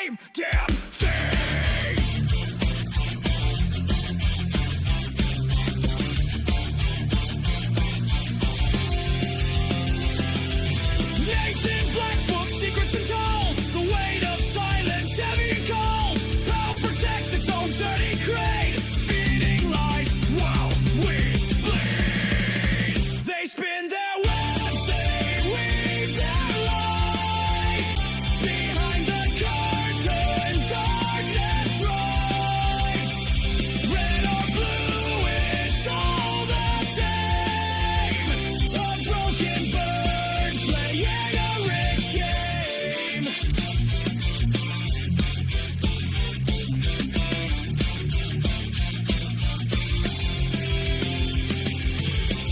same damn thing. Nathan Black Book, secrets untold. The weight of silence, heavy and cold. Power protects its own dirty crane, feeding lies while we bleed. They spin their webs, they weave their lies. Behind the curtain, darkness rise. Red or blue, it's all the same. A broken bird playing a rigged game.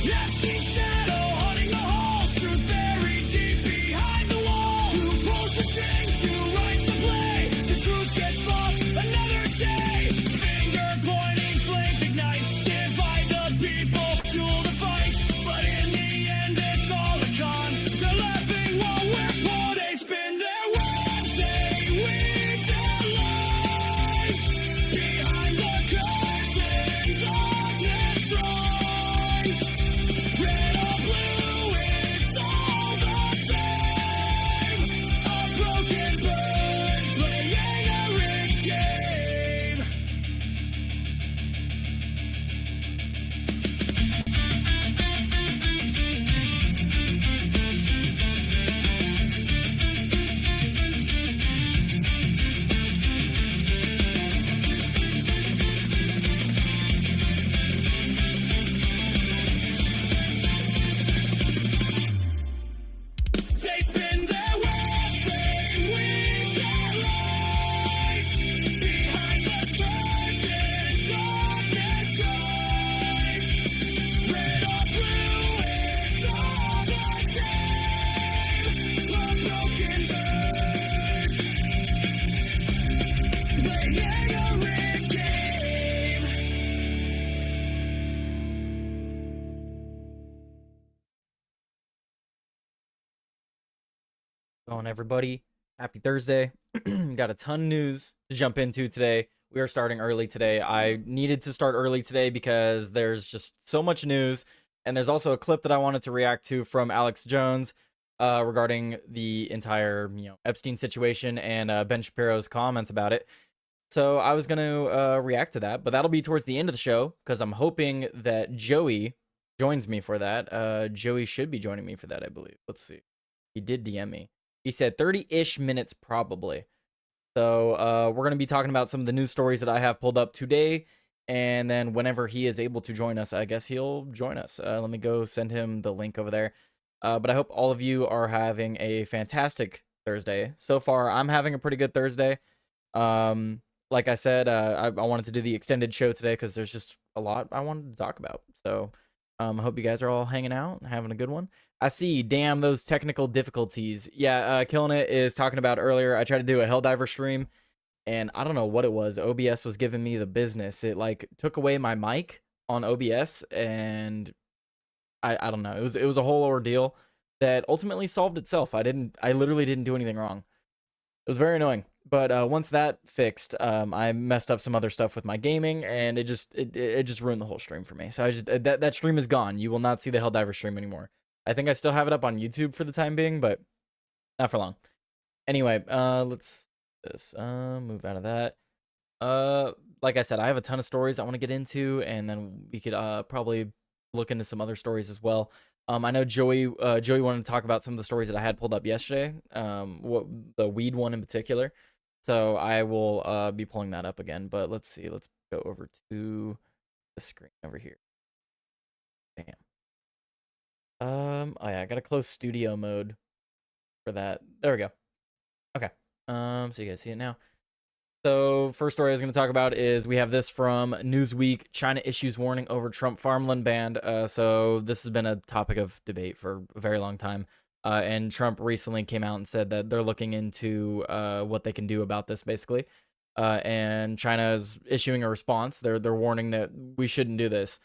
Epstein shadow hunting the halls, truth buried deep behind the walls. Who pulls the strings, who writes the play? The truth gets lost another day. Finger pointing, flames ignite, divide the people, fuel the fight. But in the end, it's all a con. They're laughing while we're poor. They spin their webs, they weave their lies. Behind the curtain, darkness rise. Red or blue, it's all the same. A broken bird playing a rigged game. They spin their webs, they weave their lies. Behind the curtain, darkness rise. Red or blue, it's all the same. A broken bird playing a rigged game. Going everybody, happy Thursday. Got a ton of news to jump into today. We are starting early today. I needed to start early today because there's just so much news, and there's also a clip that I wanted to react to from Alex Jones regarding the entire Epstein situation and Ben Shapiro's comments about it. So I was going to react to that, but that'll be towards the end of the show because I'm hoping that Joey joins me for that. Joey should be joining me for that, I believe. Let's see. He did DM me. He said 30-ish minutes probably. So we're going to be talking about some of the news stories that I have pulled up today. And then whenever he is able to join us, I guess he'll join us. Let me go send him the link over there. But I hope all of you are having a fantastic Thursday. So far, I'm having a pretty good Thursday. Like I said, I wanted to do the extended show today because there's just a lot I wanted to talk about. So I hope you guys are all hanging out and having a good one. I see, damn, those technical difficulties. Yeah, Killing It is talking about earlier. I tried to do a Helldiver stream, and I don't know what it was. OBS was giving me the business. It, like, took away my mic on OBS, and I don't know. It was a whole ordeal that ultimately solved itself. I literally didn't do anything wrong. It was very annoying. But once that fixed, I messed up some other stuff with my gaming, and it just ruined the whole stream for me. So that stream is gone. You will not see the Helldiver stream anymore. I think I still have it up on YouTube for the time being, but not for long. Anyway, let's move out of that. Like I said, I have a ton of stories I want to get into, and then we could probably look into some other stories as well. I know Joey wanted to talk about some of the stories that I had pulled up yesterday, the weed one in particular. So I will be pulling that up again. But let's see. Let's go over to the screen over here. Damn. Oh yeah, I gotta close studio mode for that. There we go. Okay. So you guys see it now. So first story I was going to talk about is we have this from Newsweek. China issues warning over Trump farmland ban. So this has been a topic of debate for a very long time. And Trump recently came out and said that they're looking into what they can do about this, basically. And China is issuing a response. They're warning that we shouldn't do this.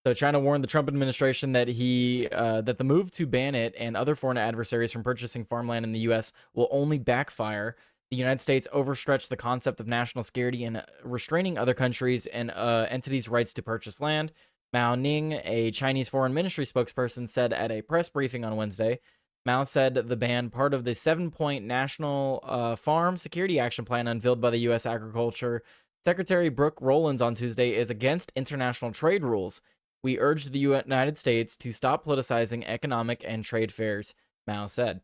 So China warned the Trump administration that that the move to ban it and other foreign adversaries from purchasing farmland in the U.S. will only backfire. The United States overstretched the concept of national security in restraining other countries and entities' rights to purchase land. Mao Ning, a Chinese foreign ministry spokesperson, said at a press briefing on Wednesday. Mao said the ban, part of the 7-point National Farm Security Action Plan unveiled by the U.S. Agriculture Secretary Brooke Rollins on Tuesday, is against international trade rules. We urge the United States to stop politicizing economic and trade fairs, Mao said.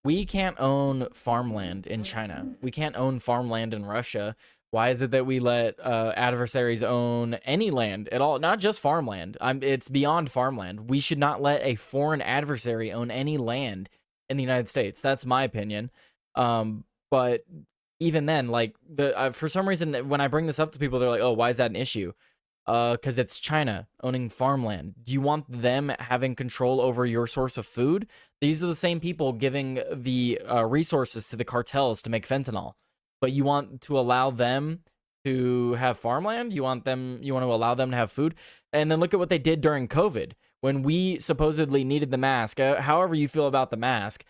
We can't own farmland in China. We can't own farmland in Russia. Why is it that we let adversaries own any land at all? Not just farmland. It's beyond farmland. We should not let a foreign adversary own any land in the United States. That's my opinion. But even then, like for some reason, when I bring this up to people, they're like, "Oh, why is that an issue?" Because it's China owning farmland. Do you want them having control over your source of food? These are the same people giving the resources to the cartels to make fentanyl. But you want to allow them to have farmland? You want to allow them to have food? And then look at what they did during COVID when we supposedly needed the mask. However you feel about the mask,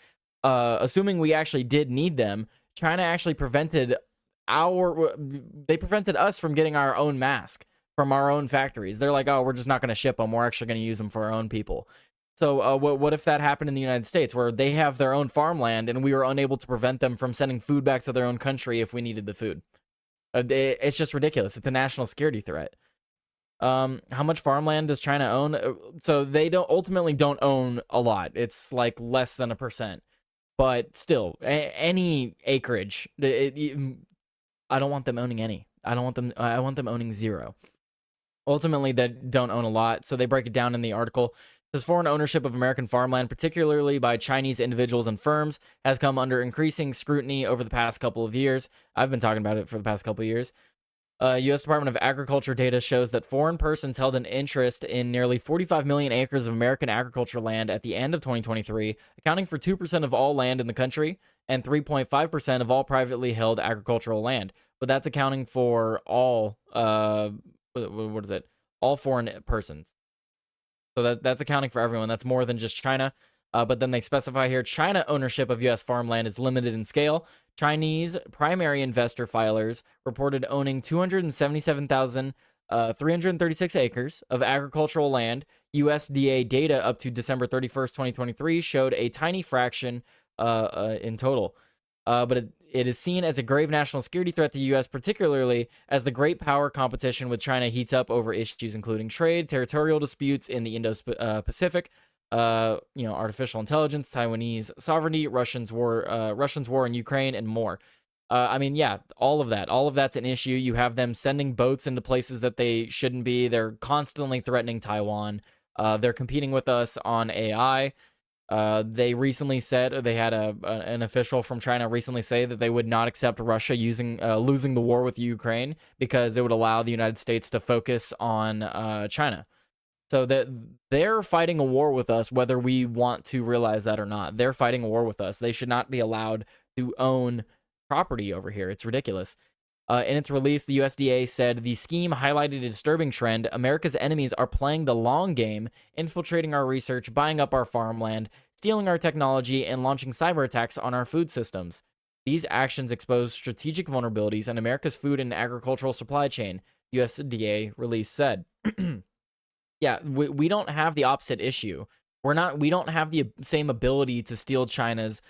assuming we actually did need them, China actually prevented us from getting our own mask from our own factories. They're like, oh, we're just not going to ship them. We're actually going to use them for our own people. So what if that happened in the United States, where they have their own farmland and we were unable to prevent them from sending food back to their own country if we needed the food? It's just ridiculous. It's a national security threat. How much farmland does China own? So they ultimately don't own a lot. It's like less than 1%. But still, any acreage, I don't want them owning any. I want them owning zero. Ultimately, they don't own a lot, so they break it down in the article. It says foreign ownership of American farmland, particularly by Chinese individuals and firms, has come under increasing scrutiny over the past couple of years. I've been talking about it for the past couple of years. U.S. Department of Agriculture data shows that foreign persons held an interest in nearly 45 million acres of American agriculture land at the end of 2023, accounting for 2% of all land in the country and 3.5% of all privately held agricultural land. But that's accounting for all, all foreign persons. So that's accounting for everyone. That's more than just China. But then they specify here, China ownership of U.S. farmland is limited in scale. Chinese primary investor filers reported owning 277,336 acres of agricultural land. USDA data up to December 31st, 2023 showed a tiny fraction in total. But it is seen as a grave national security threat to the U.S., particularly as the great power competition with China heats up over issues including trade, territorial disputes in the Indo-Pacific, artificial intelligence, Taiwanese sovereignty, Russians war in Ukraine, and more. All of that's an issue. You have them sending boats into places that they shouldn't be. They're constantly threatening Taiwan. They're competing with us on AI. They recently said, they had an official from China recently say that they would not accept Russia losing the war with Ukraine because it would allow the United States to focus on China. So that they're fighting a war with us, whether we want to realize that or not. They're fighting a war with us. They should not be allowed to own property over here. It's ridiculous. In its release, the USDA said the scheme highlighted a disturbing trend. America's enemies are playing the long game, infiltrating our research, buying up our farmland, stealing our technology, and launching cyber attacks on our food systems. These actions expose strategic vulnerabilities in America's food and agricultural supply chain, USDA release said. Yeah, we don't have the opposite issue. We don't have the same ability to steal China's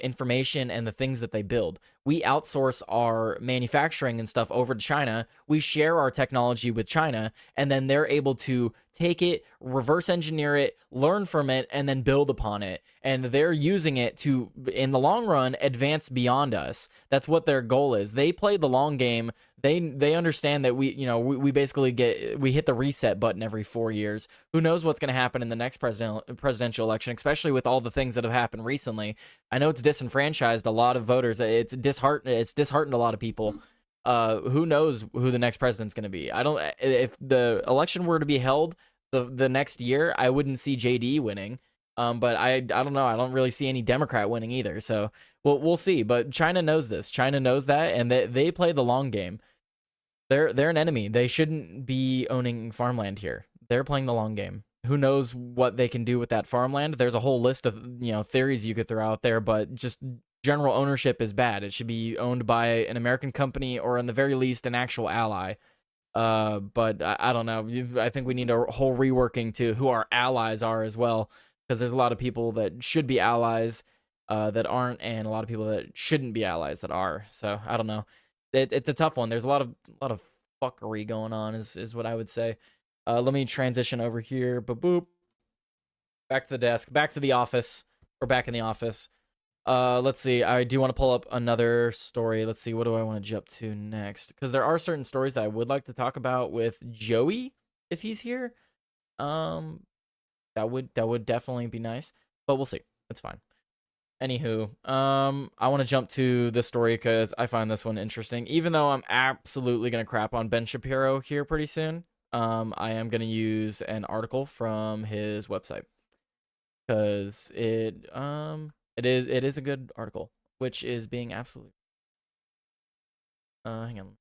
information and the things that they build. We outsource our manufacturing and stuff over to China. We share our technology with China, and then they're able to take it, reverse engineer it, learn from it, and then build upon it. And they're using it to, in the long run, advance beyond us. That's what their goal is. They play the long game. They understand that we basically hit the reset button every 4 years. Who knows what's going to happen in the next presidential election, especially with all the things that have happened recently. I know it's disenfranchised a lot of voters. It's disheartened a lot of people. Who knows who the next president's going to be? If the election were to be held the next year, I wouldn't see JD winning. But I don't know. I don't really see any Democrat winning either. So we'll see. But China knows this. China knows that, and they play the long game. They're an enemy. They shouldn't be owning farmland here. They're playing the long game. Who knows what they can do with that farmland? There's a whole list of theories you could throw out there, but just general ownership is bad. It should be owned by an American company or, in the very least, an actual ally. But I don't know. I think we need a whole reworking to who our allies are as well, because there's a lot of people that should be allies that aren't, and a lot of people that shouldn't be allies that are. So I don't know. It's a tough one. There's a lot of fuckery going on, is what I would say. Let me transition over here. Boop boop. Back to the desk. Back to the office. We're back in the office. Let's see. I do want to pull up another story. Let's see. What do I want to jump to next? Because there are certain stories that I would like to talk about with Joey if he's here. That would definitely be nice. But we'll see. It's fine. Anywho, I want to jump to this story because I find this one interesting. Even though I'm absolutely gonna crap on Ben Shapiro here pretty soon, I am gonna use an article from his website because it is a good article, which is being absolutely. Hang on.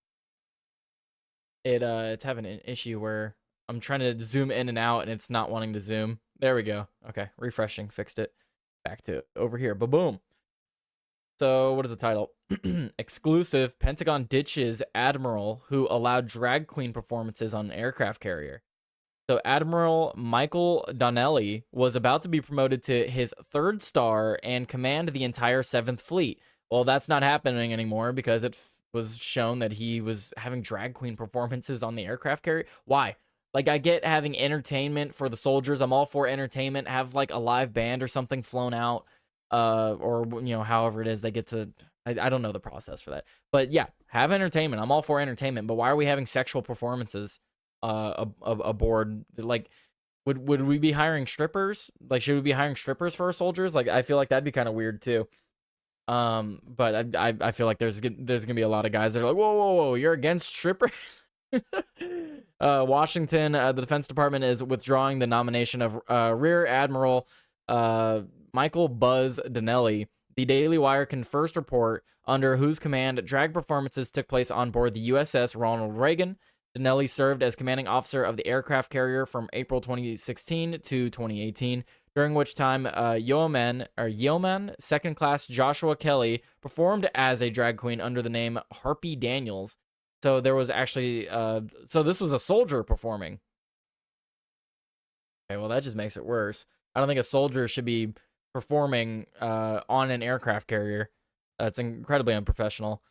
It's having an issue where I'm trying to zoom in and out and it's not wanting to zoom. There we go. Okay, refreshing, fixed it. Back to over here. Ba-boom. So what is the title? Exclusive: Pentagon ditches admiral who allowed drag queen performances on an aircraft carrier. So Admiral Michael Donnelly was about to be promoted to his 3rd star and command the entire 7th Fleet. Well, that's not happening anymore because it was shown that he was having drag queen performances on the aircraft carrier. Why? Like, I get having entertainment for the soldiers. I'm all for entertainment. Have, like, a live band or something flown out. Or, however it is they get to... I don't know the process for that. But, yeah, have entertainment. I'm all for entertainment. But why are we having sexual performances aboard? Like, would we be hiring strippers? Like, should we be hiring strippers for our soldiers? Like, I feel like that'd be kind of weird, too. But I feel like there's gonna be a lot of guys that are like, whoa, you're against strippers? Washington, the Defense Department is withdrawing the nomination of Rear Admiral Michael Buzz Donnelly. The Daily Wire can first report under whose command drag performances took place on board the USS Ronald Reagan. Donnelly served as commanding officer of the aircraft carrier from April 2016 to 2018, during which time Yeoman Second Class Joshua Kelly performed as a drag queen under the name Harpy Daniels. So there was actually, so this was a soldier performing. Okay, well, that just makes it worse. I don't think a soldier should be performing on an aircraft carrier. That's incredibly unprofessional.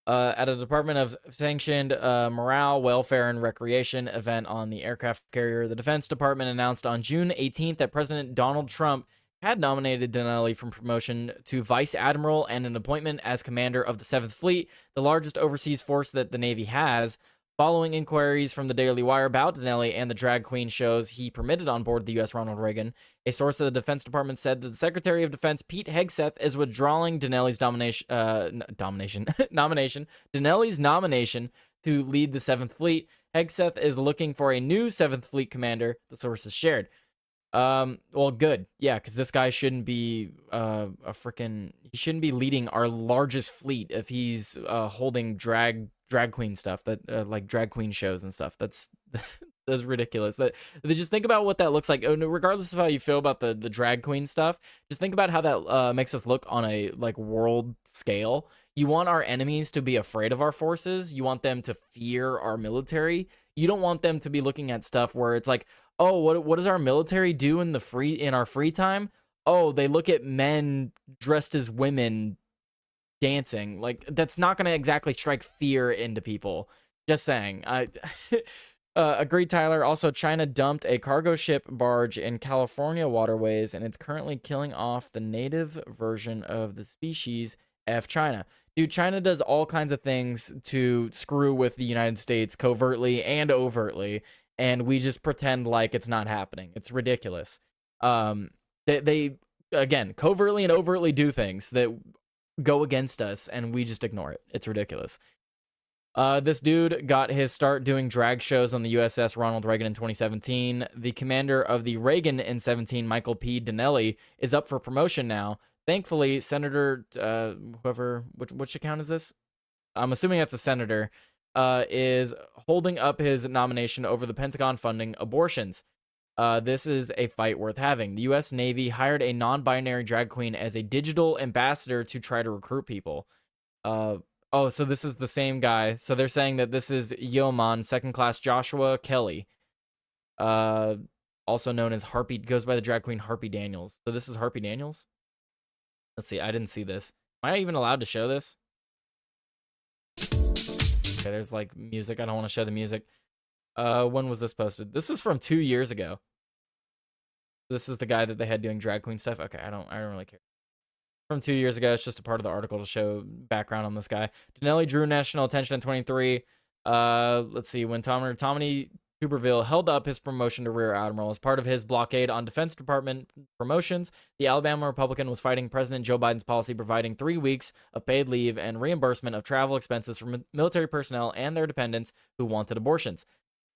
At a Department of Sanctioned Morale, Welfare, and Recreation event on the aircraft carrier, the Defense Department announced on June 18th that President Donald Trump had nominated Donnelly for promotion to Vice Admiral and an appointment as commander of the 7th Fleet, the largest overseas force that the Navy has. Following inquiries from the Daily Wire about Donnelly and the drag queen shows he permitted on board the U.S. Ronald Reagan, a source of the Defense Department said that the Secretary of Defense, Pete Hegseth, is withdrawing Donnelly's nomination to lead the 7th Fleet. Hegseth is looking for a new 7th Fleet commander, the sources shared. Well, good. Yeah, because this guy shouldn't be he shouldn't be leading our largest fleet if he's holding drag queen stuff, that like drag queen shows and stuff. That's that's ridiculous. That just think about what that looks like. Regardless of how you feel about the drag queen stuff, just think about how that makes us look on a like world scale. You want our enemies to be afraid of our forces. You want them to fear our military. You don't want them to be looking at stuff where it's like, oh, what does our military do in our free time? Oh, they look at men dressed as women dancing. Like, that's not going to exactly strike fear into people. Just saying. Agreed, Tyler. Also, China dumped a cargo ship barge in California waterways, and it's currently killing off the native version of the species. F China. Dude, China does all kinds of things to screw with the United States covertly and overtly, and we just pretend like it's not happening. It's ridiculous. They again, covertly and overtly do things that go against us, and we just ignore it. It's ridiculous. This dude got his start doing drag shows on the USS Ronald Reagan in 2017. The commander of the Reagan in 17, Michael P. Donnelly, is up for promotion now. Thankfully, Senator, which account is this? I'm assuming that's a senator, is holding up his nomination over the Pentagon funding abortions. This is a fight worth having. The U.S. Navy hired a non-binary drag queen as a digital ambassador to try to recruit people. Oh, so this is the same guy. So they're saying that this is Yeoman, second class Joshua Kelly. Also known as Harpy, goes by the drag queen Harpy Daniels. So this is Harpy Daniels? Let's see, I didn't see this. Am I even allowed to show this? Okay, there's like music. I don't want to show the music. When was this posted? This is from 2 years ago. This is the guy that they had doing drag queen stuff. Okay, I don't really care. From 2 years ago, it's just a part of the article to show background on this guy. Donnelly drew national attention in 23. Let's see, when Tommy Tuberville held up his promotion to Rear Admiral as part of his blockade on Defense Department promotions, the Alabama Republican was fighting President Joe Biden's policy providing 3 weeks of paid leave and reimbursement of travel expenses for military personnel and their dependents who wanted abortions.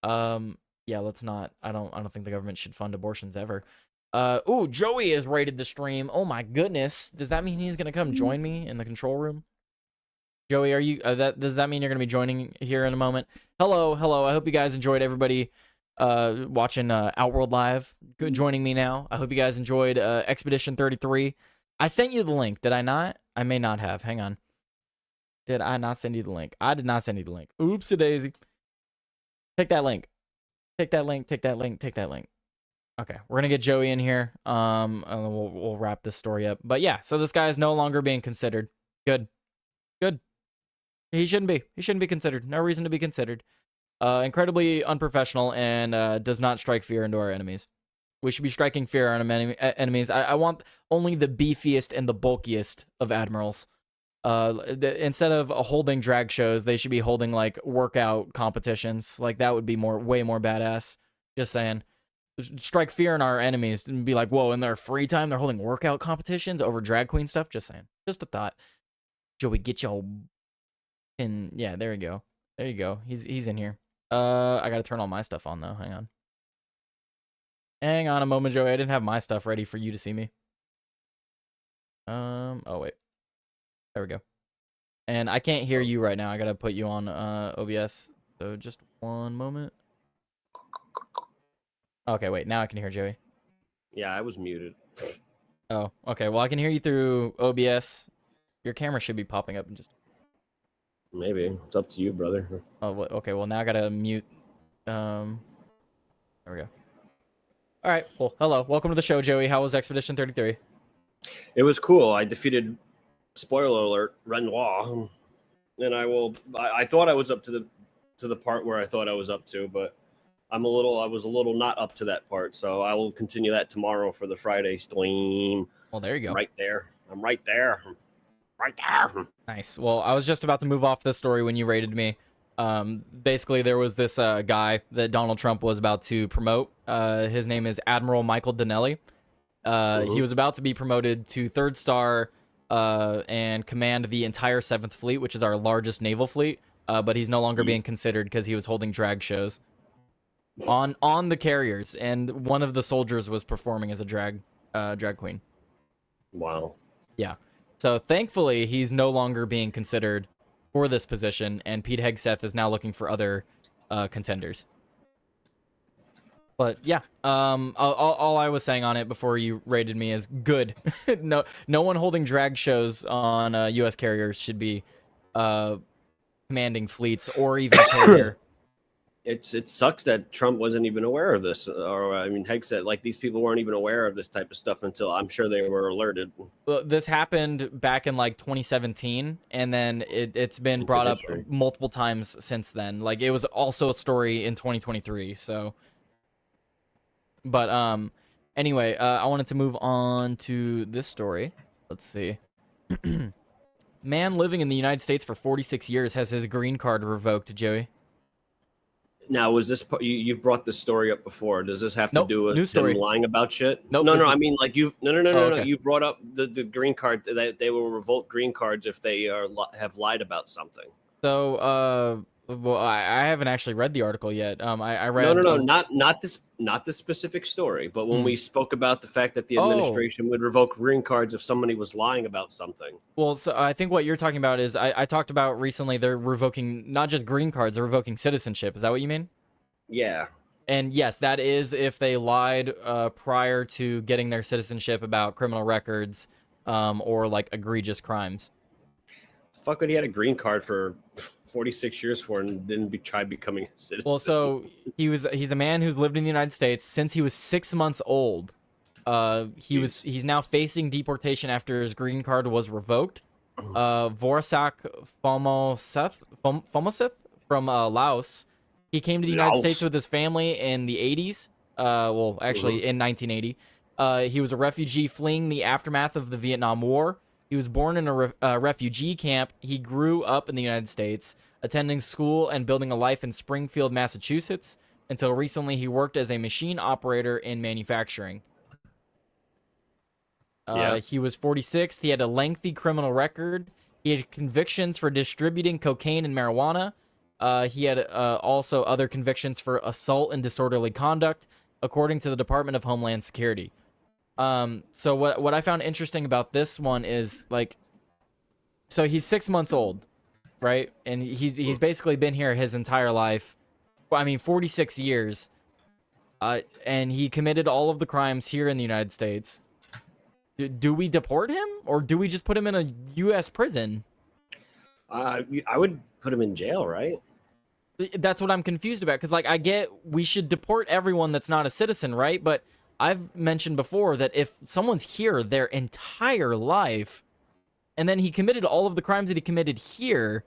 Yeah, let's not. I don't think the government should fund abortions ever. Ooh, Joey has rated the stream. Oh my goodness. Does that mean he's gonna come join me in the control room? Joey, are you does that mean you're gonna be joining here in a moment? Hello. I hope you guys enjoyed, everybody watching Outworld Live. Good joining me now. I hope you guys enjoyed Expedition 33. I sent you the link, did I not? I may not have. Hang on. Did I not send you the link? I did not send you the link. Oopsie daisy. Take that link. Take that link. Okay, we're gonna get Joey in here. And we'll wrap this story up. But yeah, so this guy is no longer being considered. Good. He shouldn't be. He shouldn't be considered. No reason to be considered. Incredibly unprofessional and does not strike fear into our enemies. We should be striking fear on our enemies. I want only the beefiest and the bulkiest of admirals. Instead of holding drag shows, they should be holding like workout competitions. Like that would be way more badass. Just saying. Strike fear in our enemies and be like, whoa, in their free time they're holding workout competitions over drag queen stuff. Just saying. Just a thought. Joey, get your and yeah, there you go. He's in here. I gotta turn all my stuff on though. Hang on a moment, Joey. I didn't have my stuff ready for you to see me. Oh wait. There we go. And I can't hear you right now. I gotta put you on OBS. So just one moment. Okay, wait. Now I can hear Joey. Yeah, I was muted. Oh, okay. Well, I can hear you through OBS. Your camera should be popping up in just. Maybe. It's up to you, brother. Oh, okay. Well, now I gotta mute. There we go. All right. Well, hello. Welcome to the show, Joey. How was Expedition 33? It was cool. I defeated, spoiler alert, Renoir. And I thought I was up to the part where I thought I was up to, but I was a little not up to that part. So I will continue that tomorrow for the Friday stream. Well, there you go. I'm right there. Nice. Well, I was just about to move off this story when you raided me. Basically, there was this guy that Donald Trump was about to promote. His name is Admiral Michael Donnelly. He was about to be promoted to 3rd star and command the entire 7th Fleet, which is our largest naval fleet. But he's no longer being considered because he was holding drag shows on the carriers, and one of the soldiers was performing as a drag queen. Wow. Yeah. So thankfully, he's no longer being considered for this position, and Pete Hegseth is now looking for other contenders. But yeah, all I was saying on it before you raided me is good. No one holding drag shows on U.S. carriers should be commanding fleets or even carrier. It sucks that Trump wasn't even aware of this, or I mean, Hegseth, like these people weren't even aware of this type of stuff until I'm sure they were alerted. Well, this happened back in like 2017, and then it's been brought up multiple times since then. Like it was also a story in 2023. So, but anyway, I wanted to move on to this story. Let's see. Man living in the United States for 46 years has his green card revoked. Joey. Now, was this you've brought this story up before? Does this have to do with him lying about shit? Nope, no. I mean, like no. Okay. You brought up the green card that they will revoke green cards if they have lied about something. So, well, I haven't actually read the article yet. I read. No, not this specific story. But when we spoke about the fact that the administration would revoke green cards if somebody was lying about something. Well, so I think what you're talking about is I talked about recently they're revoking not just green cards, they're revoking citizenship. Is that what you mean? Yeah. And yes, that is if they lied prior to getting their citizenship about criminal records or like egregious crimes. Fuck, he had a green card for 46 years for and didn't try becoming a citizen. Well, so he's a man who's lived in the United States since he was 6 months old. He's now facing deportation after his green card was revoked. Vorsak Phomoseth from Laos. He came to the United States with his family in the 80s. Well, actually, in 1980. He was a refugee fleeing the aftermath of the Vietnam War. He was born in a refugee camp. He grew up in the United States, attending school and building a life in Springfield, Massachusetts. Until recently, he worked as a machine operator in manufacturing. He was 46. He had a lengthy criminal record. He had convictions for distributing cocaine and marijuana. He had also other convictions for assault and disorderly conduct, according to the Department of Homeland Security. So what I found interesting about this one is, like, so he's 6 months old, right? And he's basically been here his entire life. I mean, 46 years. And he committed all of the crimes here in the United States. Do we deport him, or do we just put him in a U.S. prison? I would put him in jail, right? That's what I'm confused about, because, like, I get we should deport everyone that's not a citizen, right? But I've mentioned before that if someone's here their entire life, and then he committed all of the crimes that he committed here,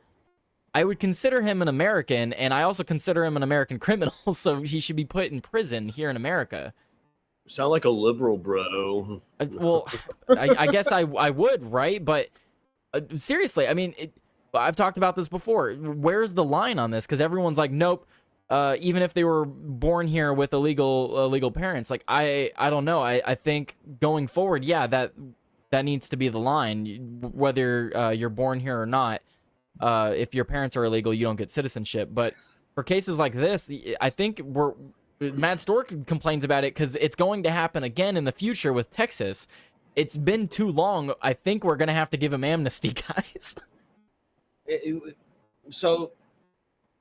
I would consider him an American, and I also consider him an American criminal, so he should be put in prison here in America. Sound like a liberal, bro. Well, I guess I would, right? But seriously, I mean, I've talked about this before. Where's the line on this? Because everyone's like, nope. Even if they were born here with illegal parents, like I don't know. I think going forward, yeah, that needs to be the line. Whether you're born here or not, if your parents are illegal, you don't get citizenship. But for cases like this, I think Mad Stork complains about it because it's going to happen again in the future with Texas. It's been too long. I think we're gonna have to give him amnesty, guys.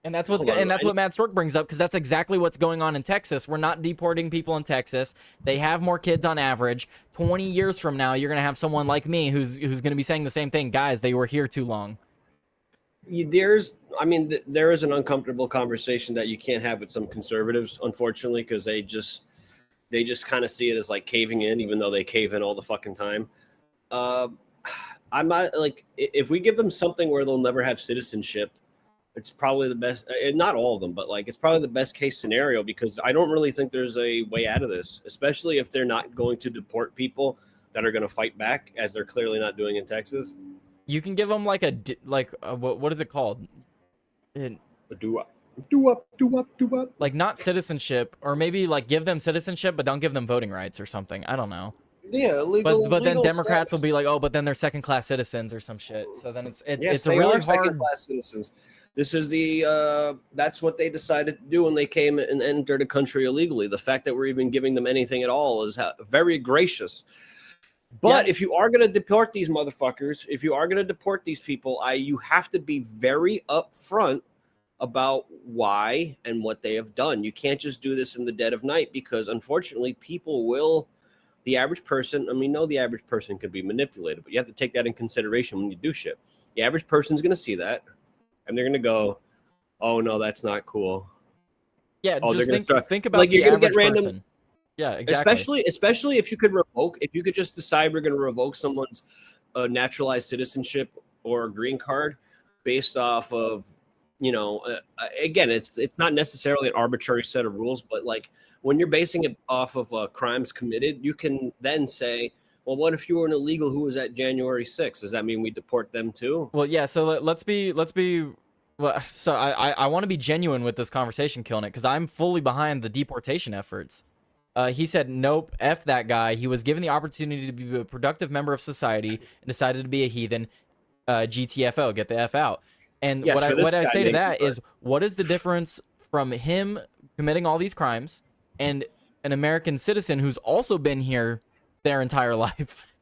And that's what Mad Stork brings up, because that's exactly what's going on in Texas. We're not deporting people in Texas. They have more kids on average. 20 years from now, you're gonna have someone like me who's gonna be saying the same thing. Guys, they were here too long. There is an uncomfortable conversation that you can't have with some conservatives, unfortunately, because they just kind of see it as like caving in, even though they cave in all the fucking time. I'm not like, if we give them something where they'll never have citizenship, it's probably the best. Not all of them, but like it's probably the best case scenario, because I don't really think there's a way out of this, especially if they're not going to deport people that are going to fight back, as they're clearly not doing in Texas. You can give them like what is it called? Do up. Like not citizenship, or maybe like give them citizenship, but don't give them voting rights or something. I don't know. Yeah, legal. But then legal Democrats status. will be like, oh, but then they're second class citizens or some shit. So then it's Yes, a they really are hard. second-class citizens. This is that's what they decided to do when they came and entered the country illegally. The fact that we're even giving them anything at all is very gracious. But if you are going to deport these motherfuckers, if you are going to deport these people, you have to be very upfront about why and what they have done. You can't just do this in the dead of night, because unfortunately people will, the average person, the average person could be manipulated, but you have to take that in consideration when you do shit. The average person's going to see that, and they're going to go, oh no, that's not cool. Yeah, oh, just think about like the you're going to average get random person. Yeah, exactly. Especially if you could just decide we're going to revoke someone's naturalized citizenship or green card based off of, again, it's not necessarily an arbitrary set of rules, but like when you're basing it off of crimes committed, you can then say, well, what if you were an illegal who was at January 6th? Does that mean we deport them too? Well, yeah. So let's be. Well, so I want to be genuine with this conversation, Killing It, because I'm fully behind the deportation efforts. He said, nope, F that guy. He was given the opportunity to be a productive member of society and decided to be a heathen. GTFO, get the F out. And Yes, what I say to that is, what is the difference from him committing all these crimes and an American citizen who's also been here their entire life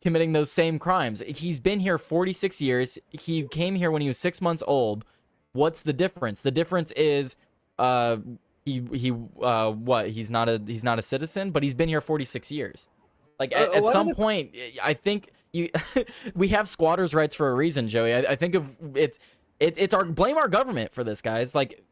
committing those same crimes? He's been here 46 years. He came here when he was 6 months old. What's the difference? The difference is he's not a citizen, but he's been here 46 years. Like at some point, I think we have squatters' rights for a reason, Joey. I think of it's blame our government for this, guys. Like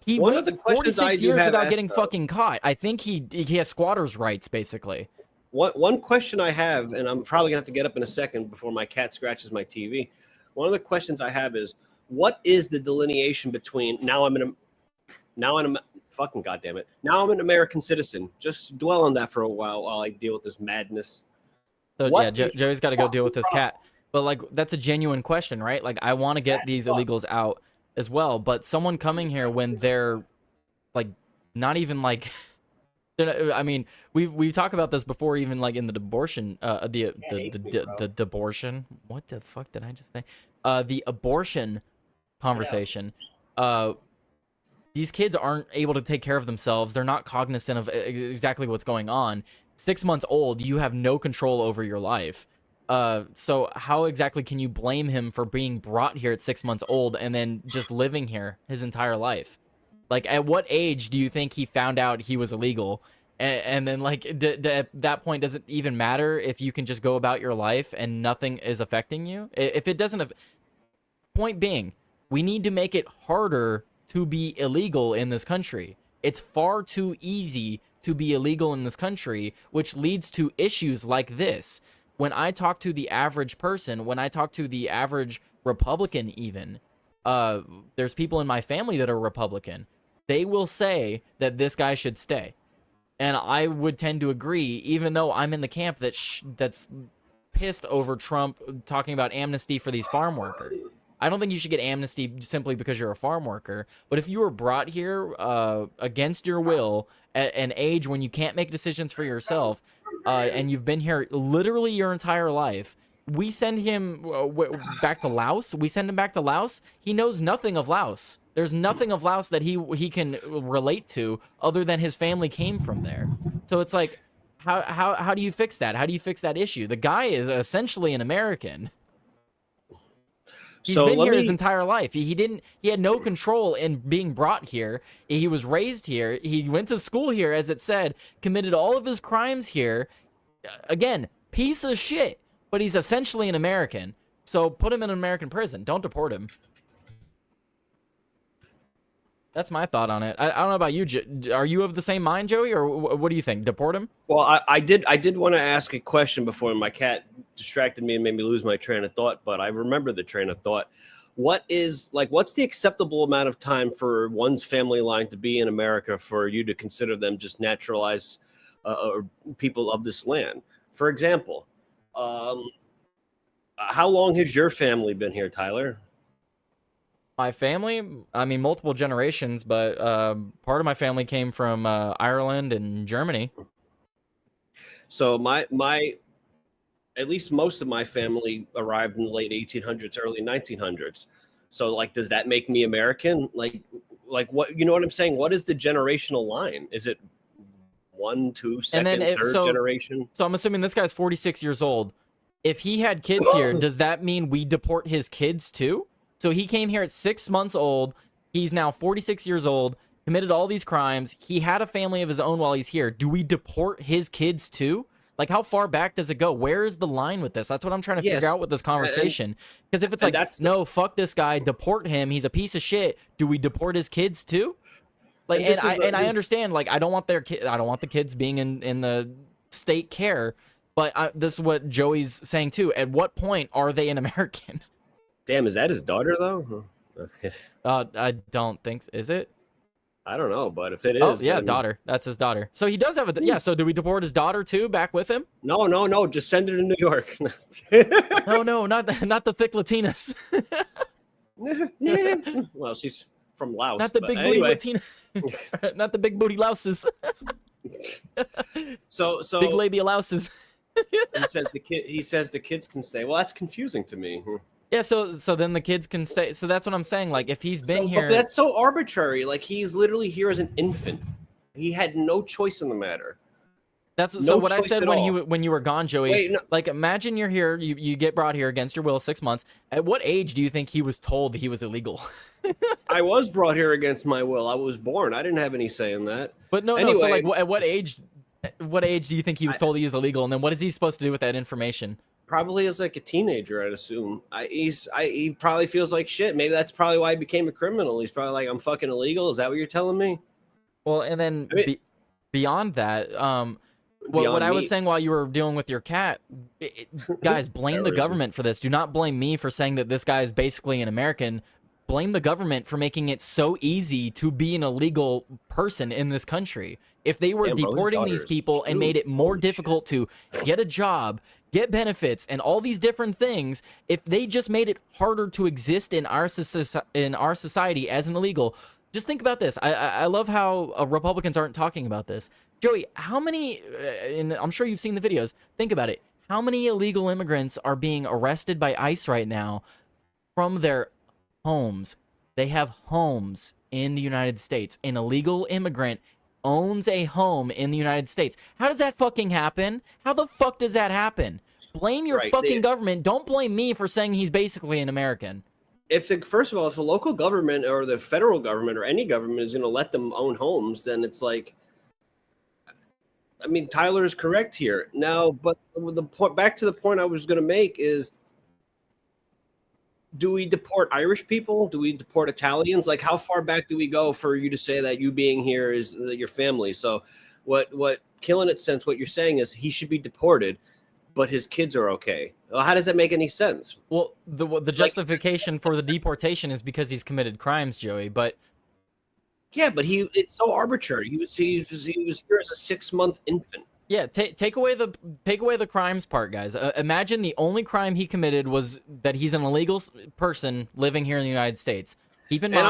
he One of went the questions 46 I do years have without asked, getting though- fucking caught. I think he has squatters' rights basically. One question I have, and I'm probably gonna have to get up in a second before my cat scratches my TV. One of the questions I have is, what is the delineation between now I'm an fucking goddamn it, now I'm an American citizen? Just dwell on that for a while I deal with this madness. So What yeah, is- Joey's got to go deal with his cat. But like that's a genuine question, right? Like I want to get these illegals out as well, but someone coming here when they're like not even like I mean, we talked about this before, even like in the abortion, the abortion. What the fuck did I just say? The abortion conversation. These kids aren't able to take care of themselves. They're not cognizant of exactly what's going on. 6 months old, you have no control over your life. So how exactly can you blame him for being brought here at 6 months old and then just living here his entire life? Like, at what age do you think he found out he was illegal? And then, like, at that point, does it even matter if you can just go about your life and nothing is affecting you? If it doesn't... Point being, we need to make it harder to be illegal in this country. It's far too easy to be illegal in this country, which leads to issues like this. When I talk to the average person, when I talk to the average Republican even, there's people in my family that are Republican. They will say that this guy should stay. And I would tend to agree, even though I'm in the camp that's pissed over Trump talking about amnesty for these farm workers. I don't think you should get amnesty simply because you're a farm worker. But if you were brought here against your will at an age when you can't make decisions for yourself, and you've been here literally your entire life, we send him back to Laos. We send him back to Laos. He knows nothing of Laos. There's nothing of Laos that he can relate to other than his family came from there. So it's like, how do you fix that? How do you fix that issue? The guy is essentially an American. He's been here his entire life. He had no control in being brought here. He was raised here. He went to school here, as it said, committed all of his crimes here. Again, piece of shit. But he's essentially an American. So put him in an American prison. Don't deport him. That's my thought on it. I don't know about you. Are you of the same mind, Joey, or what do you think? Deport him? Well, I did want to ask a question before my cat distracted me and made me lose my train of thought, but I remember the train of thought. What's the acceptable amount of time for one's family line to be in America for you to consider them just naturalized people of this land? For example, how long has your family been here, Tyler? My family, I mean, multiple generations, but part of my family came from Ireland and Germany. So at least most of my family arrived in the late 1800s, early 1900s. So, like, does that make me American? Like what, you know what I'm saying? What is the generational line? Is it 1, 2, second, third generation? So I'm assuming this guy's 46 years old. If he had kids here, does that mean we deport his kids too? So he came here at 6 months old. He's now 46 years old, committed all these crimes. He had a family of his own while he's here. Do we deport his kids too? Like, how far back does it go? Where is the line with this? That's what I'm trying to figure out with this conversation. Because if it's like, no, fuck this guy, deport him, he's a piece of shit. Do we deport his kids too? Like, I understand. Like, I don't want the kids being in the state care. But this is what Joey's saying too. At what point are they an American? Damn, is that his daughter though? I don't think so. Is it? I don't know, but if it is, oh yeah, daughter. That's his daughter. So he does have a So do we deport his daughter too back with him? No. Just send her to New York. no, not the thick Latinas. Well, she's from Laos. Not the big booty Latina. Not the big booty louses. So big labia louses. He says the kids can stay. Well, that's confusing to me. Yeah, so then the kids can stay. So that's what I'm saying. Like, if he's been here, but that's so arbitrary. Like, he's literally here as an infant. He had no choice in the matter. That's No so what I choice said at when all. when you were gone, Joey. Wait, no, Like, imagine you're here, you get brought here against your will, 6 months. At what age do you think he was told he was illegal? I was brought here against my will. I was born. I didn't have any say in that. But no, no. So Anyway, like, at what age? What age do you think he was told he was illegal? And then what is he supposed to do with that information? probably as like a teenager, I'd assume. He probably feels like shit. Maybe that's probably why he became a criminal. He's probably like, I'm fucking illegal. Is that what you're telling me? Well, and then I mean, beyond that, what beyond I was me. saying while you were dealing with your cat, guys, blame the Terrorism. government for this. Do not blame me for saying that this guy is basically an American. Blame the government for making it so easy to be an illegal person in this country. If they were Damn, bro, his deporting daughter these is people and cute. made it more Holy difficult to get a job, get benefits, and all these different things, if they just made it harder to exist in our society as an illegal, just think about this. I love how Republicans aren't talking about this. Joey, how many, and I'm sure you've seen the videos, think about it. How many illegal immigrants are being arrested by ICE right now from their homes? They have homes in the United States. An illegal immigrant owns a home in the United States. How does that fucking happen? How the fuck does that happen? Blame your Right, fucking government. Don't blame me for saying he's basically an American. First of all, if the local government or the federal government or any government is going to let them own homes, then it's like, I mean, Tyler is correct here. Now, but the point, back to the point I was going to make is, do we deport Irish people? Do we deport Italians? Like, how far back do we go for you to say that you being here is your family? So, what Killing It sense, what you're saying is he should be deported, but his kids are okay. Well, how does that make any sense? Well, the justification for the deportation is because he's committed crimes, Joey. But Yeah, but it's so arbitrary. He was here as a 6-month infant. yeah, take away the crimes part, guys. Imagine the only crime he committed was that he's an illegal person living here in the United States. Keep in And mind,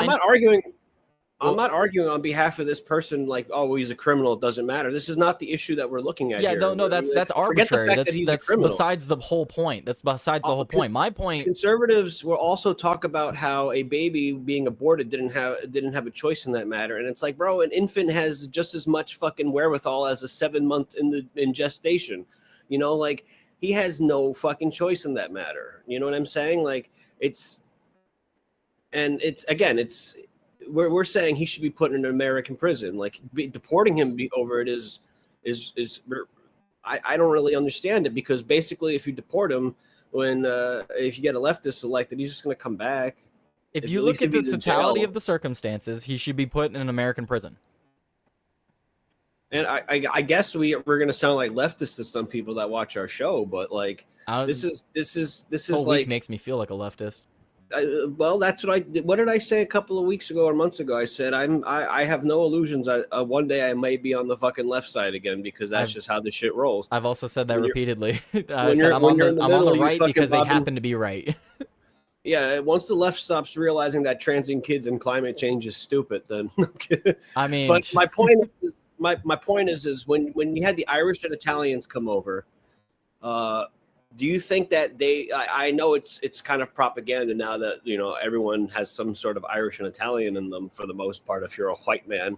I'm not arguing on behalf of this person like, oh, he's a criminal, it doesn't matter. This is not the issue that we're looking at yeah, here. no, that's Forget the arbitrary. fact that he's a That's criminal. besides the whole point. That's besides the whole point. My point. Conservatives will also talk about how a baby being aborted didn't have a choice in that matter, and it's like, bro, an infant has just as much fucking wherewithal as a 7-month in gestation. You know, like, he has no fucking choice in that matter. You know what I'm saying? Like, we're saying he should be put in an American prison. Like, deporting him over it is I don't really understand it, because basically if you deport him, if you get a leftist elected, he's just going to come back. If you look at the totality of the circumstances, he should be put in an American prison. And I guess we're going to sound like leftists to some people that watch our show, but like, this is whole like, week makes me feel like a leftist. well, that's what did I say a couple of weeks ago or months ago? I said I have no illusions. One day I may be on the fucking left side again, because that's just how the shit rolls. I've also said that repeatedly. I when said I'm on the you right fucking because they bobbing- happen to be right. Yeah, once the left stops realizing that transing kids and climate change is stupid, then I mean, but my point is, my point is when you had the Irish and Italians come over, do you think that I know it's kind of propaganda now that, you know, everyone has some sort of Irish and Italian in them for the most part if you're a white man,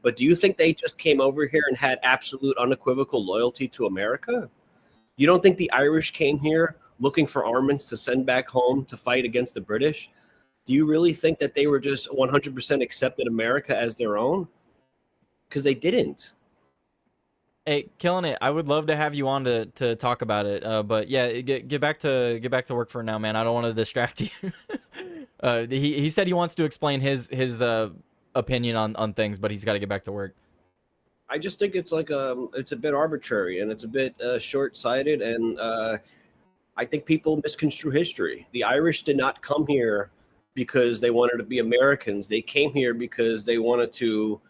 but do you think they just came over here and had absolute unequivocal loyalty to America? You don't think the Irish came here looking for armaments to send back home to fight against the British? Do you really think that they were just 100% accepted America as their own? Because they didn't. hey, Killing It, I would love to have you on to talk about it. But yeah, get back to work for now, man. I don't want to distract you. He said he wants to explain his opinion on things, but he's got to get back to work. I just think it's like it's a bit arbitrary, and it's a bit short-sighted, and I think people misconstrue history. The Irish did not come here because they wanted to be Americans. They came here because they wanted to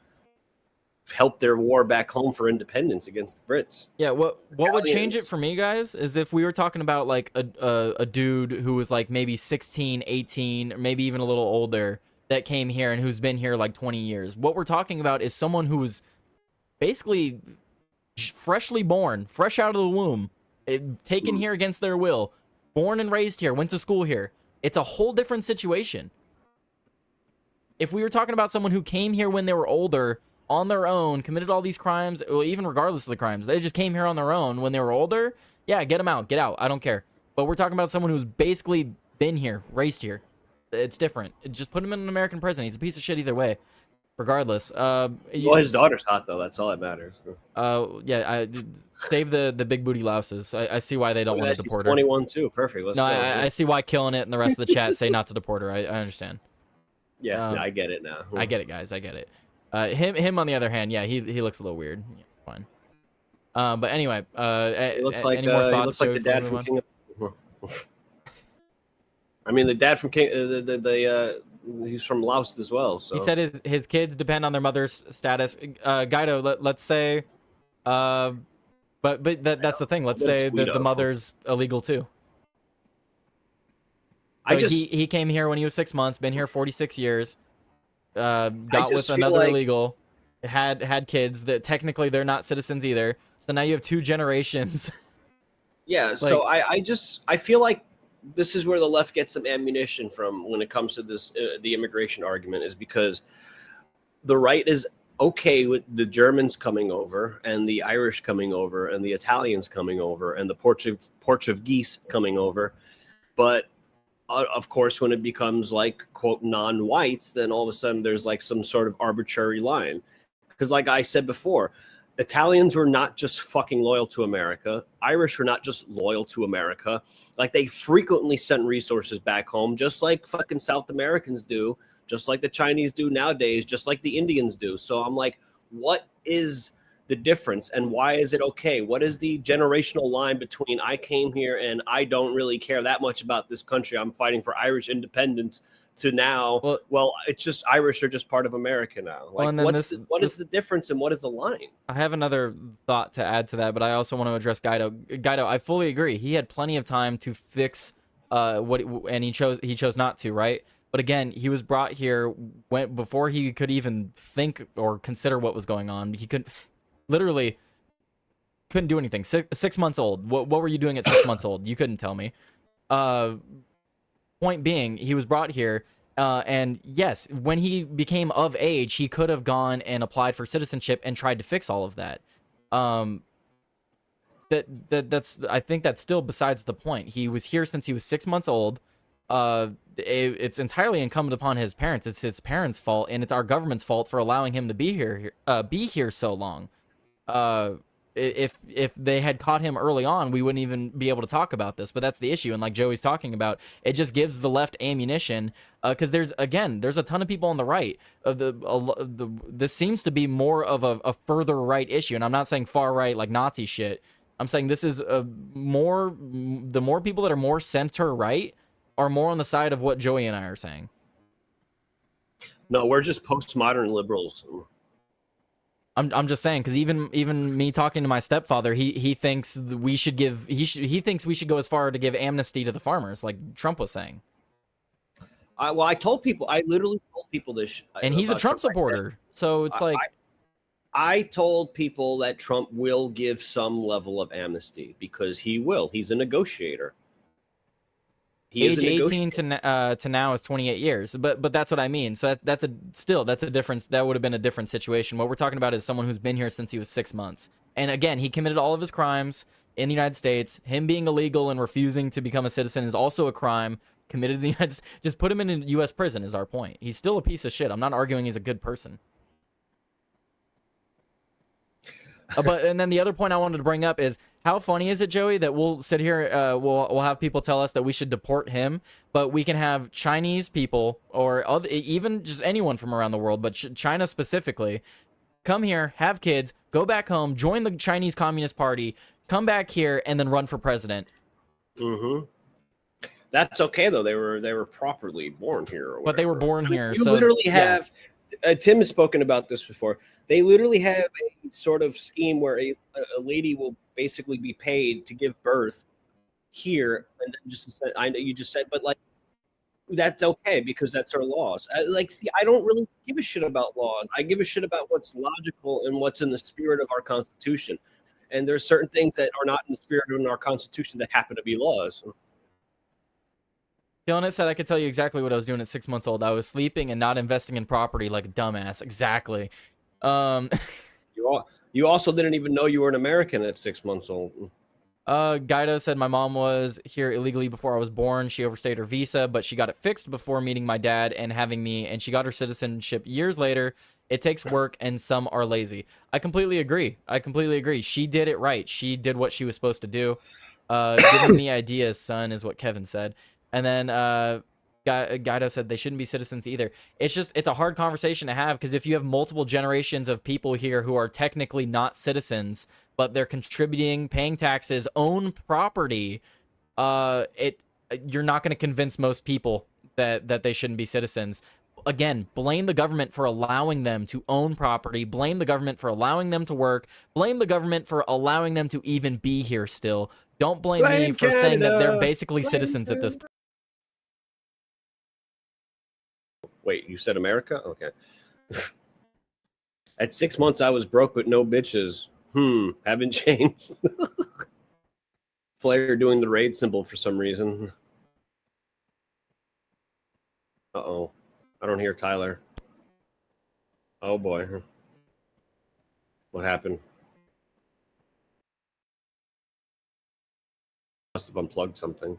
help their war back home for independence against the Brits. Yeah, what would change it Italians. for me, guys, is if we were talking about like a dude who was like maybe 16, 18, or maybe even a little older that came here and who's been here like 20 years. What we're talking about is someone who was basically freshly born, fresh out of the womb, taken here against their will, born and raised here, went to school here. It's a whole different situation. If we were talking about someone who came here when they were older, on their own, committed all these crimes, well, even regardless of the crimes, they just came here on their own when they were older. Yeah, get them out, get out. I don't care. But we're talking about someone who's basically been here, raised here. It's different. Just put him in an American prison. He's a piece of shit either way. Regardless. Well, his daughter's hot though. That's all that matters. Yeah. Save the big booty louses. I see why they don't want to deport her. 21 too. Perfect. Let's go. I see why Killing It and the rest of the chat say not to deport her. I understand. Yeah, I get it now. I get it, guys. I get it. Him on the other hand, yeah, he looks a little weird. Yeah, fine. But anyway, He looks like any more thoughts? he looks like Joey, the dad before we from move King of... I mean, the dad from King. He's from Laos as well. So on? He said his kids depend on their mother's status. Guido, let's say, but that's the thing. Let's say that the mother's illegal too. So he came here when he was 6 months. Been here 46 years. Got with another illegal. Had kids that technically they're not citizens either. So now you have 2 generations. Yeah. So I feel like this is where the left gets some ammunition from when it comes to this the immigration argument, is because the right is okay with the Germans coming over and the Irish coming over and the Italians coming over and the Portuguese coming over, but of course when it becomes like quote non-whites, then all of a sudden there's like some sort of arbitrary line. Because like I said before, Italians were not just fucking loyal to America. Irish were not just loyal to America. Like they frequently sent resources back home, just like fucking South Americans do, just like the Chinese do nowadays, just like the Indians do. So I'm like, what is the difference and why is it okay? What is the generational line between I came here and I don't really care that much about this country, I'm fighting for Irish independence, to now, well, it's just Irish are just part of America now. Like, what is the difference and what is the line? I have another thought to add to that, but I also want to address Guido. Guido, I fully agree. He had plenty of time to fix and he chose not to, right? But again, he was brought here before he could even think or consider what was going on. He literally couldn't do anything. 6 months old. What were you doing at 6 months old? You couldn't tell me. Point being, he was brought here, and yes, when he became of age, he could have gone and applied for citizenship and tried to fix all of that. That's I think that's still besides the point. He was here since he was 6 months old. It's entirely incumbent upon his parents. It's his parents' fault, and it's our government's fault for allowing him to be here so long. If they had caught him early on, we wouldn't even be able to talk about this. But that's the issue. And like Joey's talking about, it just gives the left ammunition. Because there's a ton of people on the right. This seems to be more of a further right issue. And I'm not saying far right like Nazi shit. I'm saying this is the more people that are more center right are more on the side of what Joey and I are saying. No, we're just postmodern liberals. I'm just saying, because even me talking to my stepfather, he thinks we should he thinks we should go as far to give amnesty to the farmers, like Trump was saying. I literally told people this. And he's a Trump supporter, so it's like I told people that Trump will give some level of amnesty because he will. He's a negotiator. Age 18 to now is 28 years, but that's what I mean. So that's a difference. That would have been a different situation. What we're talking about is someone who's been here since he was 6 months, and again, he committed all of his crimes in the United States. Him being illegal and refusing to become a citizen is also a crime committed in the United States. Just put him in a U.S. prison is our point. He's still a piece of shit. I'm not arguing he's a good person. And then the other point I wanted to bring up is, how funny is it, Joey, that we'll sit here, we'll have people tell us that we should deport him, but we can have Chinese people or even just anyone from around the world, but China specifically, come here, have kids, go back home, join the Chinese Communist Party, come back here, and then run for president. Mm-hmm. That's okay though. They were properly born here. But they were born here. You literally have. Tim has spoken about this before. They literally have a sort of scheme where a lady will basically be paid to give birth here, and then I know you just said, but like that's okay because that's our laws. I don't really give a shit about laws. I give a shit about what's logical and what's in the spirit of our Constitution. And there's certain things that are not in the spirit of our Constitution that happen to be laws. Killing It said, I could tell you exactly what I was doing at 6 months old. I was sleeping and not investing in property like a dumbass. Exactly. You also didn't even know you were an American at 6 months old. Guido said my mom was here illegally before I was born. She overstayed her visa, but she got it fixed before meeting my dad and having me, and she got her citizenship years later. It takes work, and some are lazy. I completely agree. She did it right. She did what she was supposed to do. Giving me ideas, son, is what Kevin said. And then Guido said they shouldn't be citizens either. It's a hard conversation to have, because if you have multiple generations of people here who are technically not citizens, but they're contributing, paying taxes, own property, you're not going to convince most people that they shouldn't be citizens. Again, blame the government for allowing them to own property, blame the government for allowing them to work, blame the government for allowing them to even be here still. Don't blame me for Canada. saying that they're basically citizens at this point. Wait, you said America? Okay. At 6 months, I was broke with no bitches. Haven't changed. Flair doing the raid symbol for some reason. Uh-oh. I don't hear Tyler. Oh, boy. What happened? Must have unplugged something.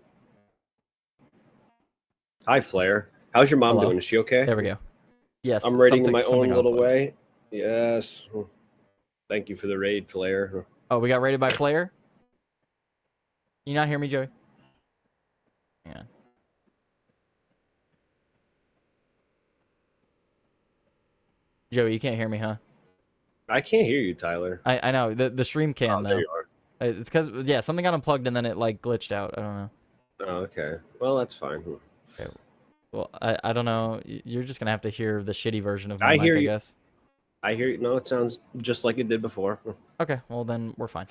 Hi, Flair. How's your mom doing? Is she okay? There we go. Yes. I'm raiding in my own little way. Yes. Thank you for the raid, Flair. Oh, we got raided by Flair? You not hear me, Joey? Yeah. Joey, you can't hear me, huh? I can't hear you, Tyler. I know. The stream can, though. There you are. It's because, yeah, something got unplugged and then it, like, glitched out. I don't know. Oh, okay. Well, that's fine. Okay. Well, I don't know. You're just going to have to hear the shitty version of my I mic, hear I you. guess. I hear you. No, it sounds just like it did before. Okay, well, then we're fine.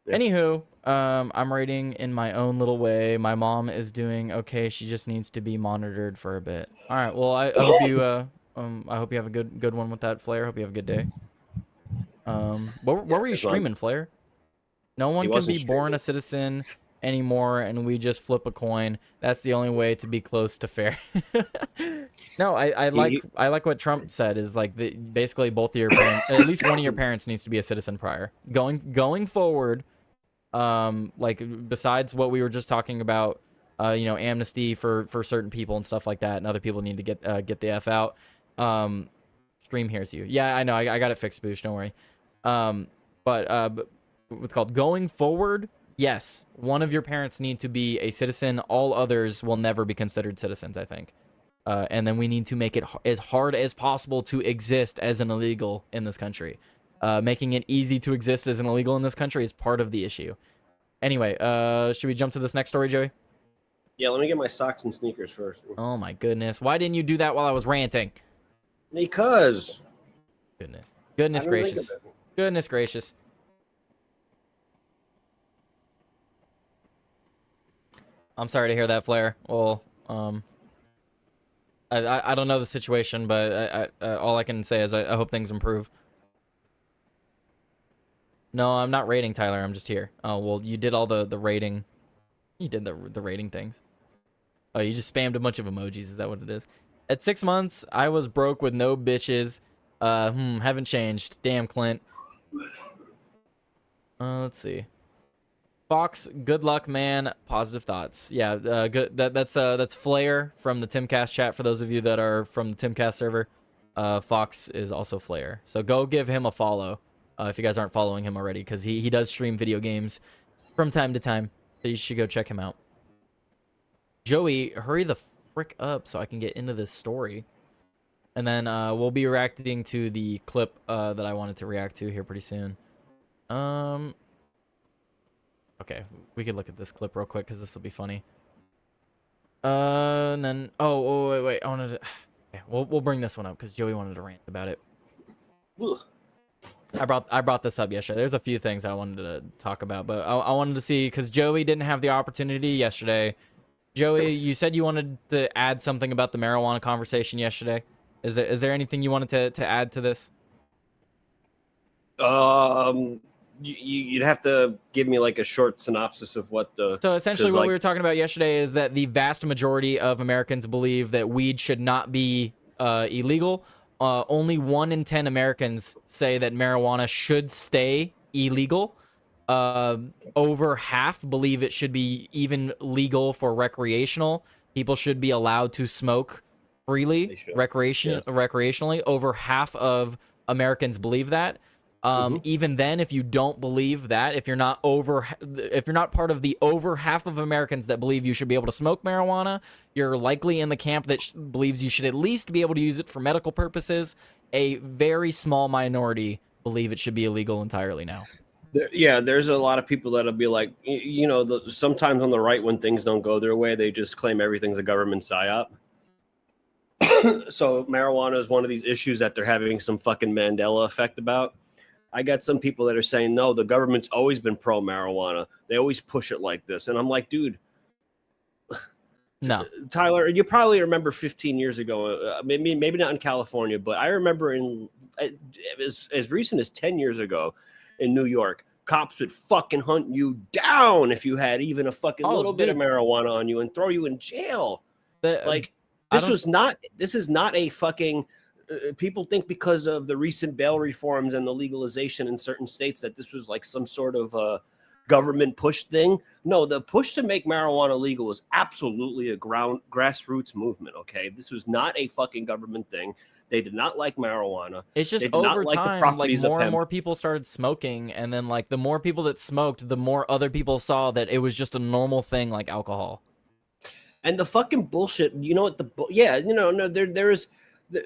Yeah. Anywho, I'm raiding in my own little way. My mom is doing okay. She just needs to be monitored for a bit. All right. Well, I hope you I hope you have a good one with that, Flair. Hope you have a good day. What were you streaming, Flair? No one can be born a citizen anymore, and we just flip a coin. That's the only way to be close to fair. No, I like what Trump said, is like basically both of your parents, at least one of your parents needs to be a citizen prior. Going forward, like besides what we were just talking about, amnesty for certain people and stuff like that, and other people need to get the F out. Stream hears you. Yeah, I know. I got it fixed, Boosh. Don't worry. But what's called going forward? Yes, one of your parents need to be a citizen. All others will never be considered citizens, I think. And then we need to make it as hard as possible to exist as an illegal in this country. Making it easy to exist as an illegal in this country is part of the issue. Anyway, should we jump to this next story, Joey? Yeah, let me get my socks and sneakers first. Oh my goodness. Why didn't you do that while I was ranting? Because. Goodness gracious. Goodness gracious. I'm sorry to hear that, Flair. Well, I don't know the situation, but all I can say is I hope things improve. No, I'm not rating Tyler. I'm just here. Oh, well, you did all the rating. You did the rating things. Oh, you just spammed a bunch of emojis. Is that what it is? At 6 months, I was broke with no bitches. Haven't changed. Damn, Clint. Let's see. Fox, good luck, man. Positive thoughts. Yeah, good. That's Flair from the Timcast chat. For those of you that are from the Timcast server, Fox is also Flair. So go give him a follow if you guys aren't following him already, because he does stream video games from time to time. So you should go check him out. Joey, hurry the frick up so I can get into this story, and then we'll be reacting to the clip that I wanted to react to here pretty soon. Okay, we could look at this clip real quick because this will be funny. And then wait, I wanted to. Okay, we'll bring this one up because Joey wanted to rant about it. Ugh. I brought this up yesterday. There's a few things I wanted to talk about, but I wanted to see, because Joey didn't have the opportunity yesterday. Joey, you said you wanted to add something about the marijuana conversation yesterday. Is there anything you wanted to add to this? You'd have to give me like a short synopsis of what the. So essentially, what we were talking about yesterday is that the vast majority of Americans believe that weed should not be illegal. only 1 in 10 Americans say that marijuana should stay illegal. Over half believe it should be even legal for recreational. People should be allowed to smoke freely, recreationally. Over half of Americans believe that. Even then, if you don't believe that, if you're not part of the over half of Americans that believe you should be able to smoke marijuana, you're likely in the camp that believes you should at least be able to use it for medical purposes. A very small minority believe it should be illegal entirely now. There's a lot of people that'll be like, sometimes on the right, when things don't go their way, they just claim everything's a government psyop. So marijuana is one of these issues that they're having some fucking Mandela effect about. I got some people that are saying, no, the government's always been pro marijuana. They always push it like this. And I'm like, dude, no, Tyler, you probably remember 15 years ago, maybe not in California, but I remember as recent as 10 years ago in New York, cops would fucking hunt you down if you had even a fucking little bit of marijuana on you and throw you in jail. This is not a fucking, people think because of the recent bail reforms and the legalization in certain states that this was like some sort of government push thing. No, the push to make marijuana legal was absolutely a grassroots movement. Okay, this was not a fucking government thing. They did not like marijuana. It's just over time, like more and more people started smoking, and then like the more people that smoked, the more other people saw that it was just a normal thing like alcohol. And the fucking bullshit,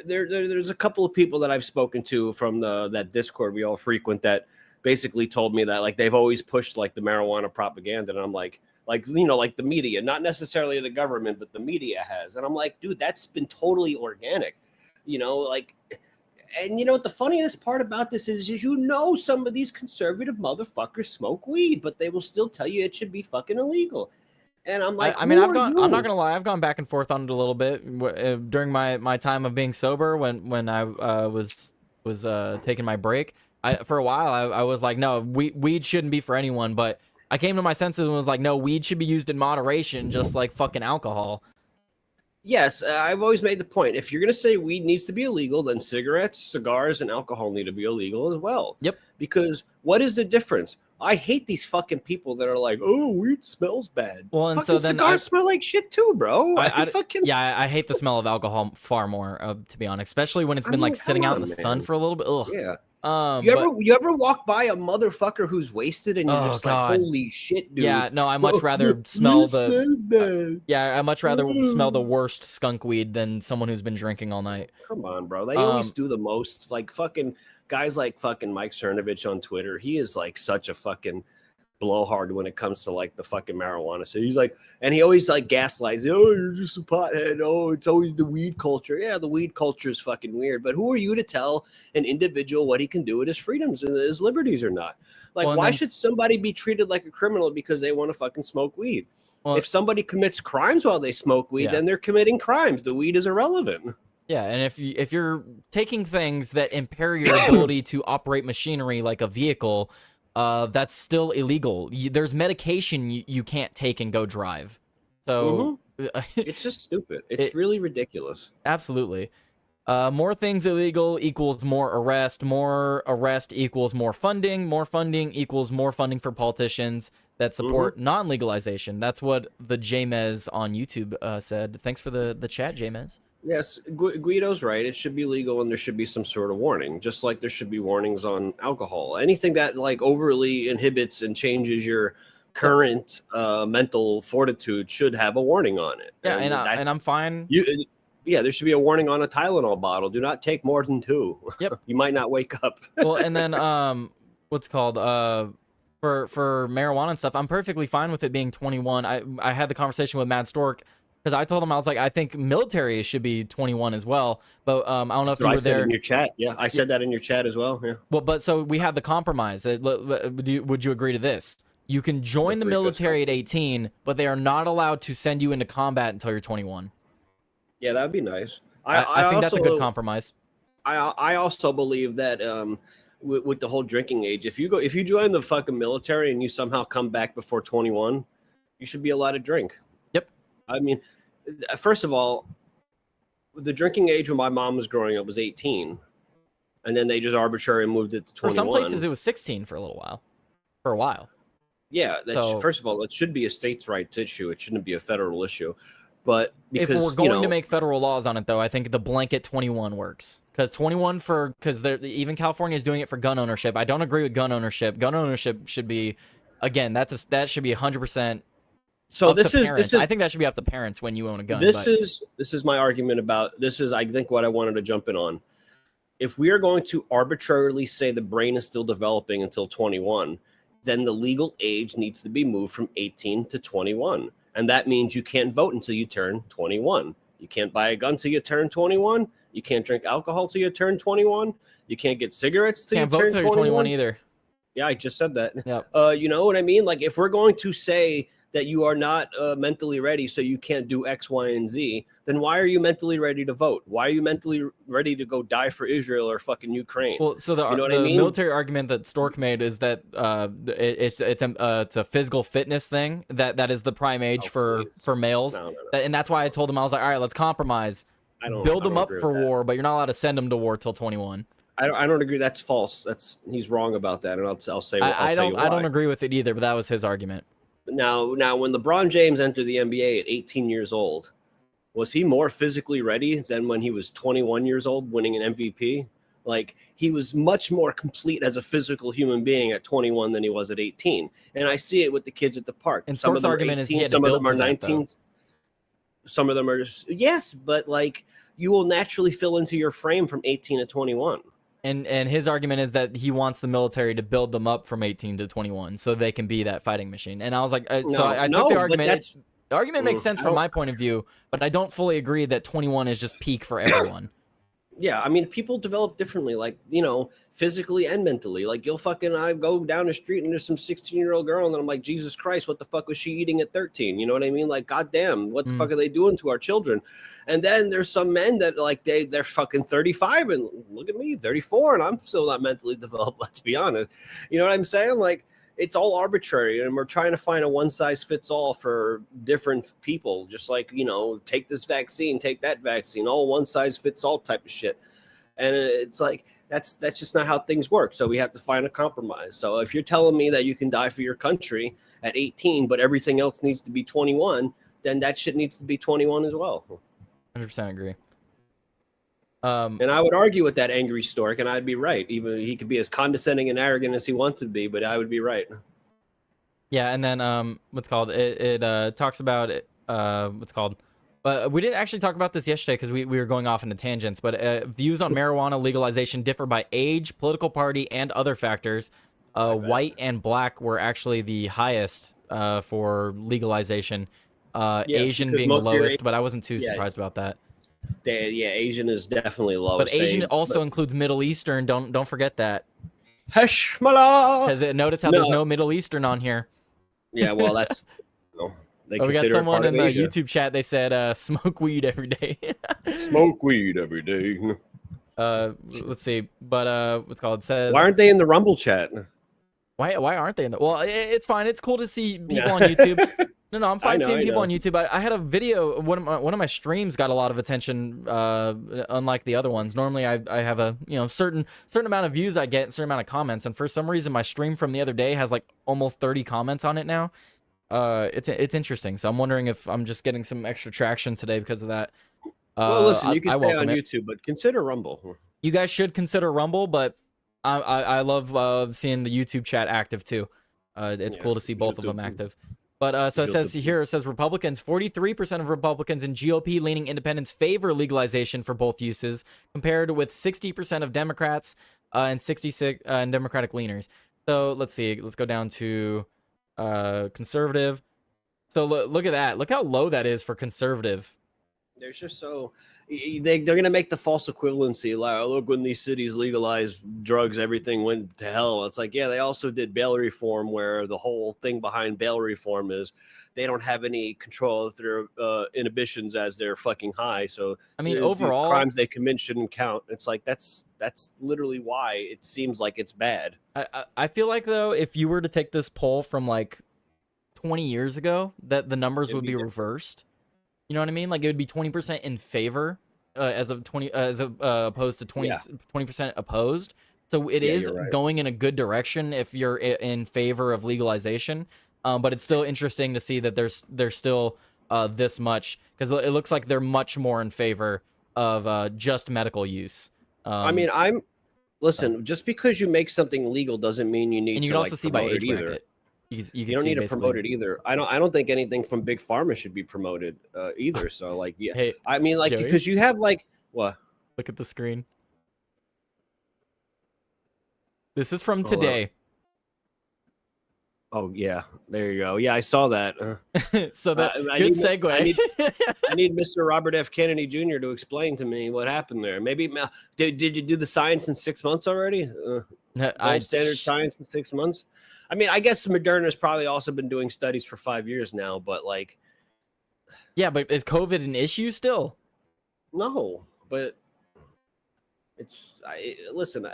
there's a couple of people that I've spoken to from that Discord we all frequent that basically told me that like they've always pushed like the marijuana propaganda, and I'm like the media, not necessarily the government, but the media has, and I'm like, dude, that's been totally organic, and what the funniest part about this is some of these conservative motherfuckers smoke weed, but they will still tell you it should be fucking illegal. And I'm like, I'm not gonna lie, I've gone back and forth on it a little bit during my time of being sober when I was taking my break. For a while I was like, no, weed shouldn't be for anyone, but I came to my senses and was like, no, weed should be used in moderation, just like fucking alcohol. Yes, I've always made the point, if you're gonna say weed needs to be illegal, then cigarettes, cigars, and alcohol need to be illegal as well. Yep. Because what is the difference? I hate these fucking people that are like, "Oh, weed smells bad." Well, and fucking so then cigars smell like shit too, bro. I hate the smell of alcohol far more, to be honest, especially when it's been like sitting out in the sun for a little bit. Ugh. Yeah. You ever walk by a motherfucker who's wasted and you're just like, holy shit, dude? Yeah, no, I much rather smell I much rather smell the worst skunk weed than someone who's been drinking all night. Come on, bro. They always do the most. Like fucking guys like fucking Mike Cernovich on Twitter. He is like such a fucking blowhard when it comes to like the fucking marijuana. So he's like, and he always like gaslights, oh, you're just a pothead. Oh, it's always the weed culture. Yeah, the weed culture is fucking weird. But who are you to tell an individual what he can do with his freedoms and his liberties or not? Like, why should somebody be treated like a criminal because they want to fucking smoke weed? Well, if somebody commits crimes while they smoke weed, then they're committing crimes. The weed is irrelevant. Yeah, and if you're taking things that impair your ability to operate machinery like a vehicle, that's still illegal. There's medication you can't take and go drive. So it's just stupid. It's really ridiculous. Absolutely. More things illegal equals more arrest. More arrest equals more funding. More funding equals more funding for politicians that support non-legalization. That's what the Jamez on YouTube said. Thanks for the chat, Jamez. Yes, Guido's right. It should be legal and there should be some sort of warning, just like there should be warnings on alcohol. Anything that like overly inhibits and changes your current mental fortitude should have a warning on it. Yeah, and I'm fine. There should be a warning on a Tylenol bottle. Do not take more than 2. Yep. You might not wake up. Well, and then what's called for marijuana and stuff, I'm perfectly fine with it being 21. I had the conversation with Mad Stork. Because I told him, I was like, I think military should be 21 as well. But I don't know if you were there. In your chat. Yeah, I said that in your chat as well. Yeah. Well, but so we had the compromise. Would you agree to this? You can join the military at 18, but they are not allowed to send you into combat until you're 21. Yeah, that would be nice. I think that's a good compromise. I also believe that with the whole drinking age, if you join the fucking military and you somehow come back before 21, you should be allowed to drink. Yep. I mean, first of all, the drinking age when my mom was growing up was 18, and then they just arbitrarily moved it to 21. For some places, it was 16 for a little while. For a while. Yeah, So- first of all, it should be a states' rights issue. It shouldn't be a federal issue. But If because we're going to make federal laws on it, though, I think the blanket 21 works. Because even California is doing it for gun ownership. I don't agree with gun ownership. Gun ownership should be, again, that should be 100%. so this is I think that should be up to parents when you own a gun. this is my argument about this is I think what I wanted to jump in on. If we are going to arbitrarily say the brain is still developing until 21, then the legal age needs to be moved from 18 to 21. And that means you can't vote until you turn 21. You can't buy a gun till you turn 21. You can't drink alcohol till you turn 21. You can't get cigarettes till Can't you vote turn till 21. you're 21 either. Yeah, I just said that. Yep. You know what I mean? Like, if we're going to say that you are not mentally ready, so you can't do X, Y, and Z, then why are you mentally ready to vote? Why are you mentally ready to go die for Israel or fucking Ukraine? Well, so the, You know what the I mean? military argument that Stork made is that it's a physical fitness thing that is the prime age for males, No. and that's why I told him, I was like, all right, let's compromise, build them up agree for with that. war, but you're not allowed to send them to war till 21. I don't agree. That's false. He's wrong about that, and I'll say. I tell you don't why. agree with it either, but that was his argument. Now, when LeBron James entered the NBA at 18 years old, was he more physically ready than when he was 21 years old winning an MVP? Like, he was much more complete as a physical human being at 21 than he was at 18. And I see it with the kids at the park. And Some of Stork's them are argument is he 18, had to some of build them are to that, 19. Some of them are just, yes, but like you will naturally fill into your frame from 18 to 21. And his argument is that he wants the military to build them up from 18 to 21 so they can be that fighting machine. And I was like, I took the but argument. The argument makes sense I from don't- my point of view, but I don't fully agree that 21 is just peak for everyone. Yeah, I mean, people develop differently, like, physically and mentally. Like, I go down the street and there's some 16-year-old girl, and then I'm like, Jesus Christ, what the fuck was she eating at 13? You know what I mean? Like, goddamn, what the fuck are they doing to our children? And then there's some men that, like, they're fucking 35, and look at me, 34, and I'm still not mentally developed, let's be honest. You know what I'm saying? Like, it's all arbitrary, and we're trying to find a one-size-fits-all for different people, just like, take this vaccine, take that vaccine, all one-size-fits-all type of shit. And it's like, that's just not how things work. So we have to find a compromise. So if you're telling me that you can die for your country at 18, but everything else needs to be 21, then that shit needs to be 21 as well. 100% agree. And I would argue with that angry Stork, and I'd be right. Even he could be as condescending and arrogant as he wants to be, but I would be right. Yeah, and then what's called it talks about it, what's called. But we didn't actually talk about this yesterday because we were going off into tangents. But views on marijuana legalization differ by age, political party, and other factors. White and black were actually the highest for legalization. Yes, Asian because being the most of your lowest, but I wasn't too Yeah. surprised about that. Asian is definitely lowest. But Asian also includes Middle Eastern. Don't forget that. Hashmala. Because notice how there's no Middle Eastern on here. Yeah, well, that's they Oh, we got consider it someone part in of the Asia. YouTube chat. They said smoke weed every day. Smoke weed every day. Let's see. But what's called, it says Why aren't they in the Rumble chat? why aren't they in the? Well, it's fine. It's cool to see people on YouTube. No, I'm fine seeing people on YouTube. I had a video. One of my streams got a lot of attention, unlike the other ones. Normally, I have a certain amount of views I get, certain amount of comments, and for some reason, my stream from the other day has like almost 30 comments on it now. It's interesting. So I'm wondering if I'm just getting some extra traction today because of that. Well, listen, you can I stay on welcome it. YouTube, but consider Rumble. You guys should consider Rumble, but I love seeing the YouTube chat active too. It's cool to see both of them active. But so it says here, it says Republicans, 43% of Republicans and GOP-leaning independents favor legalization for both uses, compared with 60% of Democrats and 66 Democratic leaners. So let's see. Let's go down to conservative. So look at that. Look how low that is for conservative. They're just so they're going to make the false equivalency. Like, oh, look, when these cities legalized drugs, everything went to hell. It's like, yeah, they also did bail reform, where the whole thing behind bail reform is they don't have any control of their inhibitions as they're fucking high. So I mean, the overall, crimes they commit shouldn't count. It's like that's literally why it seems like it's bad. I feel like, though, if you were to take this poll from like 20 years ago, that the numbers would be reversed. You know what I mean? Like, it would be 20% in favor opposed to 20% opposed. So it is you're right. going in a good direction if you're in favor of legalization. But it's still interesting to see that there's still this much, because it looks like they're much more in favor of just medical use. I mean, listen. Just because you make something legal doesn't mean you need and you to can also see by promote age it either. bracket. You can You don't see need to basically. promote it either. I don't think anything from big pharma should be promoted either. So like, yeah, Hey, I mean, like, Joey? because you have like what? Look at the screen. This is from Hold on. today. Oh yeah, there you go. Yeah, I saw that. So that I good need- segue. I need Mr. Robert F. Kennedy Jr. to explain to me what happened there. Maybe did you do the science in 6 months already? Gold standard science in 6 months. I mean, I guess Moderna's probably also been doing studies for 5 years now, but like, Yeah, but is COVID an issue still? no. But listen.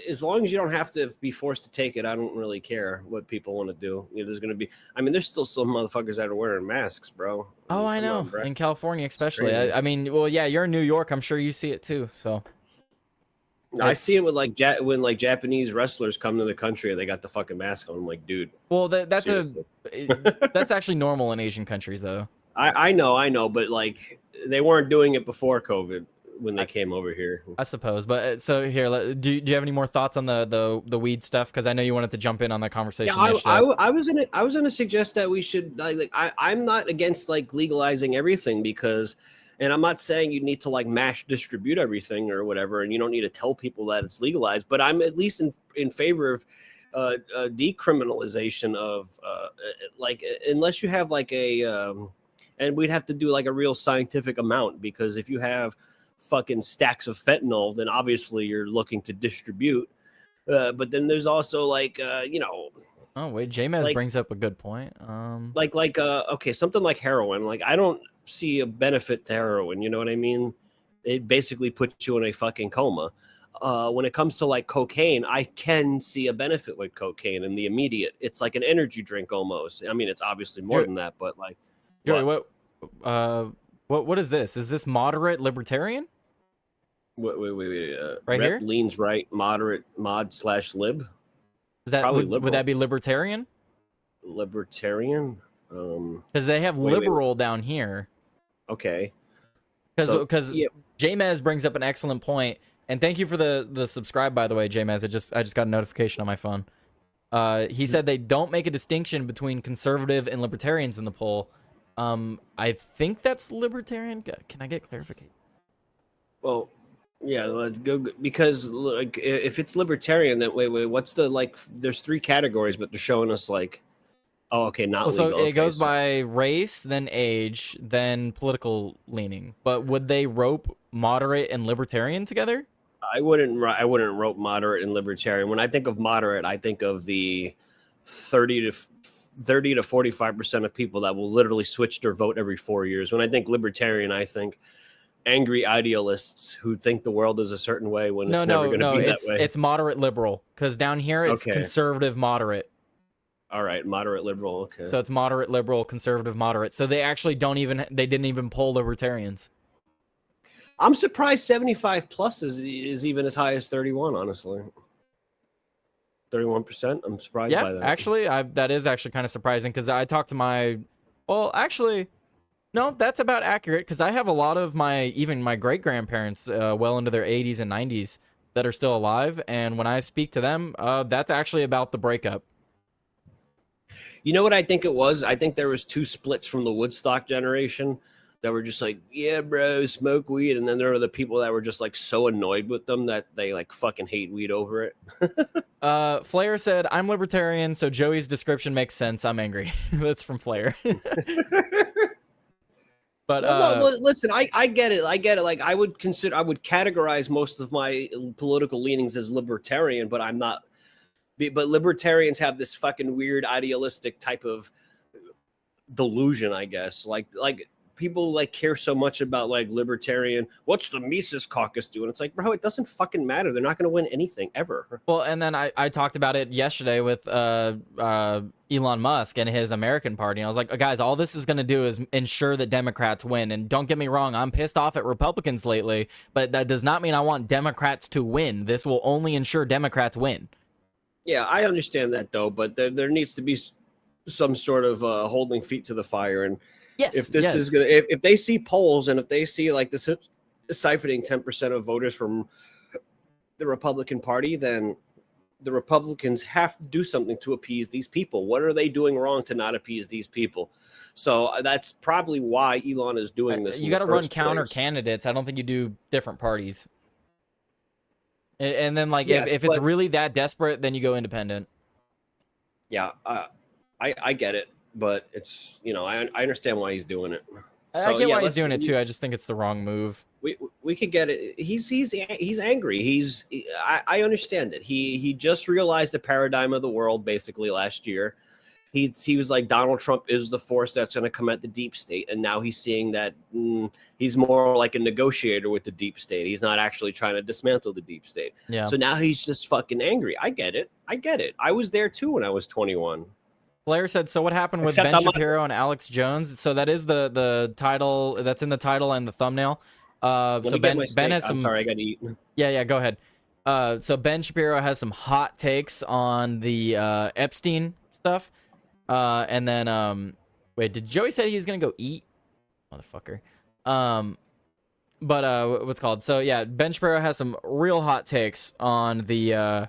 As long as you don't have to be forced to take it, I don't really care what people want to do. There's going to be. I mean, there's still some motherfuckers that are wearing masks, bro. Oh, I Come know. on, bro. In California, especially. crazy. I mean, well, yeah, you're in New York. I'm sure you see it too. So I see it with like when like Japanese wrestlers come to the country and they got the fucking mask on. I'm like, dude. well, that's seriously. that's actually normal in Asian countries, though. I know, but like they weren't doing it before COVID when they came over here. I suppose. But so here, do you have any more thoughts on the weed stuff? Because I know you wanted to jump in on that conversation. Yeah, yesterday. I was gonna suggest that we should I'm not against like legalizing everything because, and I'm not saying you need to like mass distribute everything or whatever, and you don't need to tell people that it's legalized. But I'm at least in favor of decriminalization of like, unless you have like and we'd have to do like a real scientific amount, because if you have fucking stacks of fentanyl, then obviously you're looking to distribute. But then there's also like Oh wait, J-Maz like- brings up a good point. okay, something like heroin. Like I don't see a benefit to heroin. You know what I mean? It basically puts you in a fucking coma. When it comes to like cocaine, I can see a benefit with cocaine in the immediate. It's like an energy drink almost. I mean, it's obviously more than that, but like, Joey, what is this? Is this moderate libertarian? wait. Right Rep here? leans right, moderate mod/lib. Is that Probably would liberal. that be libertarian? Libertarian. Because they have Wait. liberal down here. Okay. Because yeah, J-Maz brings up an excellent point, and thank you for the subscribe, by the way, J-Maz. I just got a notification on my phone. He said they don't make a distinction between conservative and libertarians in the poll. I think that's libertarian. Can I get clarification? well, yeah, let's go, because like if it's libertarian, then wait, what's the like? There's 3 categories, but they're showing us like, oh, okay, not Well, so legal. it goes so- by race, then age, then political leaning. But would they rope moderate and libertarian together? I wouldn't rope moderate and libertarian. When I think of moderate, I think of the 30 to 45% of people that will literally switch their vote every 4 years. When I think libertarian, I think angry idealists who think the world is a certain way when it's never going to be that way. It's moderate liberal, because down here it's Okay. conservative moderate. All right, moderate liberal. Okay. So it's moderate liberal, conservative moderate. So they actually they didn't even poll libertarians. I'm surprised 75 plus is even as high as 31. Honestly, 31%. I'm surprised by Yeah, that. actually, that is actually kind of surprising, because I talked to no, that's about accurate, because I have a lot of even my great grandparents well into their 80s and 90s that are still alive, and when I speak to them, that's actually about the breakup. You know what I think it was? I think there was 2 splits from the Woodstock generation that were just like, yeah, bro, smoke weed. And then there were the people that were just like so annoyed with them that they like fucking hate weed over it. Flair said, I'm libertarian, so Joey's description makes sense. I'm angry. That's from Flair. But No, listen, I get it. Like I would categorize most of my political leanings as libertarian, but I'm not. But libertarians have this fucking weird idealistic type of delusion, I guess. Like people like care so much about like libertarian. What's the Mises Caucus doing? It's like, bro, it doesn't fucking matter. They're not going to win anything ever. Well, and then I talked about it yesterday with Elon Musk and his American party. And I was like, guys, all this is going to do is ensure that Democrats win. And don't get me wrong, I'm pissed off at Republicans lately, but that does not mean I want Democrats to win. This will only ensure Democrats win. Yeah, I understand that though, but there needs to be some sort of holding feet to the fire. And Yes, if this yes. is gonna, if they see polls and if they see like this siphoning 10% of voters from the Republican Party, then the Republicans have to do something to appease these people. What are they doing wrong to not appease these people? So that's probably why Elon is doing this. You got to run counter candidates. I don't think you do different parties. And then, like, Yes, if it's but- really that desperate, then you go independent. Yeah, I get it, but it's, you know, I understand why he's doing it. I So, get yeah, why he's let's- doing it too. I just think it's the wrong move. We could get it. He's angry. I understand it. He just realized the paradigm of the world basically last year. He was like, Donald Trump is the force that's going to come at the deep state, and now he's seeing that he's more like a negotiator with the deep state. He's not actually trying to dismantle the deep state. Yeah. So now he's just fucking angry. I get it. I was there too when I was 21. Blair said, so what happened with Except Ben I'm not- Shapiro and Alex Jones? So that is the title that's in the title and the thumbnail. Let So me get Ben my Ben steak. has I'm some. sorry, I got to eat. Yeah, go ahead. So Ben Shapiro has some hot takes on the Epstein stuff. And then wait, did Joey say he's gonna go eat? Motherfucker. But what's it called? So yeah, Ben Shapiro has some real hot takes on the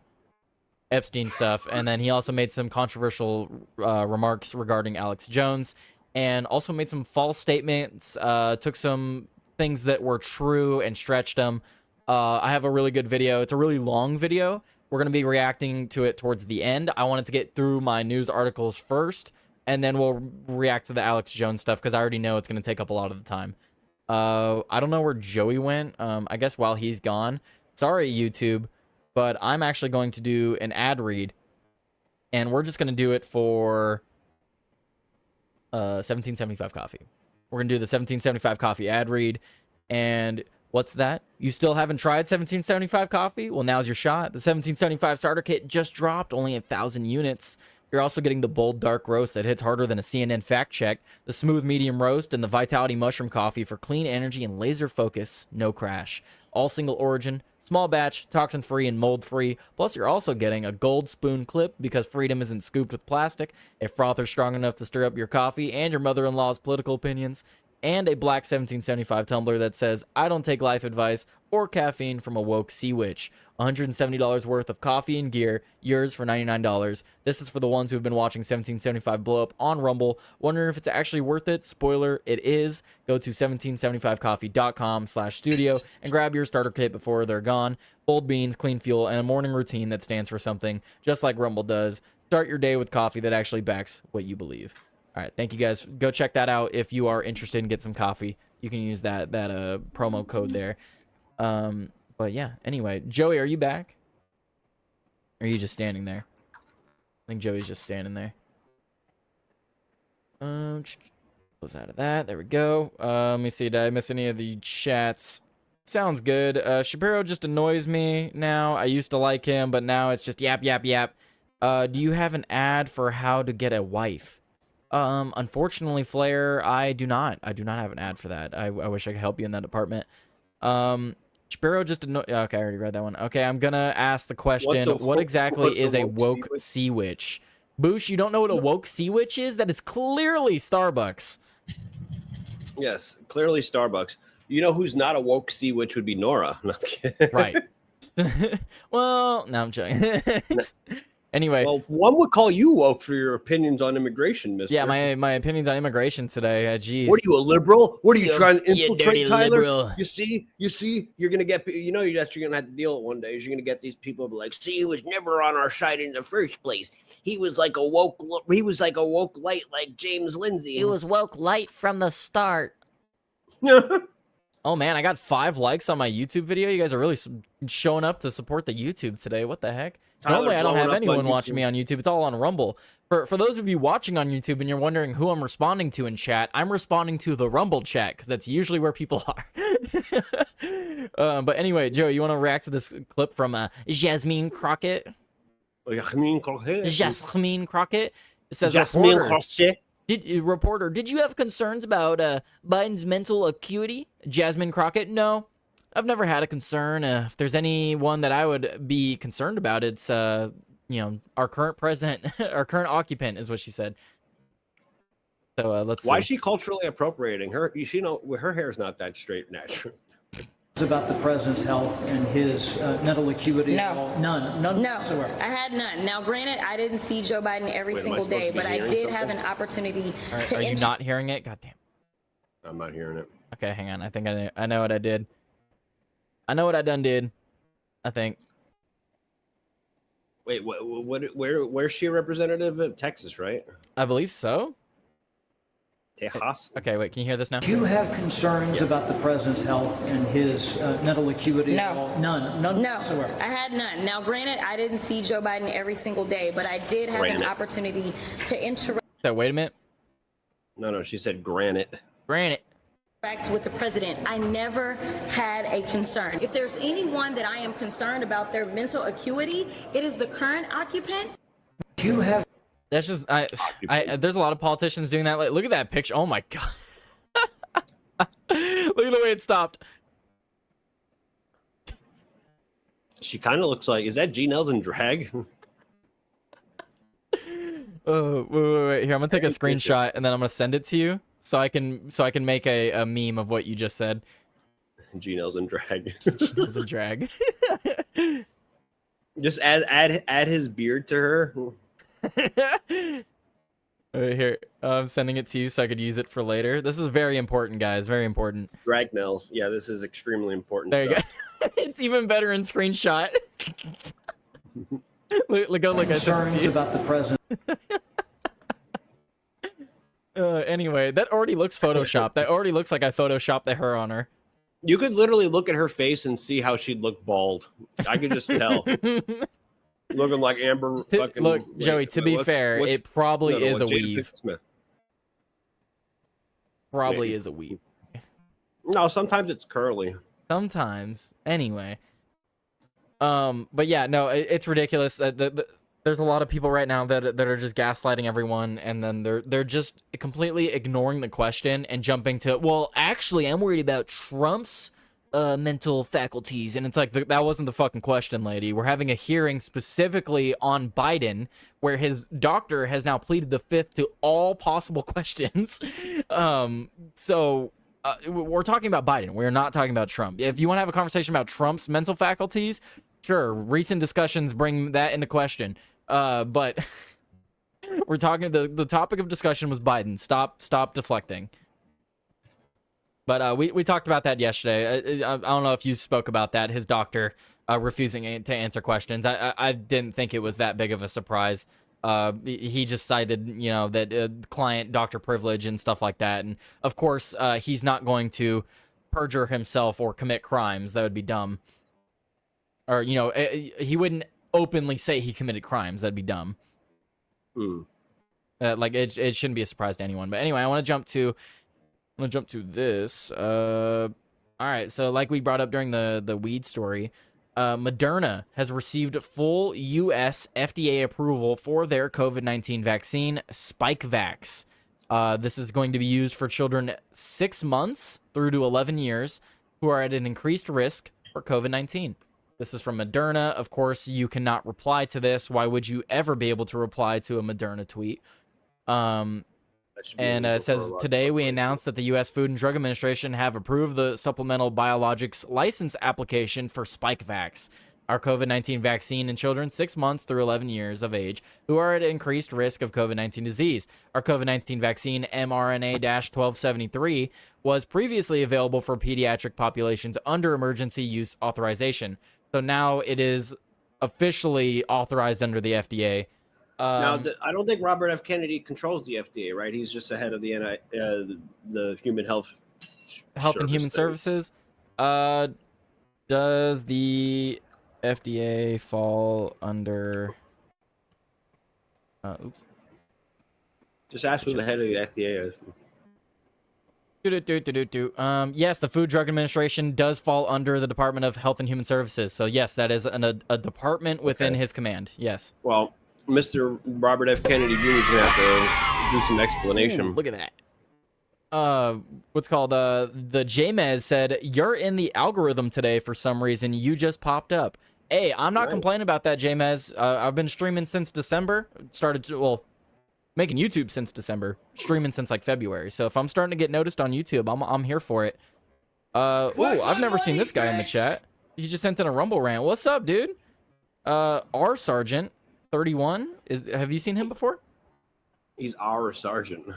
Epstein stuff, and then he also made some controversial remarks regarding Alex Jones, and also made some false statements. Took some things that were true and stretched them. I have a really good video. It's a really long video. We're going to be reacting to it towards the end. I wanted to get through my news articles first, and then we'll react to the Alex Jones stuff, because I already know it's going to take up a lot of the time. I don't know where Joey went. I guess while he's gone. Sorry, YouTube, but I'm actually going to do an ad read, and we're just going to do it for 1775 coffee. We're going to do the 1775 coffee ad read, and what's that? You still haven't tried 1775 coffee? Well, now's your shot. The 1775 starter kit just dropped, only 1,000 units. You're also getting the bold dark roast that hits harder than a CNN fact check, the smooth medium roast, and the Vitality mushroom coffee for clean energy and laser focus, no crash. All single origin, small batch, toxin free, and mold free. Plus, you're also getting a gold spoon clip because freedom isn't scooped with plastic, a frother strong enough to stir up your coffee and your mother-in-law's political opinions, and a black 1775 tumbler that says, I don't take life advice or caffeine from a woke sea witch. $170 worth of coffee and gear, yours for $99. This is for the ones who have been watching 1775 blow up on Rumble, wondering if it's actually worth it. Spoiler, it is. Go to 1775coffee.com/studio and grab your starter kit before they're gone. Bold beans, clean fuel, and a morning routine that stands for something, just like Rumble does. Start your day with coffee that actually backs what you believe. All right, thank you guys. Go check that out if you are interested in getting some coffee. You can use that promo code there. But yeah, anyway, Joey, are you back? Or are you just standing there? I think Joey's just standing there. Close out of that. There we go. Let me see. Did I miss any of the chats? Sounds good. Shapiro just annoys me now. I used to like him, but now it's just yap, yap, yap. Do you have an ad for how to get a wife? Unfortunately, Flair, I do not. I do not have an ad for that. I wish I could help you in that department. Shapiro just okay, I already read that one. Okay, I'm gonna ask the question. What exactly is a woke sea witch? Boosh, you don't know what a woke sea witch is? That is clearly Starbucks. Yes, clearly Starbucks. You know who's not a woke sea witch would be Nora. No, I'm kidding. Right. Well, no, I'm joking. Anyway. Well, one would call you woke for your opinions on immigration, mister. Yeah, my opinions on immigration today. Geez. What are you, a liberal? What are you trying to infiltrate, Tyler? Liberal. You see, you're gonna get, you know, you're gonna have to deal with one day. Is you're gonna get these people be like, see, he was never on our side in the first place. He was like a woke light, like James Lindsay. It was woke light from the start. Oh man, I got 5 likes on my YouTube video. You guys are really showing up to support the YouTube today. What the heck? Normally, I don't blowing have up anyone on watching me on YouTube. It's all on Rumble. For those of you watching on YouTube and you're wondering who I'm responding to in chat, I'm responding to the Rumble chat because that's usually where people are. But anyway, Joe, you want to react to this clip from Jasmine Crockett? Jasmine Crockett. It says, Jasmine reporter, Crockett. reporter, did you have concerns about Biden's mental acuity? Jasmine Crockett, no. I've never had a concern. If there's anyone that I would be concerned about, it's our current president, our current occupant, is what she said. So let's see. Why is she culturally appropriating her? Her hair's not that straight natural. About the president's health and his mental acuity? No. None No, whatsoever. I had none. Now, granted, I didn't see Joe Biden every Wait, am I single supposed day, to be but I hearing did have something? an opportunity Are to you not hearing it? God damn. I'm not hearing it. Okay, hang on. I think I know what I did. I know what I done did. I think. Wait, where's she a representative of Texas, right? I believe so. Texas. Okay, wait. Can you hear this now? Do you have concerns about the president's health and his mental acuity? No. None No, whatsoever. I had none. Now, granted, I didn't see Joe Biden every single day, but I did have an Granted. opportunity to interact So wait a minute. No, she said granite. Granted. with the president. I never had a concern. If there's anyone that I am concerned about their mental acuity, it is the current occupant. Do you have That's just there's a lot of politicians doing that. Like, look at that picture. Oh my god. Look at the way it stopped. She kind of looks like, is that G Nelson drag? Oh, wait. Here, I'm gonna take a screenshot and then I'm gonna send it to you so I can make a meme of what you just said. G Nelson drag. It's a drag. Just add his beard to her. Right here, I'm sending it to you so I could use it for later. This is very important, guys. Very important. Drag nails. Yeah, this is extremely important There you stuff. go. It's even better in screenshot. look, I sent concerns it to you. about the president? Anyway, that already looks photoshopped. That already looks like I photoshopped the hair on her. You could literally look at her face and see how she'd look bald. I could just tell. Looking like Amber fucking... Look, wait, Joey, to be fair, it probably is a Jada weave. Pinkett Smith. Probably Maybe. is a weave. No, sometimes it's curly. Sometimes. Anyway. But yeah, no, it's ridiculous. There's a lot of people right now that are just gaslighting everyone, and then they're just completely ignoring the question and jumping to, well, actually, I'm worried about Trump's mental faculties, and it's like, that wasn't the fucking question, lady. We're having a hearing specifically on Biden, where his doctor has now pleaded the fifth to all possible questions. So we're talking about Biden. We're not talking about Trump. If you want to have a conversation about Trump's mental faculties, sure, recent discussions bring that into question. But we're talking, the topic of discussion was Biden. Stop deflecting. But we talked about that yesterday. I don't know if you spoke about that. His doctor refusing to answer questions. I didn't think it was that big of a surprise. He just cited, that client doctor privilege and stuff like that. And of course, he's not going to perjure himself or commit crimes. That would be dumb. Or, he wouldn't openly say he committed crimes. That'd be dumb. Like it shouldn't be a surprise to anyone. But anyway, I want to jump to this. All right, so like we brought up during the weed story, Moderna has received full U.S. FDA approval for their COVID-19 vaccine, SpikeVax. This is going to be used for children 6 months through to 11 years who are at an increased risk for COVID-19. This is from Moderna. Of course, you cannot reply to this. Why would you ever be able to reply to a Moderna tweet? And it says, today we announced that the U.S. Food and Drug Administration have approved the supplemental biologics license application for SpikeVax, our COVID-19 vaccine in children 6 months through 11 years of age who are at increased risk of COVID-19 disease. Our COVID-19 vaccine, mRNA-1273, was previously available for pediatric populations under emergency use authorization. So now it is officially authorized under the FDA. Now, I don't think Robert F. Kennedy controls the FDA, right? He's just ahead of the Human Health and Human Services. Does the FDA fall under? Oops. Just ask who the head of the FDA is. Yes, the Food Drug Administration does fall under the Department of Health and Human Services. So yes, that is a department within his command. Yes. Well, Mr. Robert F. Kennedy Jr. is gonna have to do some explanation. Ooh, look at that. What's called the JMez said, "You're in the algorithm today for some reason. You just popped up." Hey, I'm not complaining about that, JMez. I've been streaming since December. Making YouTube since December, streaming since like February. So if I'm starting to get noticed on YouTube, I'm here for it. I've never seen this guy in the chat. He just sent in a Rumble rant. What's up, dude? R Sergeant 31 have you seen him before? He's our sergeant.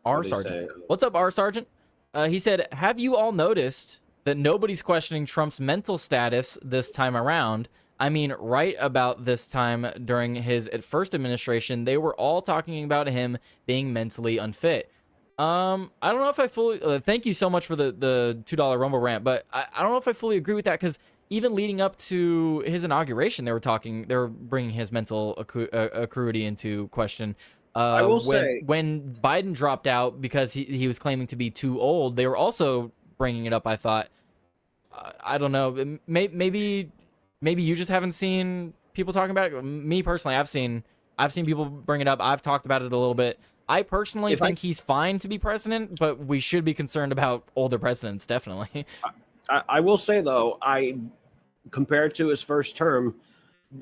R Sergeant. What's up, R Sergeant? He said, "Have you all noticed that nobody's questioning Trump's mental status this time around? I mean, right about this time during his first administration, they were all talking about him being mentally unfit." I don't know if I fully... thank you so much for the $2 Rumble rant, but I don't know if I fully agree with that, because even leading up to his inauguration, they were bringing his mental acuity into question. I will say... When Biden dropped out because he was claiming to be too old, they were also bringing it up, I thought. I don't know. Maybe you just haven't seen people talking about it. Me personally, I've seen people bring it up. I've talked about it a little bit. I personally think he's fine to be president, but we should be concerned about older presidents, definitely. I will say though, compared to his first term,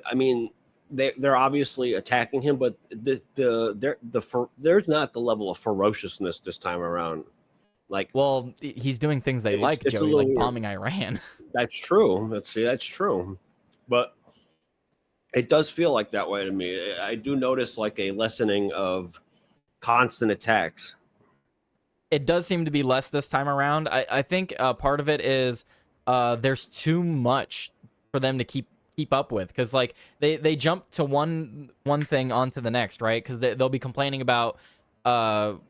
I mean, they're obviously attacking him, but there's not the level of ferociousness this time around. Like, well, he's doing things they like, Joey, like bombing Iran. That's true. That's true. But it does feel like that way to me. I do notice like a lessening of constant attacks. It does seem to be less this time around. I think part of it is there's too much for them to keep up with, because like they jump to one thing onto the next, right? Because they'll be complaining about they'll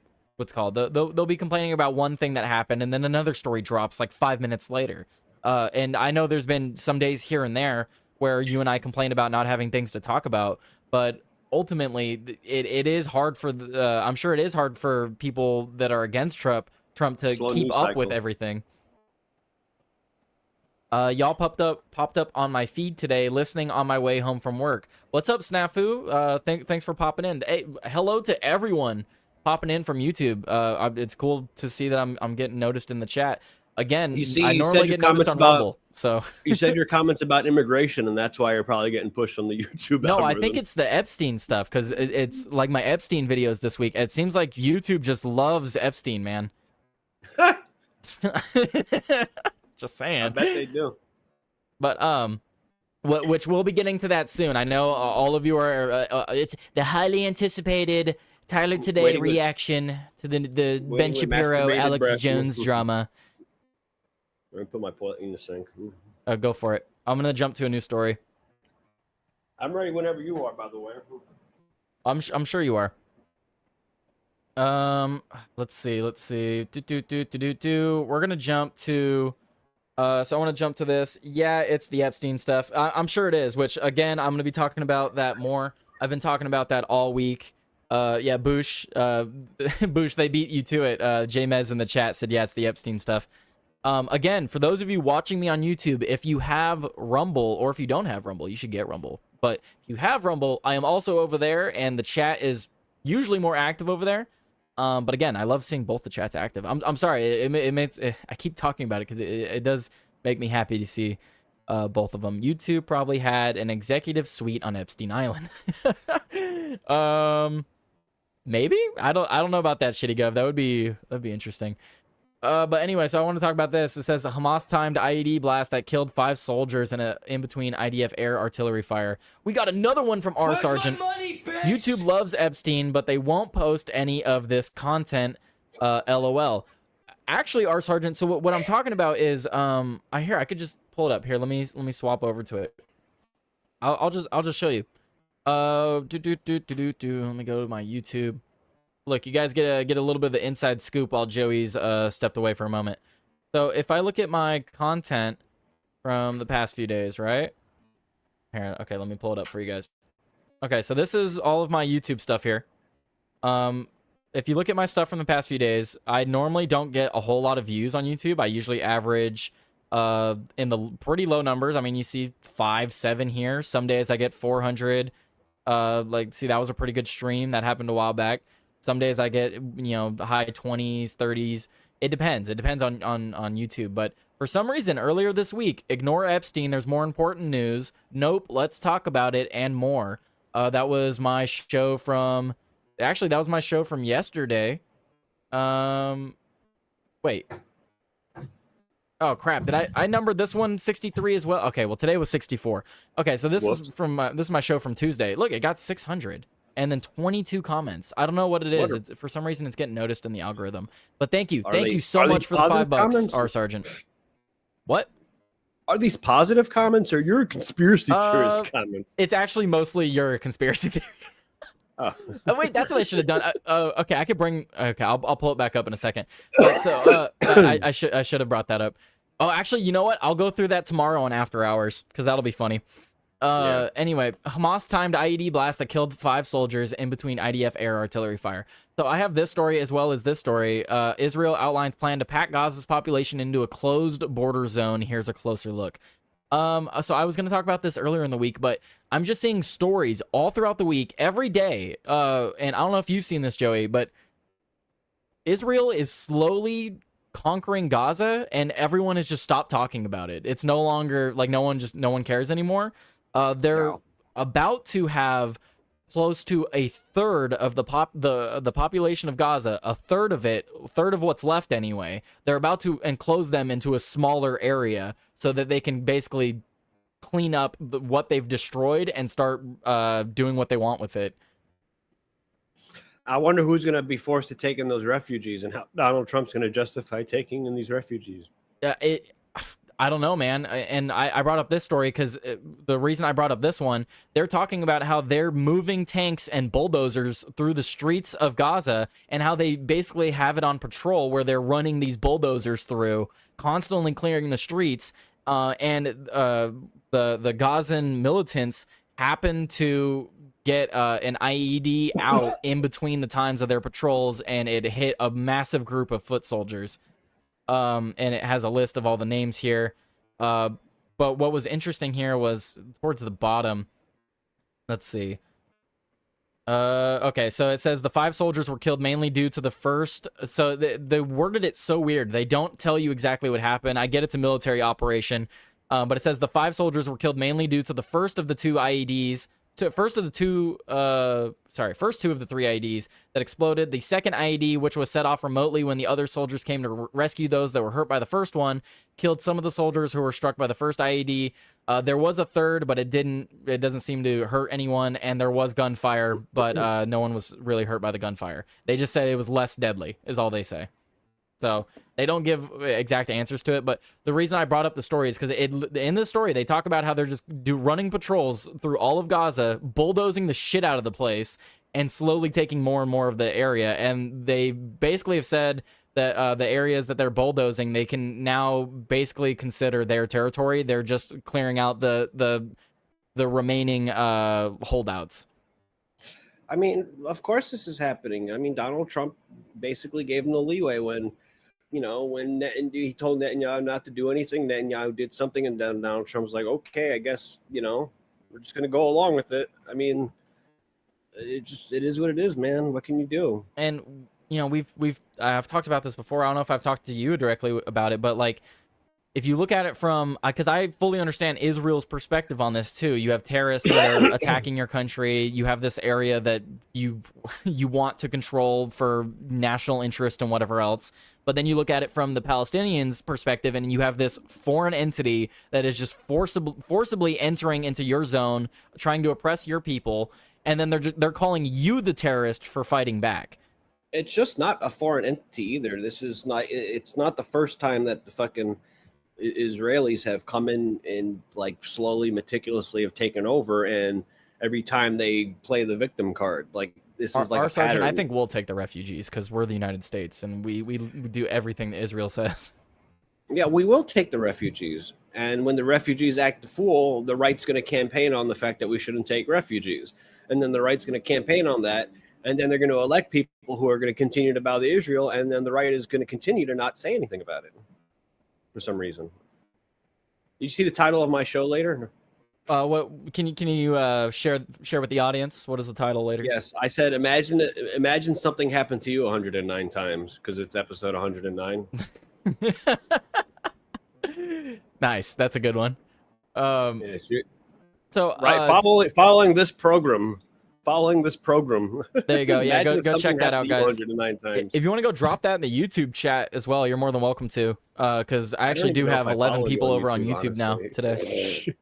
be complaining about one thing that happened, and then another story drops like 5 minutes later. And I know there's been some days here and there where you and I complain about not having things to talk about, but ultimately it is hard for I'm sure it is hard for people that are against Trump to keep up with everything. Y'all popped up on my feed today, listening on my way home from work. What's up, Snafu? Thanks for popping in. Hey, hello to everyone popping in from YouTube. It's cool to see that I'm getting noticed in the chat. Again, I normally get noticed on Rumble. So you said your comments about immigration, and that's why you're probably getting pushed on the YouTube. No, algorithm. I think it's the Epstein stuff, because it's like my Epstein videos this week. It seems like YouTube just loves Epstein, man. Just saying. I bet they do. But which we'll be getting to that soon. I know all of you are. It's the highly anticipated Tyler Today reaction to the Ben Shapiro, Alex Jones drama. I'm gonna put my plate in the sink. Go for it. I'm gonna jump to a new story. I'm ready whenever you are, by the way. I'm sure you are. Let's see. We're gonna jump to. So I want to jump to this. Yeah, it's the Epstein stuff. I'm sure it is. Which again, I'm gonna be talking about that more. I've been talking about that all week. Yeah, Boosh. Boosh, they beat you to it. J-Mez in the chat said, yeah, it's the Epstein stuff. Again, for those of you watching me on YouTube, if you have Rumble, or if you don't have Rumble, you should get Rumble. But if you have Rumble, I am also over there, and the chat is usually more active over there. But again, I love seeing both the chats active. I'm sorry, it makes I keep talking about it because it does make me happy to see both of them. YouTube probably had an executive suite on Epstein Island. Maybe I don't know about that, shitty gov. That'd be interesting. But anyway, so I want to talk about this. It says a Hamas timed IED blast that killed 5 soldiers in between IDF air artillery fire. We got another one from R Sergeant. YouTube loves Epstein, but they won't post any of this content. LOL. Actually, R Sergeant. So what I'm talking about is I could just pull it up here. Let me swap over to it. I'll just show you. Let me go to my YouTube. Look, you guys get a little bit of the inside scoop while Joey's stepped away for a moment. So if I look at my content from the past few days, right? Here, okay, let me pull it up for you guys. Okay, so this is all of my YouTube stuff here. If you look at my stuff from the past few days, I normally don't get a whole lot of views on YouTube. I usually average in the pretty low numbers. I mean, you see 5, 7 here. Some days I get 400. See, that was a pretty good stream. That happened a while back. Some days I get, high 20s, 30s. It depends. It depends on YouTube. But for some reason, earlier this week, ignore Epstein. There's more important news. Nope, let's talk about it and more. That was my show from... Actually, that was my show from yesterday. Wait. Oh, crap. Did I numbered this one 63 as well? Okay, well, today was 64. Okay, so this is from this is my show from Tuesday. Look, it got 600 and then 22 comments. I don't know what it is. For some reason, it's getting noticed in the algorithm. But thank you. Thank you so much for the $5, R Sergeant. What? Are these positive comments or your conspiracy theorist comments? It's actually mostly your conspiracy theory. Oh. Oh wait, that's what I should have done. Okay, I could bring. Okay, I'll pull it back up in a second. But so I should have brought that up. Oh, actually, you know what? I'll go through that tomorrow on After Hours because that'll be funny. Anyway, Hamas timed IED blast that killed 5 soldiers in between IDF air artillery fire. So I have this story as well as this story. Israel outlines plan to pack Gaza's population into a closed border zone. Here's a closer look. So I was going to talk about this earlier in the week, but I'm just seeing stories all throughout the week, every day. And I don't know if you've seen this, Joey, but Israel is slowly conquering Gaza, and everyone has just stopped talking about it. It's no longer like no one cares anymore. They're about to have close to a third of the population of Gaza, a third of what's left anyway. They're about to enclose them into a smaller area so that they can basically clean up what they've destroyed and start doing what they want with it. I wonder who's going to be forced to take in those refugees and how Donald Trump's going to justify taking in these refugees. I don't know, man. And I brought up this story because the reason I brought up this one, they're talking about how they're moving tanks and bulldozers through the streets of Gaza and how they basically have it on patrol where they're running these bulldozers through, constantly clearing the streets. And the Gazan militants happen to get an IED out in between the times of their patrols, and it hit a massive group of foot soldiers. And it has a list of all the names here. But what was interesting here was towards the bottom. Let's see. Okay, so it says the 5 soldiers were killed mainly due to the first. So they worded it so weird. They don't tell you exactly what happened. I get it's a military operation, but it says the 5 soldiers were killed mainly due to the first of the 2 IEDs. First 2 of the 3 IEDs that exploded. The second IED, which was set off remotely when the other soldiers came to rescue those that were hurt by the first one, killed some of the soldiers who were struck by the first IED. There was a third, but it doesn't seem to hurt anyone, and there was gunfire, but no one was really hurt by the gunfire. They just said it was less deadly, is all they say. So they don't give exact answers to it, but the reason I brought up the story is because in this story, they talk about how they're just running patrols through all of Gaza, bulldozing the shit out of the place, and slowly taking more and more of the area. And they basically have said that the areas that they're bulldozing, they can now basically consider their territory. They're just clearing out the remaining holdouts. I mean, of course this is happening. I mean, Donald Trump basically gave him the leeway when he told Netanyahu not to do anything. Netanyahu did something, and then Donald Trump was like, okay, I guess, we're just going to go along with it. I mean, it is what it is, man. What can you do? And, I've talked about this before. I don't know if I've talked to you directly about it, but like, if you look at it from, because I fully understand Israel's perspective on this too. You have terrorists that are attacking your country. You have this area that you want to control for national interest and whatever else. But then you look at it from the Palestinians' perspective, and you have this foreign entity that is just forcibly entering into your zone, trying to oppress your people, and then they're calling you the terrorist for fighting back. It's just not a foreign entity either. It's not the first time that the fucking Israelis have come in and like slowly, meticulously have taken over, and every time they play the victim card, like this is like our a sergeant. pattern. I think we'll take the refugees because we're the United States and we do everything that Israel says. Yeah, we will take the refugees, And when the refugees act the fool, the right's going to campaign on the fact that we shouldn't take refugees. And then the right's going to campaign on that. And then they're going to elect people who are going to continue to bow to Israel. And then the right is going to continue to not say anything about it for some reason. Did you see the title of my show later? What can you share with the audience? What is the title later? Yes, I said imagine something happened to you 109 times because it's episode 109. Nice, that's a good one. Yes, So right, following this program. There you go. Yeah, go check that out, guys. 109 times. If you want to go drop that in the YouTube chat as well, you're more than welcome to. Because I actually do have 11 people over on YouTube now today.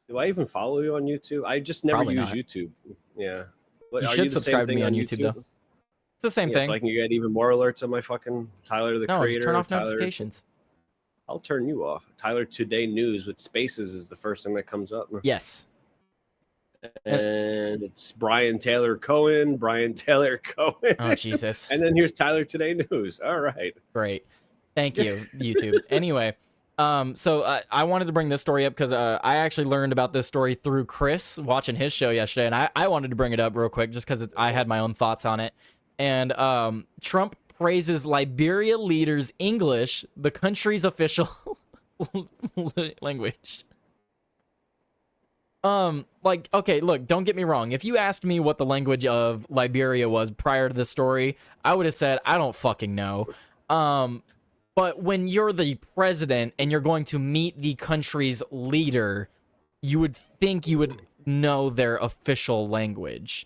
Do I even follow you on YouTube? I just never Probably use not. YouTube. Yeah. You Are should the subscribe same to thing me on YouTube though. It's the same thing. So I can get even more alerts on my fucking Tyler the No, Creator. just turn off Tyler, notifications. I'll turn you off. Tyler Today News with spaces is the first thing that comes up. Yes. And it's Brian Taylor Cohen. Oh Jesus. And then here's Tyler Today News. All right. Great. Thank you, YouTube. Anyway, so I wanted to bring this story up because I actually learned about this story through Chris watching his show yesterday, and I wanted to bring it up real quick just because I had my own thoughts on it. And Trump praises Liberia leaders' English, the country's official language. Like, okay, look, don't get me wrong. If you asked me what the language of Liberia was prior to this story, I would have said, I don't fucking know. But when you're the president and you're going to meet the country's leader, you would think you would know their official language.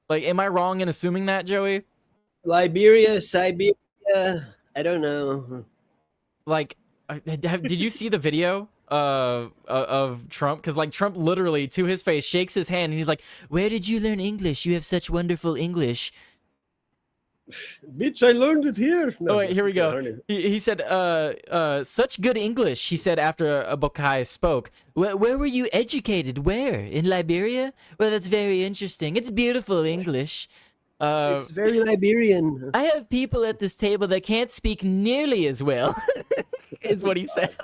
Like, am I wrong in assuming that, Joey? Liberia, Siberia, I don't know. Like, did you see the video of Trump? Because, like, Trump literally, to his face, shakes his hand, and he's like, where did you learn English? You have such wonderful English. Bitch, I learned it here. No, Oh, wait, here we go. He said, such good English, he said after Bokai spoke. Where were you educated? Where? In Liberia? Well, that's very interesting. It's beautiful English. It's very Liberian. I have people at this table that can't speak nearly as well, is what he said.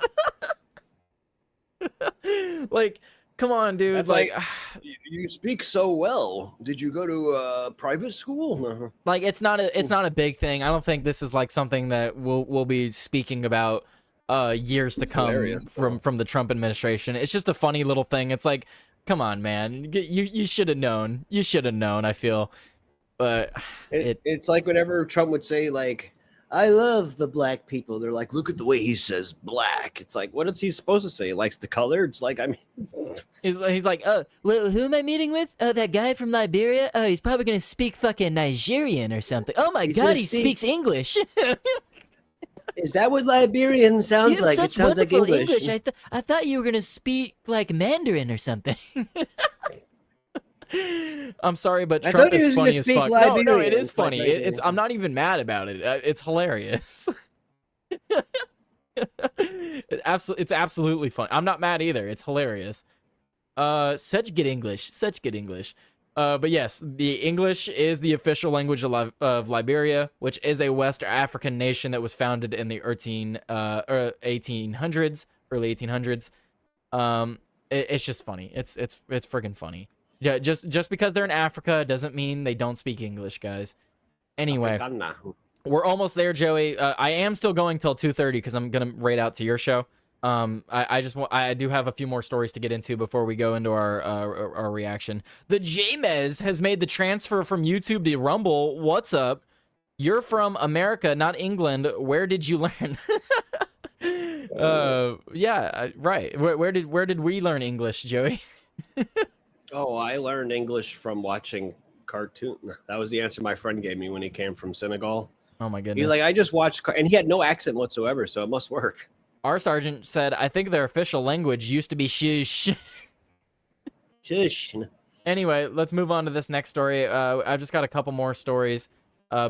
Like, come on, dude. That's like you speak so well. Did you go to private school? Like, it's not a big thing. I don't think this is like something that we'll be speaking about years to come from the Trump administration. It's just a funny little thing. It's like, come on, man. You should have known. You should have known, I feel. But it's like whenever Trump would say, like, I love the black people. They're like, look at the way he says black. It's like, what is he supposed to say? He likes the color? It's like, I mean... He's like, oh, well, who am I meeting with? Oh, that guy from Liberia? Oh, he's probably going to speak fucking Nigerian or something. Oh, my God, he speaks English. Is that what Liberian sounds like? It sounds like English. I thought you were going to speak like Mandarin or something. I'm sorry, but Trump is funny as fuck. No, it is funny. It's I'm not even mad about it. It's hilarious. It's absolutely fun. I'm not mad either. It's hilarious. Such good English. But yes, the English is the official language of Liberia, which is a West African nation that was founded in the 1800s, early 1800s. It's just funny. It's friggin' funny. Yeah, just because they're in Africa doesn't mean they don't speak English, guys. Anyway, we're almost there, Joey. I am still going till 2:30 because I'm gonna raid out to your show. I do have a few more stories to get into before we go into our reaction. The Jamez has made the transfer from YouTube to Rumble. What's up? You're from America, not England. Where did you learn? Yeah, right. Where did we learn English, Joey? Oh, I learned English from watching cartoon. That was the answer my friend gave me when he came from Senegal. Oh my goodness. He's like, I just watched, and he had no accent whatsoever, so it must work. Our sergeant said, I think their official language used to be shush. Shush. Anyway, let's move on to this next story. I've just got a couple more stories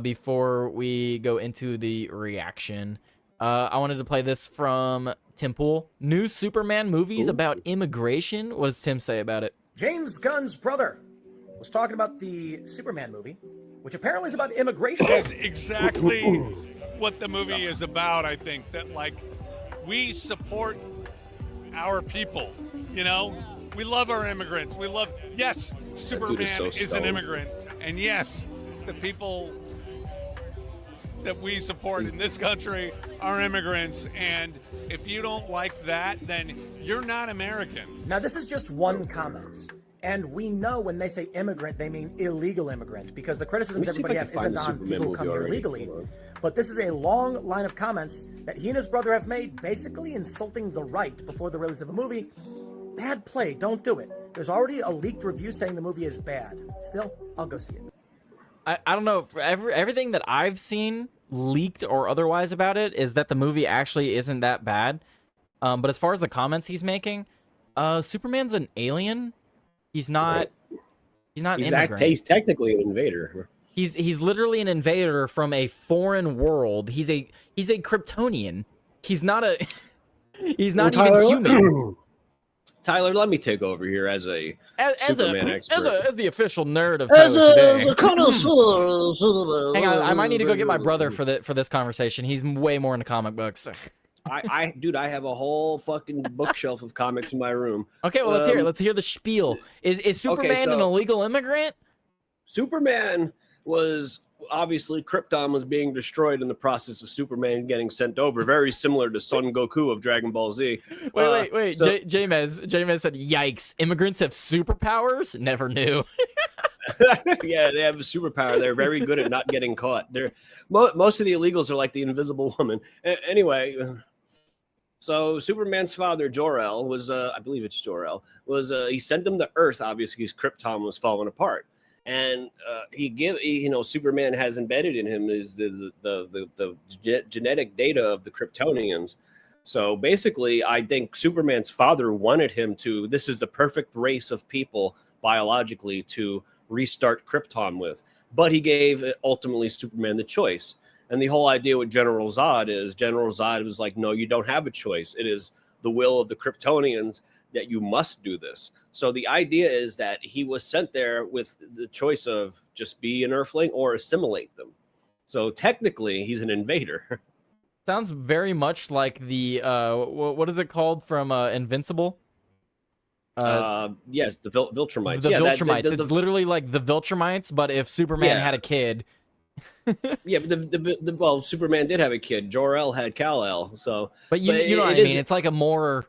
before we go into the reaction. I wanted to play this from Tim Pool. New Superman movies about immigration. What does Tim say about it? James Gunn's brother was talking about the Superman movie, which apparently is about immigration. That's exactly what the movie is about. I think that like we support our people. You know, we love our immigrants. We love. Yes, Superman is an stoned. immigrant, and yes, the people that we support in this country are immigrants. And if you don't like that, then you're not American. Now, this is just one comment. And we know when they say immigrant, they mean illegal immigrant, because the criticisms everybody have isn't on people who come here illegally. But this is a long line of comments that he and his brother have made, basically insulting the right before the release of a movie. Bad play. Don't do it. There's already a leaked review saying the movie is bad. Still, I'll go see it. I don't know. Everything that I've seen leaked or otherwise about it is that the movie actually isn't that bad. But as far as the comments he's making, Superman's an alien. He's not. He's not. He's technically an invader. He's literally an invader from a foreign world. He's a Kryptonian. He's not a. He's not even human. Tyler, let me take over here as a Superman expert. As the official nerd of Tyler today. Hang on, I might need to go get my brother for this conversation. He's way more into comic books. Dude, I have a whole fucking bookshelf of comics in my room. Okay, well, let's hear it. Let's hear the spiel. Is Superman an illegal immigrant? Superman was obviously Krypton was being destroyed in the process of Superman getting sent over, very similar to Son Goku of Dragon Ball Z. Wait. J-Mez said, "Yikes! Immigrants have superpowers? Never knew." Yeah, they have a superpower. They're very good at not getting caught. Most of the illegals are like the Invisible Woman. Anyway. So Superman's father, Jor-El, was, I believe it's Jor-El, was he sent him to Earth, obviously, because Krypton was falling apart. And Superman has embedded in him is the genetic data of the Kryptonians. So basically, I think Superman's father wanted him to, this is the perfect race of people biologically to restart Krypton with. But he gave ultimately Superman the choice. And the whole idea with General Zod was like, no, you don't have a choice. It is the will of the Kryptonians that you must do this. So the idea is that he was sent there with the choice of just be an Earthling or assimilate them. So technically, he's an invader. Sounds very much like the what is it called from Invincible? Yes, the Viltrumites. The Viltrumites. It's literally like the Viltrumites, but if Superman had a kid. Yeah, but well, Superman did have a kid. Jor-El had Kal-El. So, but you know what I mean? It's like a more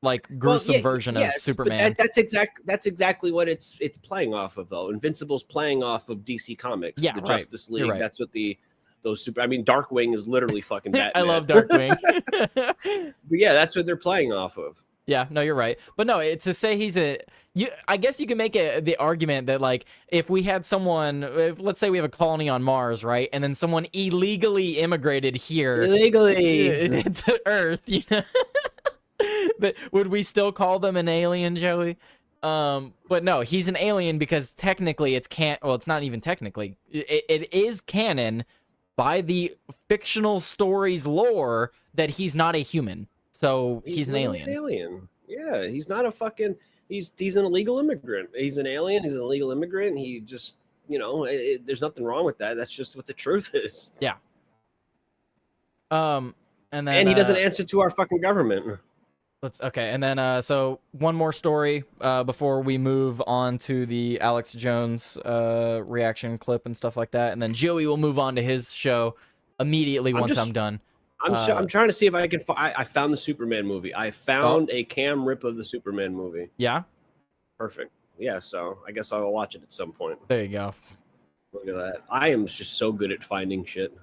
like gruesome version of Superman. That's exactly what it's playing off of, though. Invincible's playing off of DC Comics. Yeah, the right. Justice League. Right. That's what Darkwing is literally fucking Batman. I love Darkwing. But yeah, that's what they're playing off of. Yeah, no, you're right. But no, it's to say I guess you can make the argument that, like, if we had someone, let's say we have a colony on Mars, right? And then someone illegally immigrated here. To Earth, you know? Would we still call them an alien, Joey? But no, he's an alien because technically it's not even technically. It is canon by the fictional story's lore that he's not a human. So he's an alien. Yeah, he's not a fucking. He's an illegal immigrant. He's an alien. He's an illegal immigrant. He just, there's nothing wrong with that. That's just what the truth is. Yeah. And then he doesn't answer to our fucking government. And then so one more story before we move on to the Alex Jones reaction clip and stuff like that, and then Joey will move on to his show immediately once I'm done. I'm trying to see if I can. I found the Superman movie. I found a cam rip of the Superman movie. Yeah. Perfect. Yeah. So I guess I'll watch it at some point. There you go. Look at that. I am just so good at finding shit.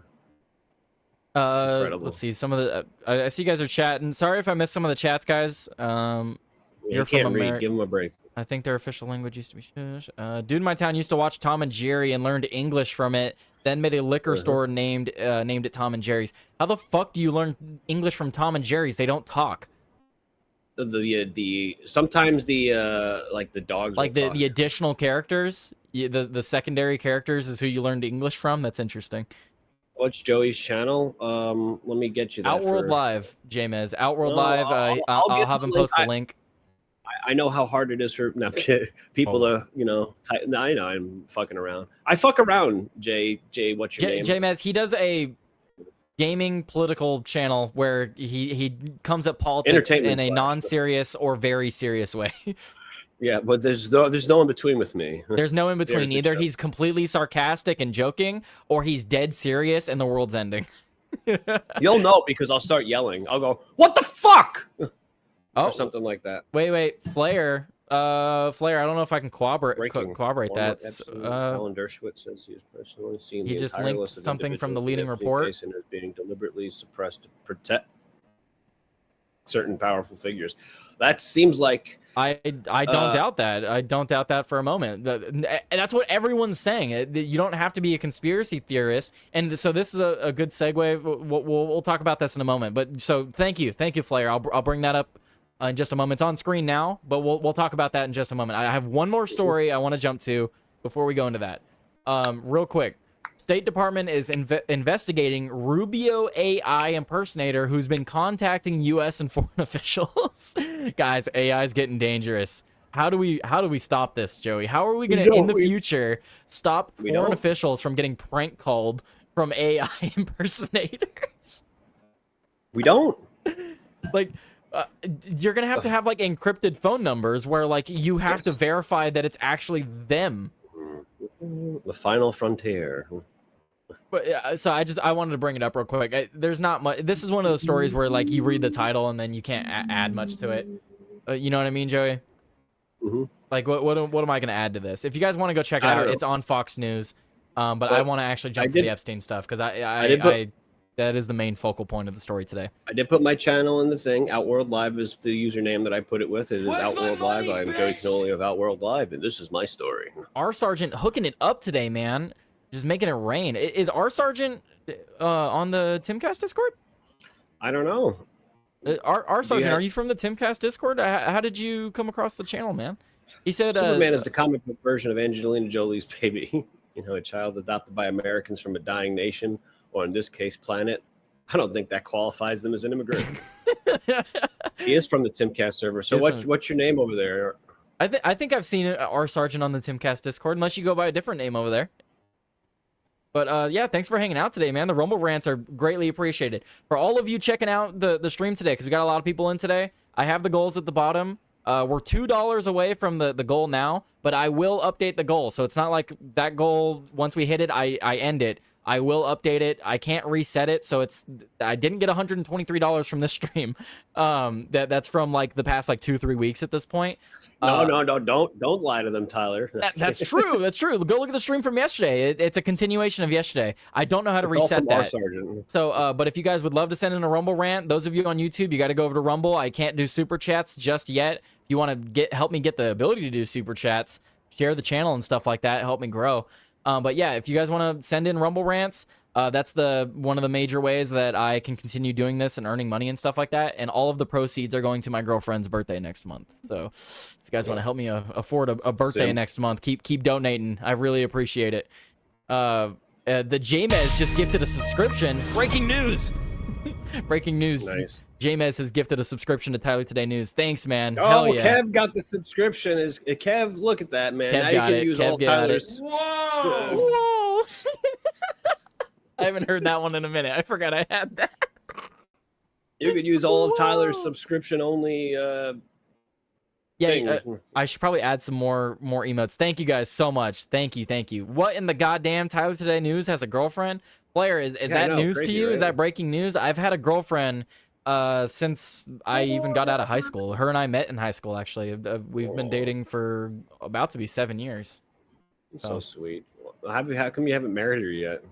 Incredible. Let's see some of the. I see you guys are chatting. Sorry if I missed some of the chats, guys. You can't read. Give them a break. I think their official language used to be shush. Dude in my town used to watch Tom and Jerry and learned English from it. Then made a liquor store named it Tom and Jerry's. How the fuck do you learn English from Tom and Jerry's? They don't talk. Sometimes the like the dogs, like the additional characters, the secondary characters is who you learned English from. That's interesting. What's Joey's channel? Let me get you that. Outworld Live, J-Mez. Outworld Live. I'll have him post the link. I know how hard it is for people to, I know I'm fucking around. I fuck around, Jay. What's your name? J-Mez, he does a gaming political channel where he comes at politics Entertainment in a slash. non-serious or very serious way. Yeah, but there's no in between with me. There's no in between. There's the Either joke. he's completely sarcastic and joking, or he's dead serious and the world's ending. You'll know because I'll start yelling. I'll go, "What the fuck?" Oh, or something like that. wait, Flair. Flair, I don't know if I can corroborate Former that. Epstein, Alan Dershowitz says he has personally seen he the just entire linked list of something from the individuals leading in Epstein report. case and is being deliberately suppressed to protect certain powerful figures. That seems like I don't doubt that. I don't doubt that for a moment. And that's what everyone's saying. You don't have to be a conspiracy theorist. And so this is a good segue. We'll talk about this in a moment. But so thank you, Flair. I'll bring that up in just a moment. It's on screen now, but we'll talk about that in just a moment. I have one more story I want to jump to before we go into that. Real quick. State Department is investigating Rubio AI impersonator who's been contacting U.S. and foreign officials. Guys, AI is getting dangerous. How do we stop this, Joey? How are we going to, in the future, stop foreign officials from getting prank called from AI impersonators? we don't. Like, you're going to have like encrypted phone numbers where like you have to verify that it's actually them. The final frontier. But so I wanted to bring it up real quick. There's not much. This is one of those stories where like you read the title and then you can't add much to it. You know what I mean, Joey? Mm-hmm. Like what am I going to add to this? If you guys want to go check it out, it's on Fox News. But I want to actually jump to the Epstein stuff because that is the main focal point of the story today. I did put my channel in the thing. Outworld Live is the username that I put it with. It is Outworld Live. I'm Joey Cannoli of Outworld Live, and this is my story. R Sergeant hooking it up today, man. Just making it rain. Is R Sergeant on the Timcast Discord? I don't know. R Sergeant, are you from the Timcast Discord? How did you come across the channel, man? He said Superman is the comic book version of Angelina Jolie's baby. A child adopted by Americans from a dying nation, or in this case, planet. I don't think that qualifies them as an immigrant. He is from the Timcast server. So what's your name over there? I think I've seen R Sergeant on the Timcast Discord, unless you go by a different name over there. But yeah, thanks for hanging out today, man. The Rumble rants are greatly appreciated. For all of you checking out the stream today, because we got a lot of people in today, I have the goals at the bottom. We're $2 away from the goal now, but I will update the goal. So it's not like that goal, once we hit it, I end it. I will update it. I can't reset it, so I didn't get $123 from this stream. That's from like the past like 2-3 weeks at this point. No, don't lie to them, Tyler. That's true. That's true. Go look at the stream from yesterday. It's a continuation of yesterday. I don't know how to reset that. So, but if you guys would love to send in a Rumble rant, those of you on YouTube, you got to go over to Rumble. I can't do super chats just yet. If you want to help me get the ability to do super chats, share the channel and stuff like that, help me grow. But yeah, if you guys want to send in Rumble rants, that's one of the major ways that I can continue doing this and earning money and stuff like that. And all of the proceeds are going to my girlfriend's birthday next month. So if you guys want to help me afford a birthday next month, keep donating. I really appreciate it. The Jamez just gifted a subscription. Breaking news. Breaking news. Nice. Jamez has gifted a subscription to Tyler Today News. Thanks, man. Oh, Hell yeah. Kev got the subscription. Kev, look at that, man. Kev now got you can it. use Kev all got Tyler's. Whoa! I haven't heard that one in a minute. I forgot I had that. You could use all of Tyler's subscription only things. I should probably add some more emotes. Thank you guys so much. Thank you. What in the goddamn Tyler Today News has a girlfriend? Blair, is that news to you? Right? Is that breaking news? I've had a girlfriend since I even got out of high school. Her and I met in high school, actually. We've been dating for about to be 7 years. So sweet. How come you haven't married her yet?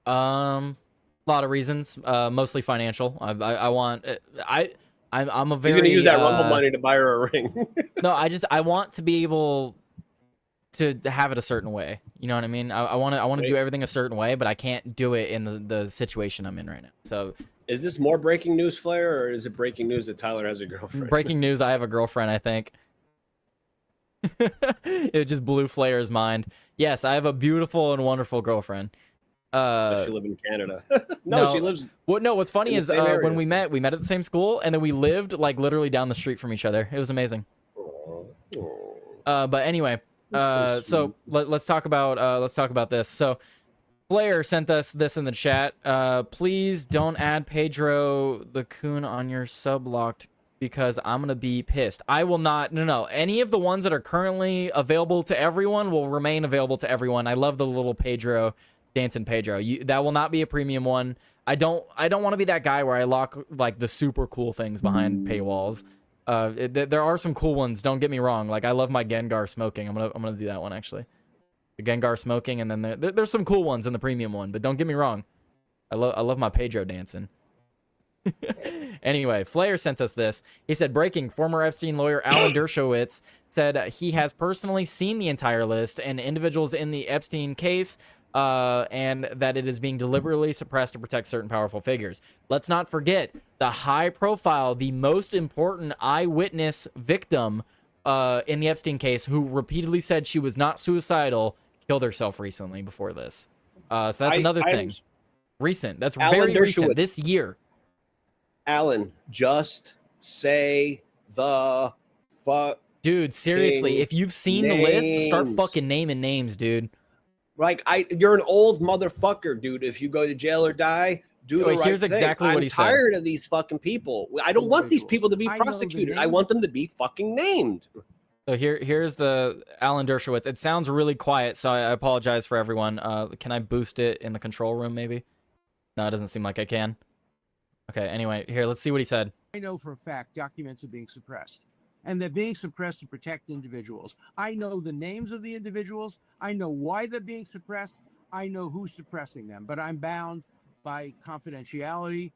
A lot of reasons, mostly financial. I'm a very. He's gonna use that Rumble money to buy her a ring. No, I want to be able to have it a certain way. You know what I mean? I want to do everything a certain way, but I can't do it in the situation I'm in right now. So. Is this more breaking news, Flair, or is it breaking news that Tyler has a girlfriend? Breaking news, I have a girlfriend, I think. It just blew Flair's mind. Yes, I have a beautiful and wonderful girlfriend. Does she live in Canada? No, she lives. No, what's funny is when we met at the same school, and then we lived like literally down the street from each other. It was amazing. But anyway, so let's talk about this. So Flair sent us this in the chat. Please don't add Pedro the Coon on your sub locked because I'm gonna be pissed. I will not. No. Any of the ones that are currently available to everyone will remain available to everyone. I love the little Pedro, dancing Pedro. That will not be a premium one. I don't want to be that guy where I lock like the super cool things behind paywalls. There are some cool ones. Don't get me wrong. Like I love my Gengar smoking. I'm gonna do that one actually. Gengar smoking, and then there's some cool ones in the premium one, but don't get me wrong, I love my Pedro dancing. Anyway, Flair sent us this. He said, breaking, former Epstein lawyer Alan Dershowitz said he has personally seen the entire list and individuals in the Epstein case, and that it is being deliberately suppressed to protect certain powerful figures. Let's not forget the high profile, the most important eyewitness victim in the Epstein case, who repeatedly said she was not suicidal, killed herself recently before this. So that's another thing. Recent. That's very recent. This year. Alan, just say the fuck. Dude, seriously, if you've seen the list, start fucking naming names, dude. Like, you're an old motherfucker, dude. If you go to jail or die, do the right thing. Here's exactly what he said. I'm tired of these fucking people. I don't want these people to be prosecuted. I want them to be fucking named. So here's the Alan Dershowitz. It sounds really quiet, so I apologize for everyone. Can I boost it in the control room, maybe? No, it doesn't seem like I can. Okay, anyway, here, let's see what he said. I know for a fact documents are being suppressed, and they're being suppressed to protect individuals. I know the names of the individuals. I know why they're being suppressed. I know who's suppressing them, but I'm bound by confidentiality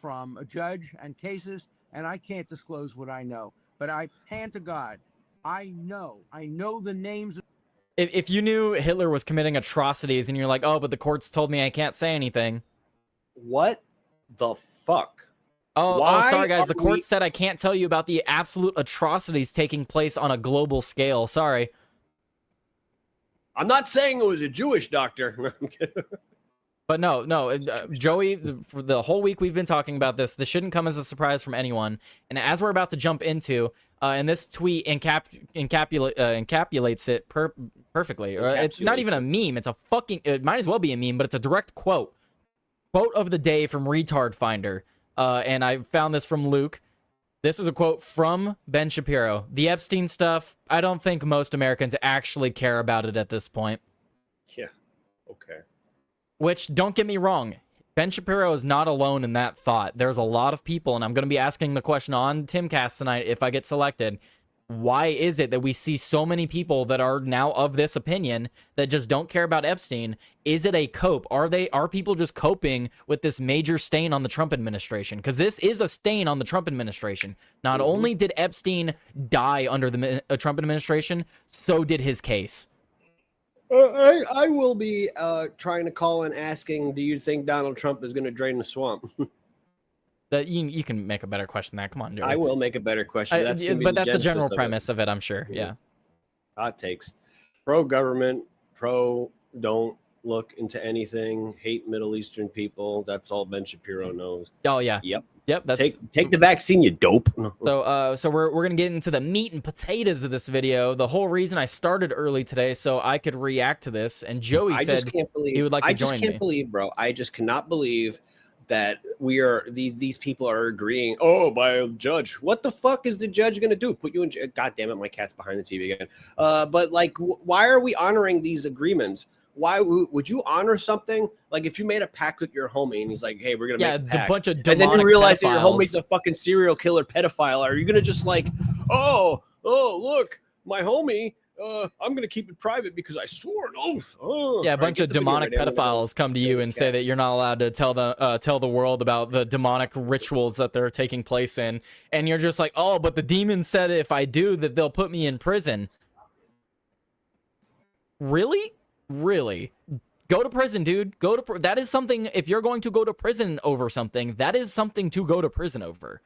from a judge and cases, and I can't disclose what I know. But I hand to God, I know the names. If you knew Hitler was committing atrocities and you're like, oh, but the courts told me I can't say anything. What the fuck? Oh, sorry, guys. The court said I can't tell you about the absolute atrocities taking place on a global scale. Sorry. I'm not saying it was a Jewish doctor. But no, Joey, for the whole week we've been talking about this. This shouldn't come as a surprise from anyone. And as we're about to jump into, and this tweet encapsulates it perfectly. It's not even a meme. It's a fucking... It might as well be a meme, but it's a direct quote. Quote of the day from Retard Finder. And I found this from Luke. This is a quote from Ben Shapiro. The Epstein stuff, I don't think most Americans actually care about it at this point. Yeah, okay. Which, don't get me wrong, Ben Shapiro is not alone in that thought. There's a lot of people, and I'm going to be asking the question on Timcast tonight if I get selected. Why is it that we see so many people that are now of this opinion that just don't care about Epstein? Is it a cope? Are people just coping with this major stain on the Trump administration? Because this is a stain on the Trump administration. Not only did Epstein die under the Trump administration, so did his case. I will be trying to call and asking, do you think Donald Trump is going to drain the swamp? You can make a better question than that. Come on, dude. I will make a better question. But that's the general premise of it, I'm sure. Yeah. Hot takes. Pro-government, pro-don't look into anything, hate Middle Eastern people. That's all Ben Shapiro knows. Oh, yeah. Yep. That's take the vaccine, you dope. So we're gonna get into the meat and potatoes of this video. The whole reason I started early today so I could react to this, and Joey said he would like to join me. I just can't believe, bro. I just cannot believe that these people are agreeing. Oh, by a judge. What the fuck is the judge gonna do? Put you in jail? God damn it, my cat's behind the TV again. But like, why are we honoring these agreements? Why would you honor something like if you made a pact with your homie and he's like, "Hey, we're gonna make a pact," bunch of and then you realize that your pedophiles. homie's a fucking serial killer pedophile? Are you gonna just like, oh, look, my homie, I'm gonna keep it private because I swore an oath. Oh, yeah, a bunch of demonic pedophiles come to you and say that you're not allowed to tell the world about the demonic rituals that they're taking place in, and you're just like, oh, but the demon said if I do that they'll put me in prison. Really? Go to prison, dude. That is something. If you're going to go to prison over something, that is something to go to prison over.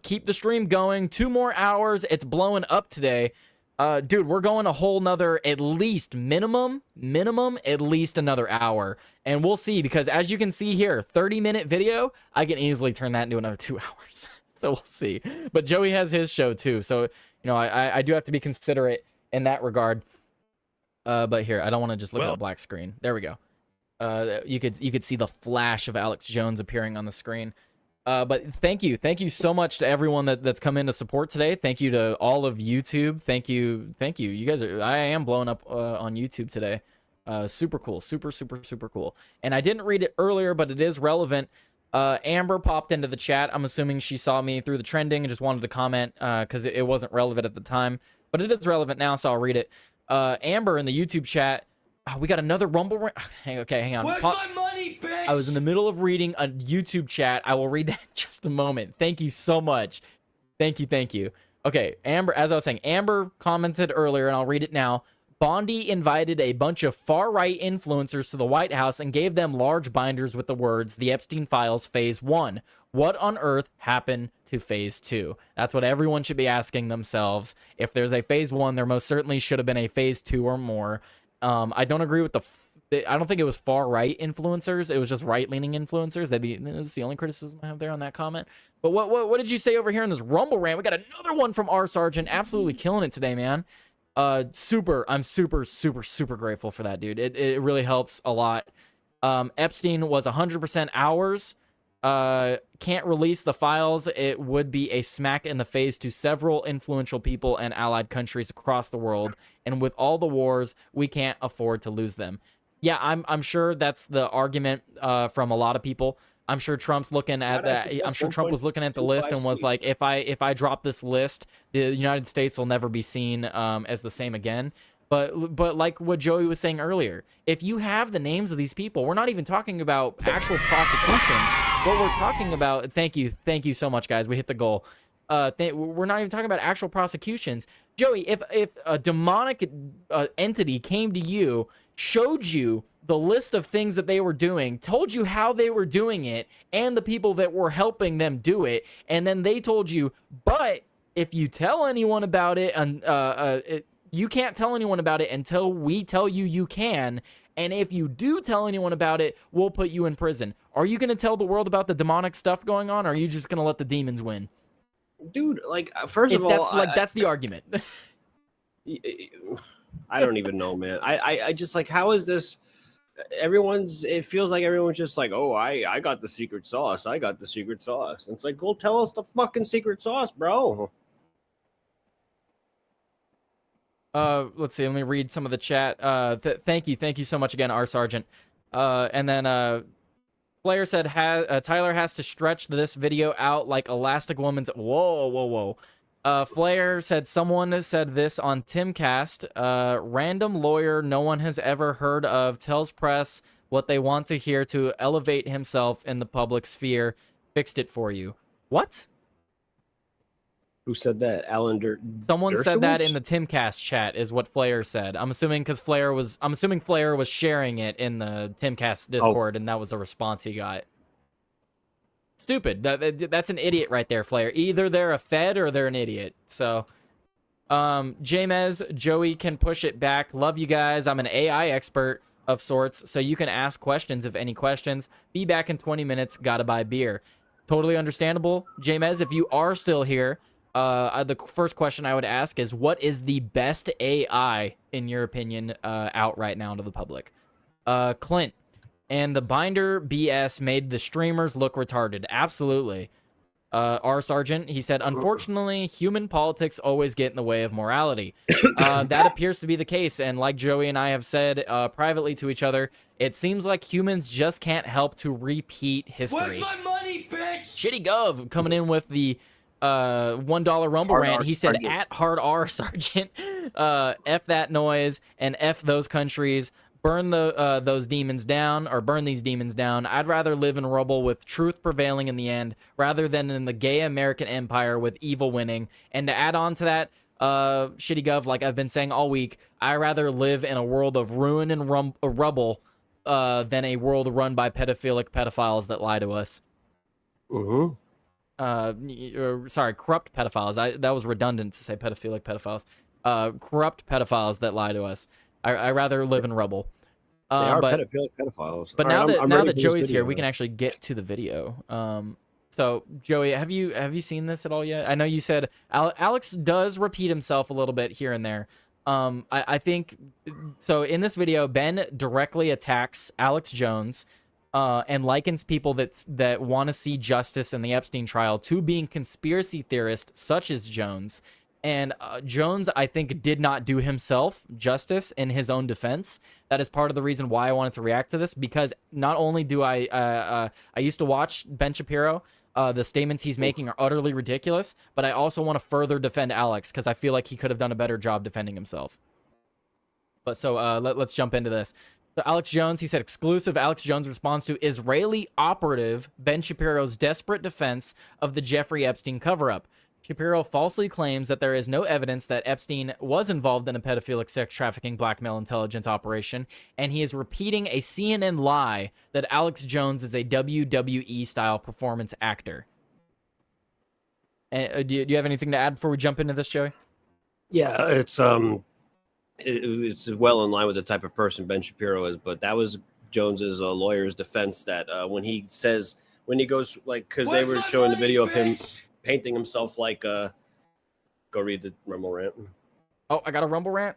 Keep the stream going. 2 more hours. It's blowing up today. Dude, we're going a whole nother, at least minimum, at least another hour. And we'll see, because as you can see here, 30-minute video, I can easily turn that into another 2 hours. So we'll see. But Joey has his show too. So, I do have to be considerate in that regard. But here, I don't want to just look at a black screen. There we go. You could see the flash of Alex Jones appearing on the screen. But thank you so much to everyone that's come in to support today. Thank you to all of YouTube. Thank you. You guys I am blowing up on YouTube today. Super cool, super cool. And I didn't read it earlier, but it is relevant. Amber popped into the chat. I'm assuming she saw me through the trending and just wanted to comment because it wasn't relevant at the time, but it is relevant now, so I'll read it. Amber in the YouTube chat. We got another Rumble. Okay, hang on. Where's my money, bitch? I was in the middle of reading a YouTube chat. I will read that in just a moment. Thank you so much. Thank you. Okay, Amber, as I was saying, Amber commented earlier, and I'll read it now. Bondi invited a bunch of far-right influencers to the White House and gave them large binders with the words, "The Epstein Files Phase 1. What on earth happened to Phase 2? That's what everyone should be asking themselves. If there's a Phase 1, there most certainly should have been a Phase 2 or more. I don't agree with I don't think it was far-right influencers. It was just right-leaning influencers. That's the only criticism I have there on that comment. But what did you say over here in this Rumble rant? We got another one from R. Sergeant. Absolutely killing it today, man. I'm super grateful for that, dude. It really helps a lot. Epstein was 100% ours. Can't release the files. It would be a smack in the face to several influential people and allied countries across the world. And with all the wars, we can't afford to lose them. Yeah, I'm sure that's the argument from a lot of people. I'm sure Trump's looking at that. I'm sure Trump was looking at the list and was like, if I drop this list, the United States will never be seen as the same again. But like what Joey was saying earlier, if you have the names of these people, we're not even talking about actual prosecutions. What we're talking about, thank you so much, guys. We hit the goal. We're not even talking about actual prosecutions. Joey, if a demonic entity came to you, showed you the list of things that they were doing, told you how they were doing it, and the people that were helping them do it, and then they told you, but if you tell anyone about it, you can't tell anyone about it until we tell you you can, and if you do tell anyone about it, we'll put you in prison. Are you going to tell the world about the demonic stuff going on, or are you just going to let the demons win? Dude, like, first of all... That's the argument. I don't even know, man. I just, like, how is this... it feels like everyone's just like, oh, I got the secret sauce. I got the secret sauce. And it's like, well, tell us the fucking secret sauce, bro. Let's see. Let me read some of the chat. Thank you so much again, R. Sergeant. And then Flair said, Tyler has to stretch this video out like Elastic Woman's. Whoa. Flair said, someone said this on Timcast. Random lawyer no one has ever heard of tells press what they want to hear to elevate himself in the public sphere. Fixed it for you. What? Who said that? Someone said that in the Timcast chat is what Flair said. I'm assuming Flair was sharing it in the Timcast Discord, and that was the response he got. Stupid. That's an idiot right there, Flair. Either they're a Fed or they're an idiot. So, Jamez, Joey can push it back. Love you guys. I'm an AI expert of sorts, so you can ask questions if any questions. Be back in 20 minutes. Gotta buy beer. Totally understandable. Jamez, if you are still here, the first question I would ask is, what is the best AI, in your opinion, out right now to the public? Clint. And the binder BS made the streamers look retarded. Absolutely. R. Sergeant, he said, unfortunately, human politics always get in the way of morality. That appears to be the case. And like Joey and I have said privately to each other, it seems like humans just can't help to repeat history. Where's my money, bitch? Shitty Gov coming in with the $1 Rumble rant. He said, at hard R, Sergeant, F that noise and F those countries. Burn those demons down, or burn these demons down. I'd rather live in rubble with truth prevailing in the end, rather than in the gay American empire with evil winning. And to add on to that, Shitty Gov, like I've been saying all week, I'd rather live in a world of ruin and rubble than a world run by pedophiles that lie to us. Sorry, corrupt pedophiles. That was redundant to say pedophiles. Corrupt pedophiles that lie to us. I rather live in rubble. They are pedophiles. But now that Joey's here, we can actually get to the video. So Joey, have you seen this at all yet? I know you said Alex does repeat himself a little bit here and there. I think so. In this video, Ben directly attacks Alex Jones, and likens people that want to see justice in the Epstein trial to being conspiracy theorists such as Jones. And Jones, I think, did not do himself justice in his own defense. That is part of the reason why I wanted to react to this, because not only do I used to watch Ben Shapiro. The statements he's making are utterly ridiculous, but I also want to further defend Alex because I feel like he could have done a better job defending himself. But so let's jump into this. So Alex Jones, he said, exclusive Alex Jones responds to Israeli operative Ben Shapiro's desperate defense of the Jeffrey Epstein cover-up. Shapiro falsely claims that there is no evidence that Epstein was involved in a pedophilic sex trafficking blackmail intelligence operation, and he is repeating a CNN lie that Alex Jones is a WWE-style performance actor. And, do you have anything to add before we jump into this, Joey? Yeah, it's well in line with the type of person Ben Shapiro is, but that was Jones's lawyer's defense that when he goes, like, because they were showing the video of him painting himself like go read the Rumble rant. Oh, I got a Rumble rant.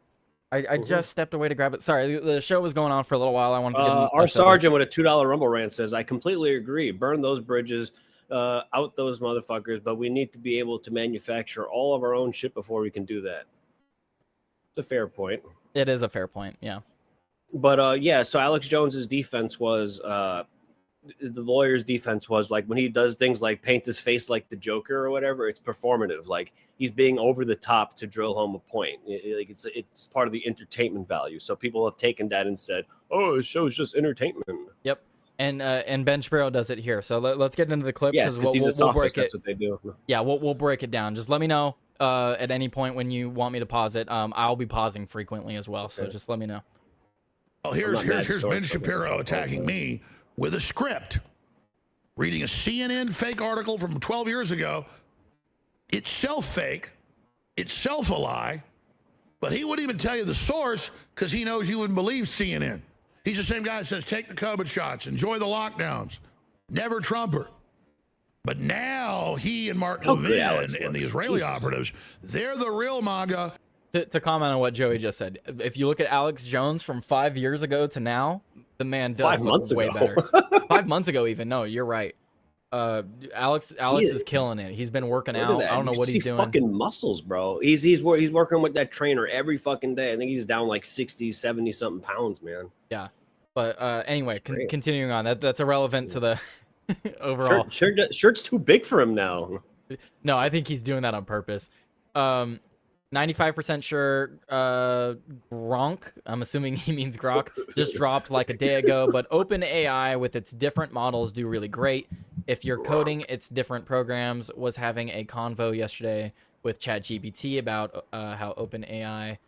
I just stepped away to grab it. Sorry, the show was going on for a little while. I wanted to get our sergeant with a $2 Rumble rant says, I completely agree. Burn those bridges, out those motherfuckers, but we need to be able to manufacture all of our own shit before we can do that. It's a fair point. It is a fair point, yeah. But yeah, so Alex Jones's defense was the lawyer's defense was like when he does things like paint his face like the Joker or whatever, it's performative. Like he's being over the top to drill home a point. Like it's part of the entertainment value. So people have taken that and said, "Oh, the show's just entertainment." Yep. And Ben Shapiro does it here. So let's get into the clip. Yes, because he's a sophist. That's what they do. Yeah, we'll break it down. Just let me know at any point when you want me to pause it. I'll be pausing frequently as well. Okay. So just let me know. Well, here's Ben Shapiro attacking me with a script, reading a CNN fake article from 12 years ago. Itself fake, itself a lie, but he wouldn't even tell you the source because he knows you wouldn't believe CNN. He's the same guy that says, take the COVID shots, enjoy the lockdowns, never Trumper. But now he and Mark Levin and the Israeli operatives, they're the real MAGA. To comment on what Joey just said, if you look at Alex Jones from 5 years ago to now, the man does look way better. 5 months ago, even. No, you're right. Alex is killing it. He's been working out. I don't know what he's doing. Fucking muscles, bro. He's working with that trainer every fucking day. I think he's down like 60, 70 something pounds, man. Yeah. But anyway, continuing on. That's irrelevant to the overall. Shirt's too big for him now. No, I think he's doing that on purpose. 95% sure Gronk, I'm assuming he means Grok, just dropped like a day ago, but OpenAI with its different models do really great. If you're coding its different programs, was having a convo yesterday with ChatGPT about how OpenAI, it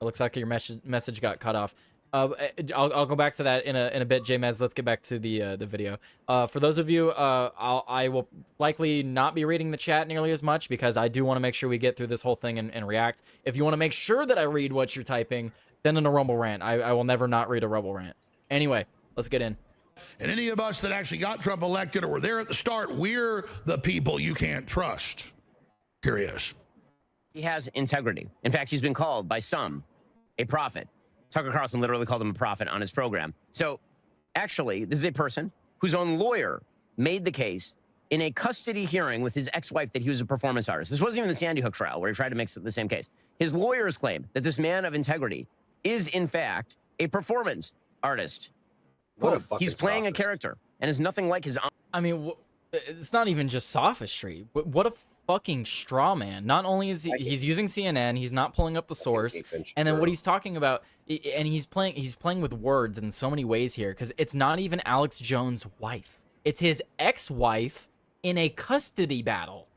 looks like your message got cut off. I'll go back to that in a bit, J-Mez. Let's get back to the video. For those of you, I will likely not be reading the chat nearly as much because I do want to make sure we get through this whole thing and react. If you want to make sure that I read what you're typing, then in a Rumble rant. I will never not read a Rumble rant. Anyway, let's get in. And any of us that actually got Trump elected or were there at the start, we're the people you can't trust. Here he is. He has integrity. In fact, he's been called by some a prophet. Tucker Carlson literally called him a prophet on his program. So actually, this is a person whose own lawyer made the case in a custody hearing with his ex-wife that he was a performance artist. This wasn't even the Sandy Hook trial where he tried to make the same case. His lawyers claim that this man of integrity is, in fact, a performance artist. Quote, he's playing a character and is nothing like his own. I mean, it's not even just sophistry. What a fucking straw man. Not only is he's using CNN, he's not pulling up the source, and then what he's talking about, and he's playing with words in so many ways here, because it's not even Alex Jones' wife. It's his ex-wife in a custody battle,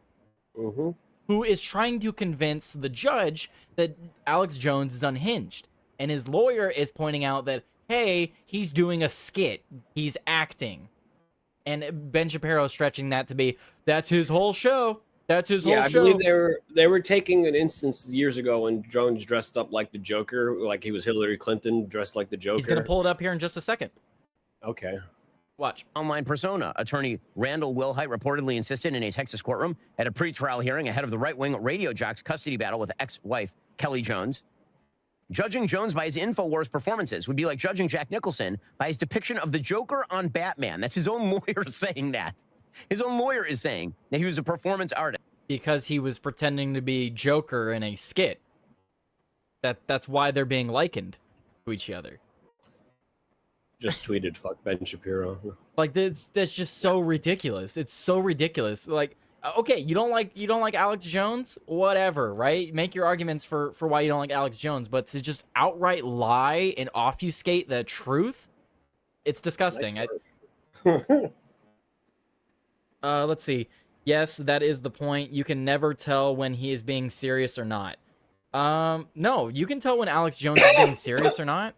who is trying to convince the judge that Alex Jones is unhinged. And his lawyer is pointing out that, hey, he's doing a skit. He's acting. And Ben Shapiro is stretching that to be, that's his whole show. That's his whole show. I believe they were taking an instance years ago when Jones dressed up like the Joker, like he was Hillary Clinton dressed like the Joker. He's going to pull it up here in just a second. Okay. Watch. Online persona. Attorney Randall Wilhite reportedly insisted in a Texas courtroom at a pretrial hearing ahead of the right-wing radio jock's custody battle with ex-wife Kelly Jones Judging Jones by his InfoWars performances would be like judging Jack Nicholson by his depiction of the Joker on Batman. That's his own lawyer saying that. His own lawyer is saying that he was a performance artist. Because he was pretending to be Joker in a skit. That's why they're being likened to each other. Just tweeted "fuck Ben Shapiro." Like that's just so ridiculous. It's so ridiculous. Like, okay, you don't like Alex Jones, whatever, right? Make your arguments for why you don't like Alex Jones, but to just outright lie and obfuscate the truth, it's disgusting. Let's see. Yes, that is the point. You can never tell when he is being serious or not. No, you can tell when Alex Jones is being serious or not.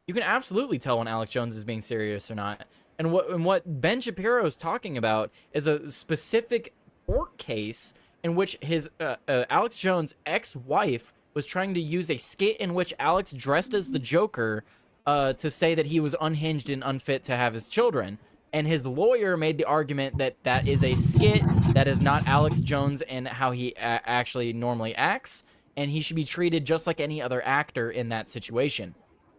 You can absolutely tell when Alex Jones is being serious or not. And what Ben Shapiro is talking about is a specific court case in which his Alex Jones' ex-wife was trying to use a skit in which Alex dressed as the Joker to say that he was unhinged and unfit to have his children. And his lawyer made the argument that that is a skit, that is not Alex Jones and how he actually normally acts, and he should be treated just like any other actor in that situation.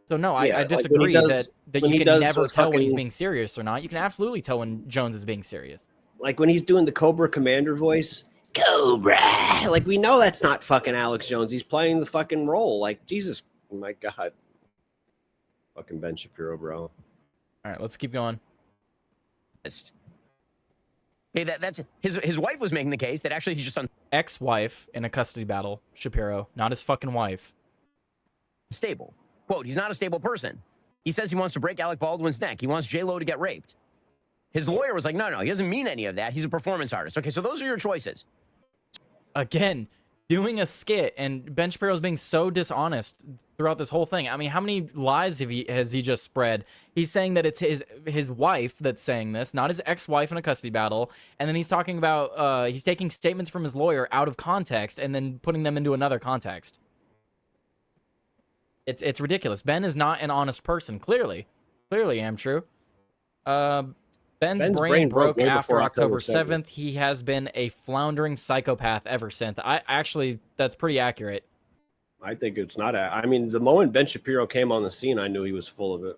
So no, I disagree that you can never tell when he's being serious or not. You can absolutely tell when Jones is being serious. Like when he's doing the Cobra Commander voice, Cobra. Like we know that's not fucking Alex Jones. He's playing the fucking role. Like Jesus, my God. Fucking Ben Shapiro, bro. All right, let's keep going. Hey, that's his wife was making the case that actually he's just ex-wife in a custody battle. Shapiro, not his fucking wife. Stable. Quote, he's not a stable person. He says he wants to break Alec Baldwin's neck. He wants J-Lo to get raped. His lawyer was like, no, he doesn't mean any of that. He's a performance artist. Okay, so those are your choices. Again, doing a skit, and Ben Shapiro's being so dishonest throughout this whole thing. I mean, how many lies has he just spread? He's saying that it's his wife that's saying this, not his ex-wife in a custody battle. And then he's talking about, he's taking statements from his lawyer out of context and then putting them into another context. It's ridiculous. Ben is not an honest person, clearly. Clearly, am true. Ben's brain broke after October 7th. He has been a floundering psychopath ever since. That's pretty accurate. I think it's not. I mean, the moment Ben Shapiro came on the scene, I knew he was full of it.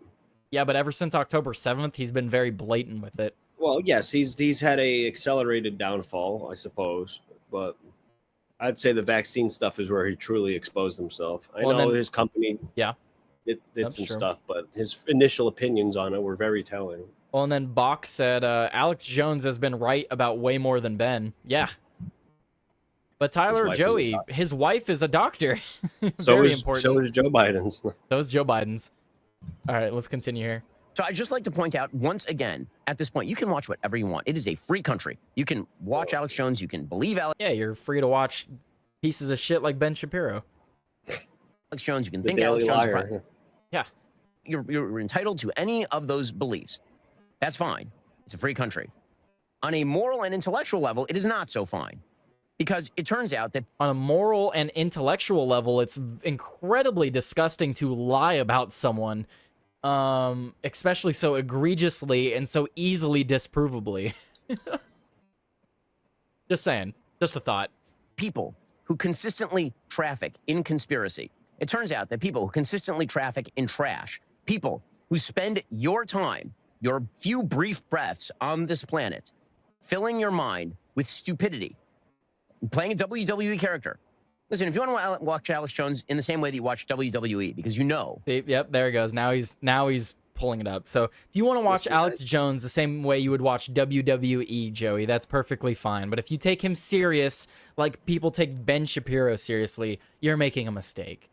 Yeah, but ever since October 7th, he's been very blatant with it. Well, yes, he's had a accelerated downfall, I suppose. But I'd say the vaccine stuff is where he truly exposed himself. I know his company did some stuff, but his initial opinions on it were very telling. Well, and then Bach said, Alex Jones has been right about way more than Ben. Yeah. But Tyler Joey, his wife is a doctor. Very important. So is Joe Biden's. So is Joe Biden's. All right, let's continue here. So I'd just like to point out, once again, at this point, you can watch whatever you want. It is a free country. You can watch Alex Jones. You can believe Alex. Yeah, you're free to watch pieces of shit like Ben Shapiro. Alex Jones, you can think Alex Jones. Yeah. You're entitled to any of those beliefs. That's fine. It's a free country. On a moral and intellectual level, it is not so fine. Because it turns out that on a moral and intellectual level, it's incredibly disgusting to lie about someone, especially so egregiously and so easily disprovably. Just saying. Just a thought. People who consistently traffic in conspiracy. It turns out that people who consistently traffic in trash, people who spend your time, your few brief breaths on this planet, filling your mind with stupidity, playing a WWE character. Listen, if you want to watch Alex Jones in the same way that you watch WWE, because you know. Yep, there he goes. Now he's pulling it up. So if you want to watch Alex Jones the same way you would watch WWE, Joey, that's perfectly fine. But if you take him serious, like people take Ben Shapiro seriously, you're making a mistake.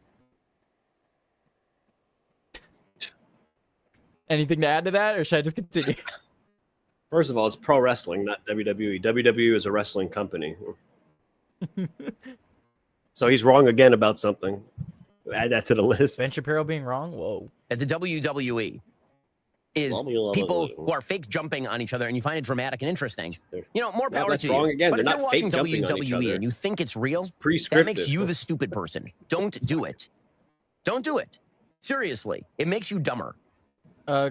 Anything to add to that, or should I just continue? First of all, it's pro wrestling, not WWE. WWE is a wrestling company. So he's wrong again about something. Add that to the list. Ben Shapiro being wrong? Whoa. At the WWE is people who are fake jumping on each other, and you find it dramatic and interesting. You know, more power to you. Wrong again. But if They're you're not watching fake jumping on each WWE other. and you think it's real, Pre-scripted. that makes you the stupid person. Don't do it. Don't do it. Seriously. It makes you dumber.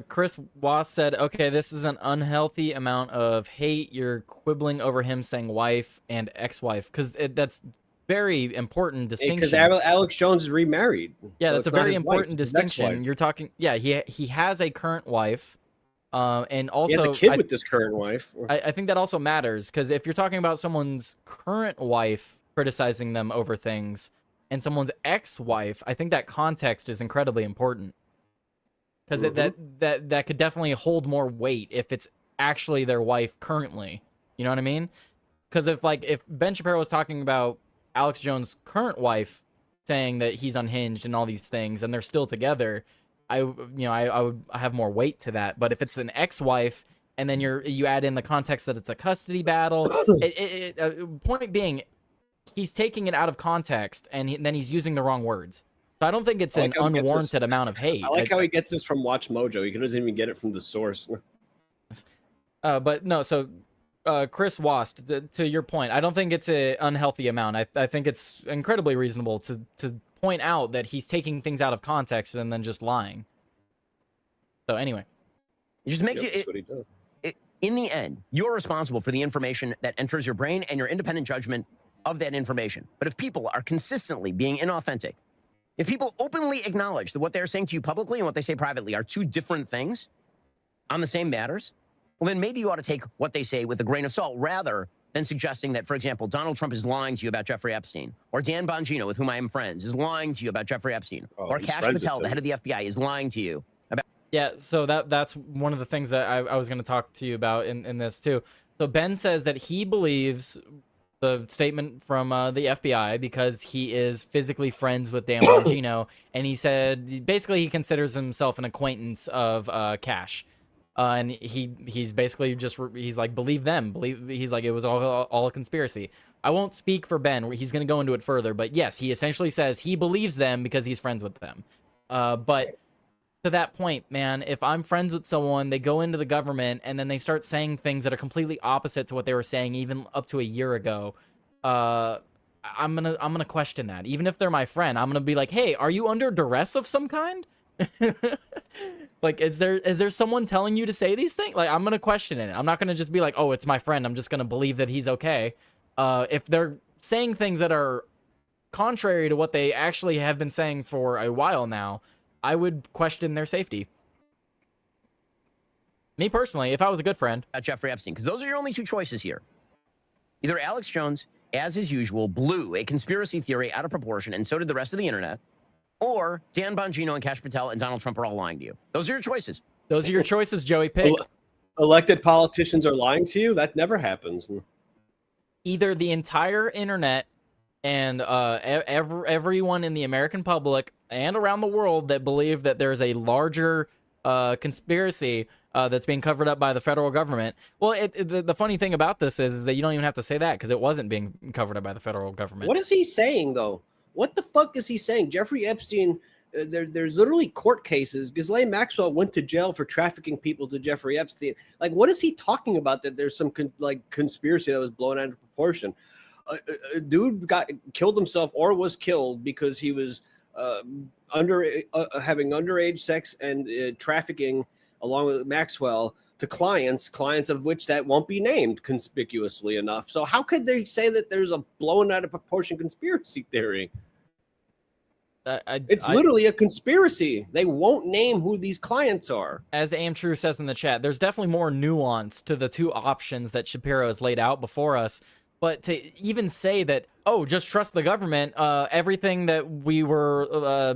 Chris Wass said, okay, this is an unhealthy amount of hate. You're quibbling over him saying wife and ex-wife, because that's very important distinction. Because Alex Jones is remarried. Yeah, so that's a it's not very his wife, important it's his ex-wife. distinction. You're talking, yeah, he has a current wife, and also He has a kid with this current wife. I think that also matters, because if you're talking about someone's current wife criticizing them over things and someone's ex-wife, I think that context is incredibly important, because that could definitely hold more weight if it's actually their wife currently. You know what I mean? Because if Ben Shapiro was talking about Alex Jones' current wife saying that he's unhinged and all these things, and they're still together, I would have more weight to that. But if it's an ex-wife, and then you add in the context that it's a custody battle, point being, he's taking it out of context, and then he's using the wrong words. So I don't think it's an unwarranted amount of hate. I like how he gets this from Watch Mojo. He doesn't even get it from the source. But no, so Chris Wast, to your point, I don't think it's an unhealthy amount. I think it's incredibly reasonable to point out that he's taking things out of context and then just lying. So anyway. It just makes in the end, you're responsible for the information that enters your brain and your independent judgment of that information. But if people are consistently being inauthentic, if people openly acknowledge that what they're saying to you publicly and what they say privately are two different things on the same matters, well, then maybe you ought to take what they say with a grain of salt rather than suggesting that, for example, Donald Trump is lying to you about Jeffrey Epstein, or Dan Bongino, with whom I am friends, is lying to you about Jeffrey Epstein, or Kash Patel, the head of the FBI, is lying to you about... Yeah, so that's one of the things that I was going to talk to you about in this, too. So Ben says that he believes the statement from the FBI because he is physically friends with Dan Bongino, and he said, basically, he considers himself an acquaintance of Kash. And he's basically he's like, believe them. He's like, it was all a conspiracy. I won't speak for Ben. He's going to go into it further. But yes, he essentially says he believes them because he's friends with them. But to that point, man, if I'm friends with someone, they go into the government and then they start saying things that are completely opposite to what they were saying even up to a year ago, I'm gonna question that. Even if they're my friend, I'm gonna be like, hey, are you under duress of some kind? Like, is there someone telling you to say these things? Like, I'm gonna question it. I'm not gonna just be like, oh, it's my friend, I'm just gonna believe that he's okay. If they're saying things that are contrary to what they actually have been saying for a while now, I would question their safety. Me personally, if I was a good friend. Jeffrey Epstein, because those are your only two choices here. Either Alex Jones, as is usual, blew a conspiracy theory out of proportion, and so did the rest of the internet, or Dan Bongino and Kash Patel and Donald Trump are all lying to you. Those are your choices. Those are your choices, Joey Pig. Elected politicians are lying to you? That never happens. Either the entire internet and everyone in the American public and around the world that believe that there's a larger conspiracy that's being covered up by the federal government. Well, the funny thing about this is that you don't even have to say that because it wasn't being covered up by the federal government. What is he saying, though? What the fuck is he saying? Jeffrey Epstein, there's literally court cases. Ghislaine Maxwell went to jail for trafficking people to Jeffrey Epstein. Like, what is he talking about that there's some conspiracy that was blown out of proportion? A dude killed himself or was killed because he was having underage sex and trafficking along with Maxwell to clients of which that won't be named conspicuously enough. So how could they say that there's a blown out of proportion conspiracy theory? It's literally a conspiracy. They won't name who these clients are. As Amtrue says in the chat, there's definitely more nuance to the two options that Shapiro has laid out before us. But to even say that, oh, just trust the government, everything that we were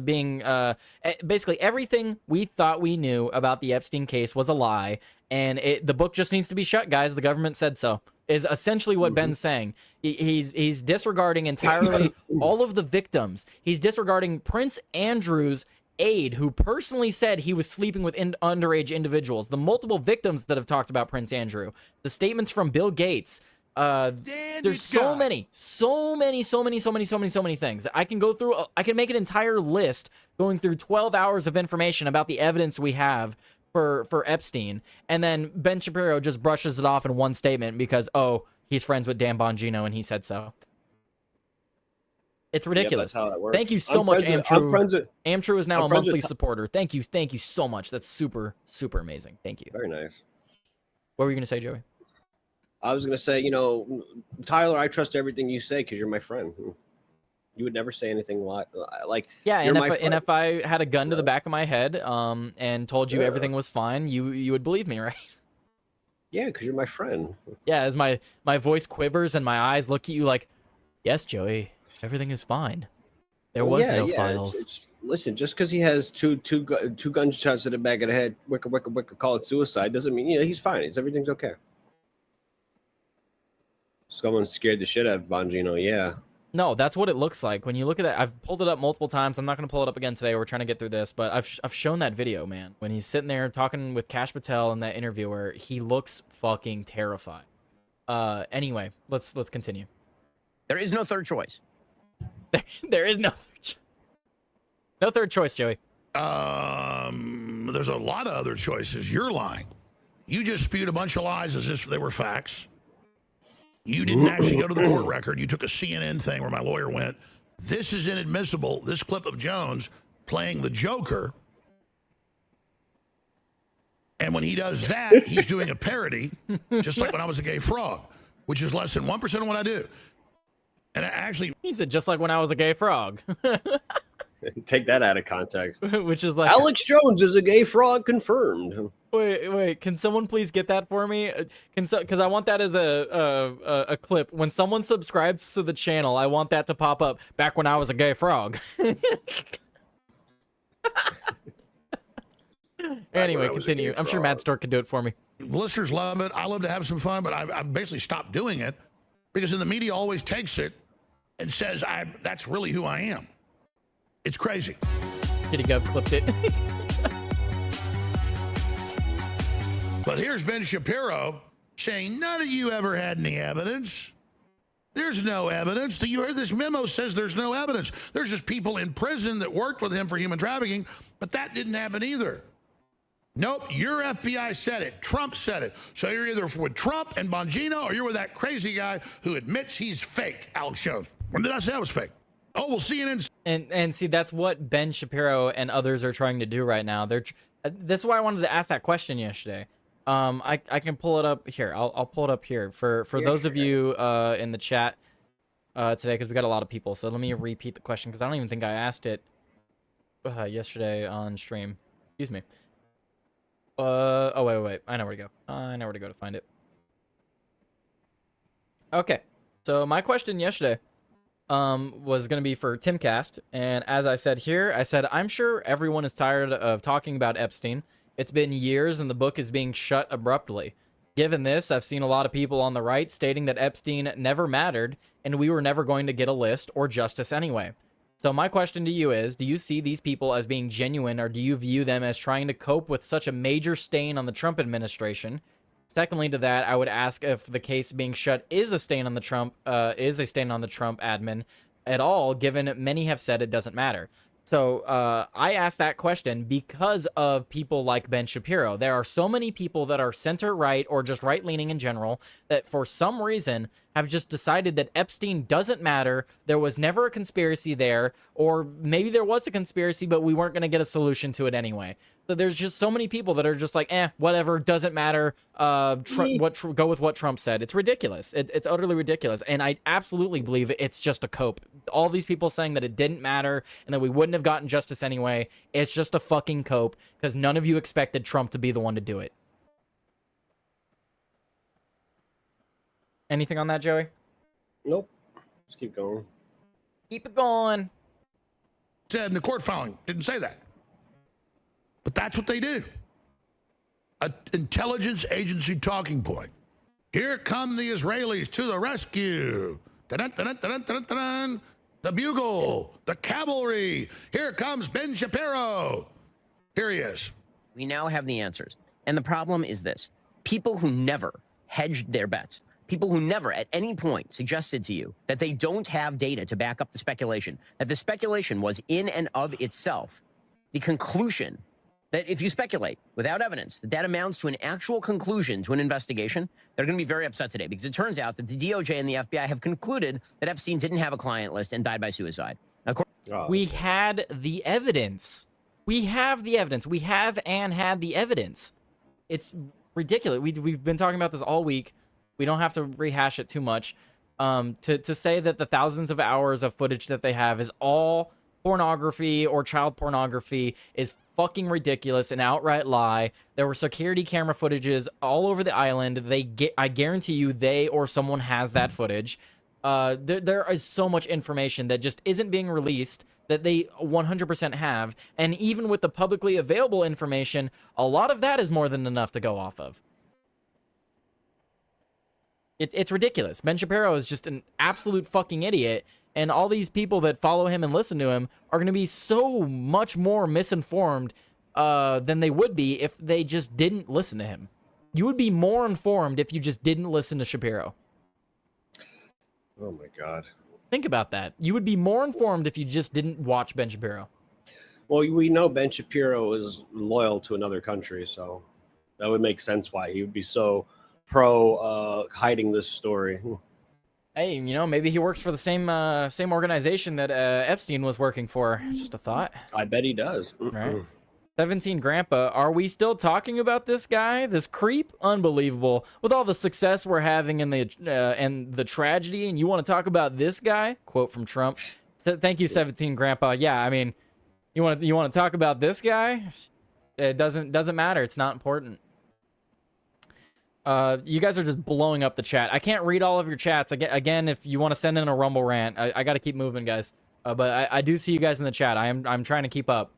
basically everything we thought we knew about the Epstein case was a lie, and the book just needs to be shut, guys. The government said so, is essentially what Ben's saying. He's disregarding entirely all of the victims. He's disregarding Prince Andrew's aide, who personally said he was sleeping with underage individuals, the multiple victims that have talked about Prince Andrew, the statements from Bill Gates. There's so many things that I can go through. I can make an entire list going through 12 hours of information about the evidence we have for Epstein, and then Ben Shapiro just brushes it off in one statement because, oh, he's friends with Dan Bongino and he said so. It's ridiculous. Yeah, that's how that works. Thank you so much, Amtrue. Amtrue is now a monthly supporter. Thank you so much. That's super amazing. Thank you. Very nice. What were you gonna say, Joey? I was going to say, Tyler, I trust everything you say because you're my friend. You would never say anything like Yeah, you're and my friend. if I had a gun to the back of my head, and told you everything was fine, you would believe me, right? Yeah, because you're my friend. Yeah, as my voice quivers and my eyes look at you like, yes, Joey, everything is fine. There was no files. Listen, just because he has two gunshots to the back of the head, wicka, call it suicide, doesn't mean he's fine. Everything's okay. Someone scared the shit out of Bongino. Yeah. No, that's what it looks like when you look at it. I've pulled it up multiple times. I'm not going to pull it up again today. We're trying to get through this, but I've shown that video, man. When he's sitting there talking with Kash Patel in that interviewer, he looks fucking terrified. Anyway, let's continue. There is no third choice. There is no third choice, Joey. There's a lot of other choices. You're lying. You just spewed a bunch of lies as if they were facts. You didn't actually go to the court record. You took a CNN thing where my lawyer went, this is inadmissible. This clip of Jones playing the Joker. And when he does that, he's doing a parody, just like when I was a gay frog, which is less than 1% of what I do. And I actually... He said, just like when I was a gay frog. Take that out of context. Which is like... Alex Jones is a gay frog confirmed. Wait, can someone please get that for me? Because I want that as a clip. When someone subscribes to the channel, I want that to pop up back when I was a gay frog. Anyway, continue. I'm sure Mad Stork can do it for me. Listeners love it. I love to have some fun, but I've basically stopped doing it because then the media always takes it and says, that's really who I am. It's crazy. Kitty Gov clipped it. But here's Ben Shapiro saying none of you ever had any evidence. There's no evidence. You heard this memo says there's no evidence. There's just people in prison that worked with him for human trafficking, but that didn't happen either. Nope, your FBI said it. Trump said it. So you're either with Trump and Bongino or you're with that crazy guy who admits he's fake, Alex Jones. When did I say I was fake? Oh, well, CNN. And see, that's what Ben Shapiro and others are trying to do right now. This is why I wanted to ask that question yesterday. I can pull it up here. I'll pull it up here for those of you in the chat today, because we got a lot of people. So let me repeat the question because I don't even think I asked it yesterday on stream. Excuse me. Oh wait. I know where to go. I know where to go to find it. Okay. So my question yesterday was going to be for Timcast, and as I said here, I said I'm sure everyone is tired of talking about Epstein. It's been years and the book is being shut abruptly. Given this, I've seen a lot of people on the right stating that Epstein never mattered and we were never going to get a list or justice anyway. So my question to you is, do you see these people as being genuine, or do you view them as trying to cope with such a major stain on the Trump administration? Secondly to that, I would ask if the case being shut is a stain on the Trump admin at all, given many have said it doesn't matter. So I asked that question because of people like Ben Shapiro. There are so many people that are center-right or just right-leaning in general that for some reason have just decided that Epstein doesn't matter, there was never a conspiracy there, or maybe there was a conspiracy, but we weren't going to get a solution to it anyway. So there's just so many people that are just like, whatever, doesn't matter, go with what Trump said. It's ridiculous. It's utterly ridiculous. And I absolutely believe it's just a cope. All these people saying that it didn't matter and that we wouldn't have gotten justice anyway, it's just a fucking cope because none of you expected Trump to be the one to do it. Anything on that, Joey? Nope. Just keep going. Keep it going. Said in the court filing, didn't say that. But that's what they do. An intelligence agency talking point. Here come the Israelis to the rescue. Dun, dun, dun, dun, dun, dun, dun. The bugle, the cavalry. Here comes Ben Shapiro. Here he is. We now have the answers. And the problem is this. People who never hedged their bets, people who never at any point suggested to you that they don't have data to back up the speculation, that the speculation was in and of itself the conclusion that if you speculate without evidence, that amounts to an actual conclusion to an investigation, they're going to be very upset today because it turns out that the DOJ and the FBI have concluded that Epstein didn't have a client list and died by suicide. We had the evidence. We have the evidence. We have and had the evidence. It's ridiculous. We've been talking about this all week. We don't have to rehash it too much. To say that the thousands of hours of footage that they have is all pornography or child pornography is fucking ridiculous, an outright lie. There were security camera footages all over the island. I guarantee you they or someone has that footage. There is so much information that just isn't being released that they 100% have, and even with the publicly available information, a lot of that is more than enough to go off of. It's ridiculous. Ben Shapiro is just an absolute fucking idiot, and all these people that follow him and listen to him are going to be so much more misinformed than they would be if they just didn't listen to him. You would be more informed if you just didn't listen to Shapiro. Oh my God. Think about that. You would be more informed if you just didn't watch Ben Shapiro. Well, we know Ben Shapiro is loyal to another country, so that would make sense why he would be so pro hiding this story. Hey, maybe he works for the same organization that Epstein was working for. Just a thought. I bet he does. Right. 17 Grandpa, are we still talking about this guy, this creep? Unbelievable. With all the success we're having and the tragedy, and you want to talk about this guy? Quote from Trump. Thank you, 17 Grandpa. Yeah, I mean, you want to talk about this guy? It doesn't matter. It's not important. You guys are just blowing up the chat. I can't read all of your chats. Again, if you want to send in a Rumble rant, I got to keep moving, guys. But I do see you guys in the chat. I'm trying to keep up.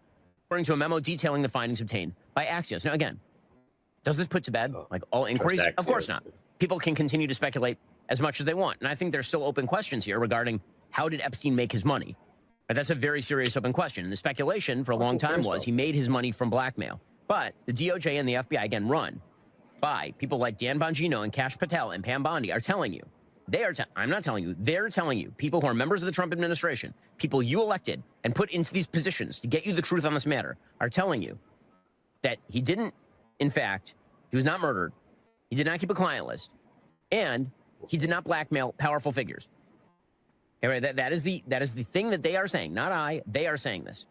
According to a memo detailing the findings obtained by Axios. Now, again, does this put to bed like all inquiries? Of course not. People can continue to speculate as much as they want. And I think there's still open questions here regarding how did Epstein make his money? But that's a very serious open question. And the speculation for a long time was he made his money from blackmail. But the DOJ and the FBI, again, run by people like Dan Bongino and Kash Patel and Pam Bondi are telling you, I'm not telling you, they're telling you, people who are members of the Trump administration, people you elected and put into these positions to get you the truth on this matter, are telling you that he didn't, in fact, he was not murdered, he did not keep a client list, and he did not blackmail powerful figures. Anyway, that is the thing that they are saying, not I, they are saying this.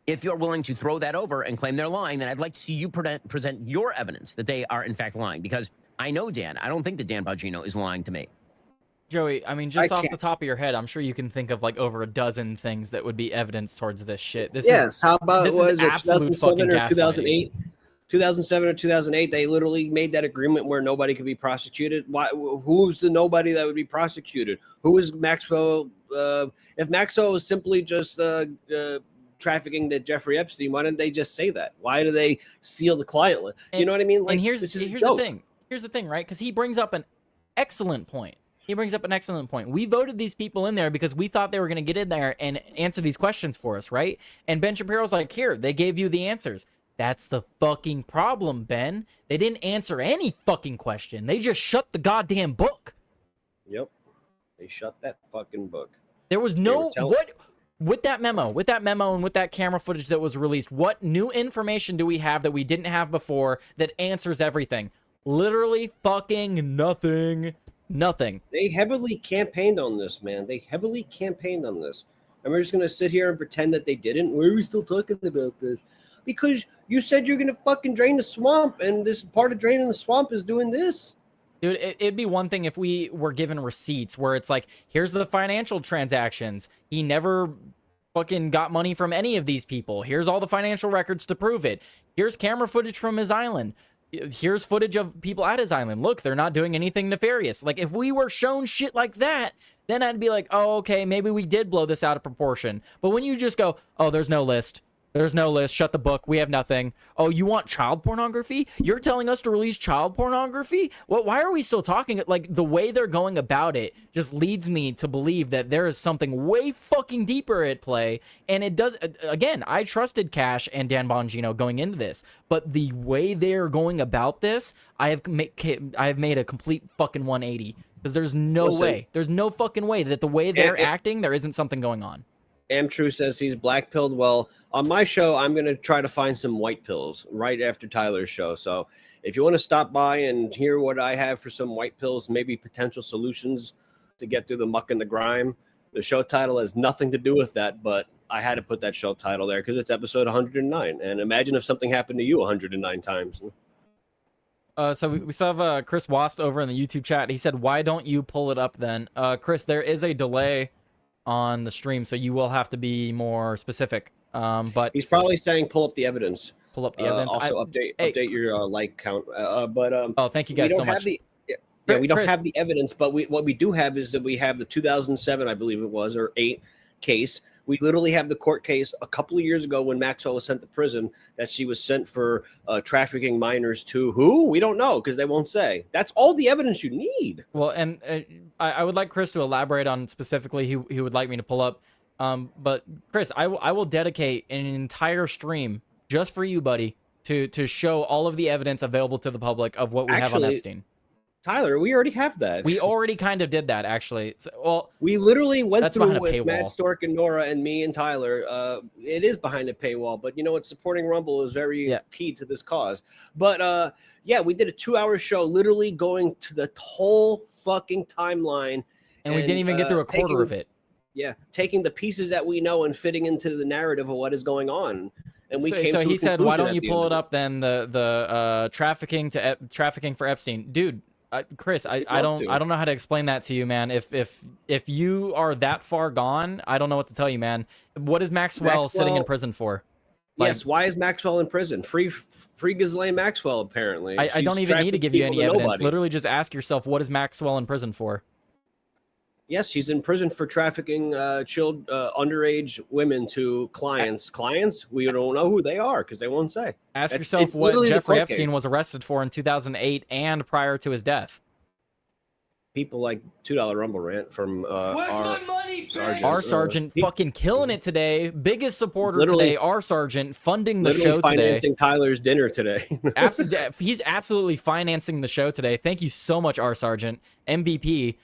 If you're willing to throw that over and claim they're lying, then I'd like to see you present your evidence that they are, in fact, lying, because I know Dan. I don't think that Dan Bongino is lying to me. Joey, I mean, just off the top of your head, I'm sure you can think of like over a dozen things that would be evidence towards this shit. How about this was is it absolute 2007 fucking or 2008? 2007 or 2008, they literally made that agreement where nobody could be prosecuted. Why? Who's the nobody that would be prosecuted? Who is Maxwell? If Maxwell was simply just trafficking to Jeffrey Epstein, why didn't they just say that? Why do they seal the client list? You know what I mean? Like, and here's the thing. Here's the thing, right? Because he brings up an excellent point. We voted these people in there because we thought they were going to get in there and answer these questions for us, right? And Ben Shapiro's like, here, they gave you the answers. That's the fucking problem, Ben. They didn't answer any fucking question. They just shut the goddamn book. Yep. They shut that fucking book. There was no... With that memo and with that camera footage that was released, what new information do we have that we didn't have before that answers everything? Literally fucking nothing. Nothing. They heavily campaigned on this, man. They heavily campaigned on this. And we're just going to sit here and pretend that they didn't. Why are we still talking about this? Because you said you're going to fucking drain the swamp, and this part of draining the swamp is doing this. Dude, it'd be one thing if we were given receipts where it's like, here's the financial transactions. He never fucking got money from any of these people. Here's all the financial records to prove it. Here's camera footage from his island. Here's footage of people at his island. Look, they're not doing anything nefarious. Like, if we were shown shit like that, then I'd be like, oh, okay, maybe we did blow this out of proportion. But when you just go, oh, there's no list. There's no list. Shut the book. We have nothing. Oh, you want child pornography? You're telling us to release child pornography? Well, why are we still talking? Like, the way they're going about it just leads me to believe that there is something way fucking deeper at play. And it does, again, I trusted Kash and Dan Bongino going into this. But the way they're going about this, I have made a complete fucking 180. Because there's no way. There's no fucking way that the way they're acting, there isn't something going on. Amtrue says he's black pilled. Well, on my show, I'm going to try to find some white pills right after Tyler's show. So if you want to stop by and hear what I have for some white pills, maybe potential solutions to get through the muck and the grime, the show title has nothing to do with that, but I had to put that show title there because it's episode 109. And imagine if something happened to you 109 times. So we still have Chris Wast over in the YouTube chat. He said, "Why don't you pull it up then?" Chris, there is a delay on the stream, so you will have to be more specific. But he's probably saying pull up the evidence. Pull up the evidence. Also update your like count. Oh, thank you guys so much. We don't have the evidence, but what we do have is that we have the 2007, I believe it was, or 8 case. We literally have the court case a couple of years ago when Maxwell was sent to prison, that she was sent for trafficking minors to who? We don't know because they won't say. That's all the evidence you need. Well, and I would like Chris to elaborate on specifically he would like me to pull up. But Chris, I will dedicate an entire stream just for you, buddy, to show all of the evidence available to the public of what we have on Epstein. Tyler, we already have that. We already kind of did that, actually. So, well, we literally went through with paywall. Matt Stork and Nora and me and Tyler. It is behind a paywall, but you know what? Supporting Rumble is very key to this cause. But yeah, we did a 2-hour show, literally going to the whole fucking timeline. And we didn't even get through a quarter of it. Yeah, taking the pieces that we know and fitting into the narrative of what is going on. And we came so to he a said, "Why don't you conclusion pull at it up then? The trafficking for Epstein, dude." Chris, I don't know how to explain that to you, man. If you are that far gone, I don't know what to tell you, man. What is Maxwell sitting in prison for? Yes, why is Maxwell in prison? Free Ghislaine Maxwell, apparently. I don't even need to give you any evidence. Literally just ask yourself, what is Maxwell in prison for? Yes, she's in prison for trafficking underage women to clients. Clients, we don't know who they are because they won't say. Ask yourself what Jeffrey Epstein was arrested for in 2008 and prior to his death. People like $2 Rumble Rant from our sergeant. Our sergeant fucking killing it today. Biggest supporter today. Our sergeant funding the show today. Financing Tyler's dinner today. He's absolutely financing the show today. Thank you so much, our sergeant. MVP.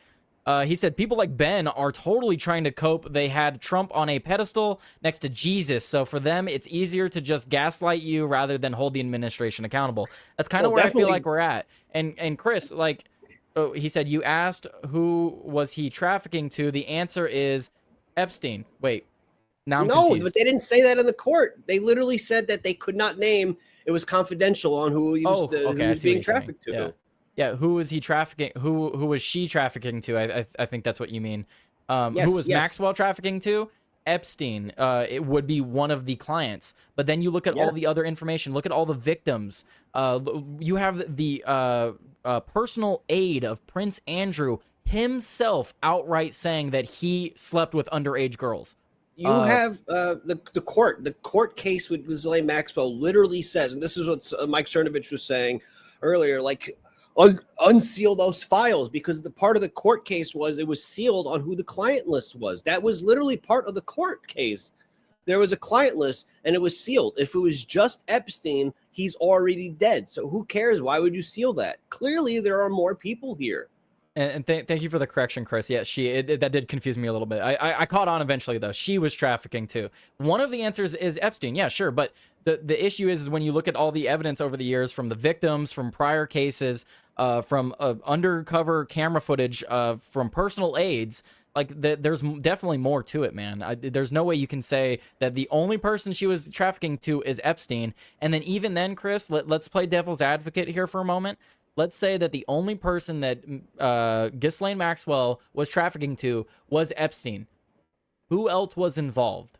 He said people like Ben are totally trying to cope. They had Trump on a pedestal next to Jesus, so for them it's easier to just gaslight you rather than hold the administration accountable. That's kind of where I feel like we're at. And Chris, like, he said, you asked who was he trafficking to. The answer is Epstein. Wait, now I'm confused. But they didn't say that in the court. They literally said that they could not name. It was confidential on who he was, who was being trafficked to. Yeah. Yeah, who was he trafficking? Who was she trafficking to? I think that's what you mean. Who was Maxwell trafficking to? Epstein. It would be one of the clients. But then you look at all the other information. Look at all the victims. You have the personal aid of Prince Andrew himself outright saying that he slept with underage girls. You have the court case with Ghislaine Maxwell literally says, and this is what Mike Cernovich was saying earlier, like, unseal those files, because the part of the court case was it was sealed on who the client list was. That was literally part of the court case. There was a client list and it was sealed. If it was just Epstein, he's already dead. So who cares? Why would you seal that? Clearly, there are more people here. And thank you for the correction, Chris. Yeah, that did confuse me a little bit. I caught on eventually, though. She was trafficking, too. One of the answers is Epstein. Yeah, sure. But the issue is when you look at all the evidence over the years from the victims, from prior cases, from undercover camera footage, from personal aides, like there's definitely more to it, man. There's no way you can say that the only person she was trafficking to is Epstein. And then even then, Chris, let's play devil's advocate here for a moment. Let's say that the only person that Ghislaine Maxwell was trafficking to was Epstein. Who else was involved?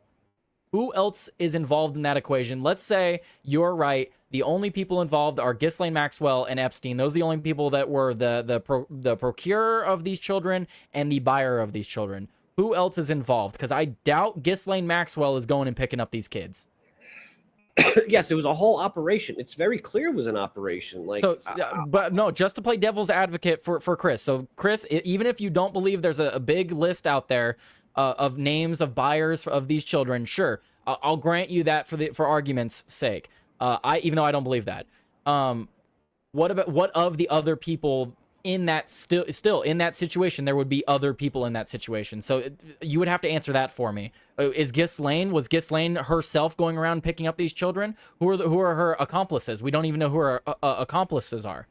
Who else is involved in that equation? Let's say you're right. The only people involved are Ghislaine Maxwell and Epstein. Those are the only people that were the procurer of these children and the buyer of these children. Who else is involved? Because I doubt Ghislaine Maxwell is going and picking up these kids. Yes, it was a whole operation. It's very clear it was an operation. Like, so, but no, just to play devil's advocate for Chris. So, Chris, even if you don't believe there's a big list out there of names of buyers of these children, sure, I'll grant you that for argument's sake. Even though I don't believe that. What of the other people in that still in that situation? There would be other people in that situation. So you would have to answer that for me. Was Ghislaine herself going around picking up these children? Who are her accomplices? We don't even know who her accomplices are.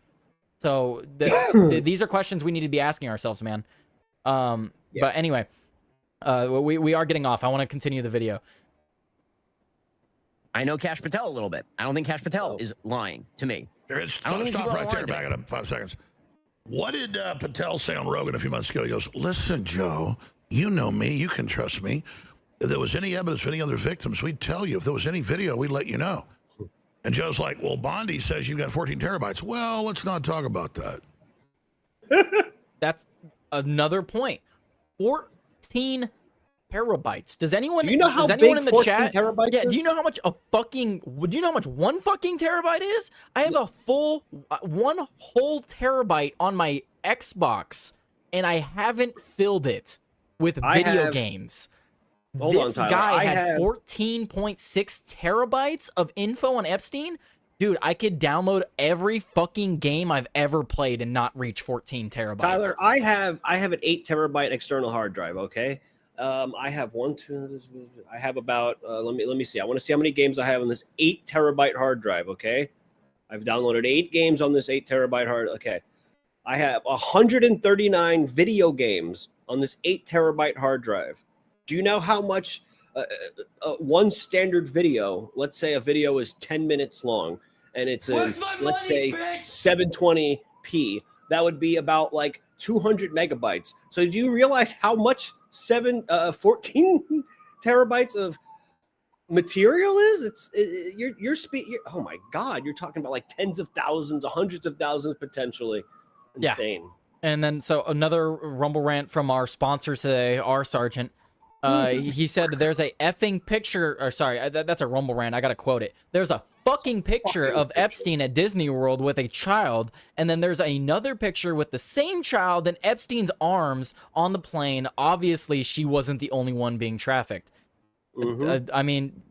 So these are questions we need to be asking ourselves, man. But anyway, we are getting off. I want to continue the video. I know Kash Patel a little bit. I don't think Kash Patel is lying to me. Stop right there. Back it up 5 seconds. What did Patel say on Rogan a few months ago? He goes, listen, Joe, you know me. You can trust me. If there was any evidence of any other victims, we'd tell you. If there was any video, we'd let you know. And Joe's like, well, Bondi says you've got 14 terabytes. Well, let's not talk about that. That's another point. 14 terabytes. Does anyone? Do you know how does anyone big in the 14 chat? terabytes Yeah. is? Do you know how much a fucking? Do you know how much one fucking terabyte is? I have a full 1 whole terabyte on my Xbox, and I haven't filled it with video games. This guy had 14.6 terabytes of info on Epstein. Dude, I could download every fucking game I've ever played and not reach 14 terabytes. Tyler, I have an 8 terabyte external hard drive. Okay, I have I have about let me see. I want to see how many games I have on this 8 terabyte hard drive. Okay, I've downloaded 8 games on this 8 terabyte hard. Okay, I have 139 video games on this 8 terabyte hard drive. Do you know how much one standard video? Let's say a video is 10 minutes long, and it's let's say 720p. That would be about like 200 megabytes. So do you realize how much 14 terabytes of material is? You're oh my God, you're talking about like tens of thousands, hundreds of thousands potentially. Insane. Yeah. And then so another Rumble rant from our sponsor today, our sergeant. He said there's a effing picture, or sorry, that's a Rumble rant. I gotta quote it. There's a fucking picture of Epstein at Disney World with a child, and then there's another picture with the same child in Epstein's arms on the plane. Obviously, she wasn't the only one being trafficked. I mean,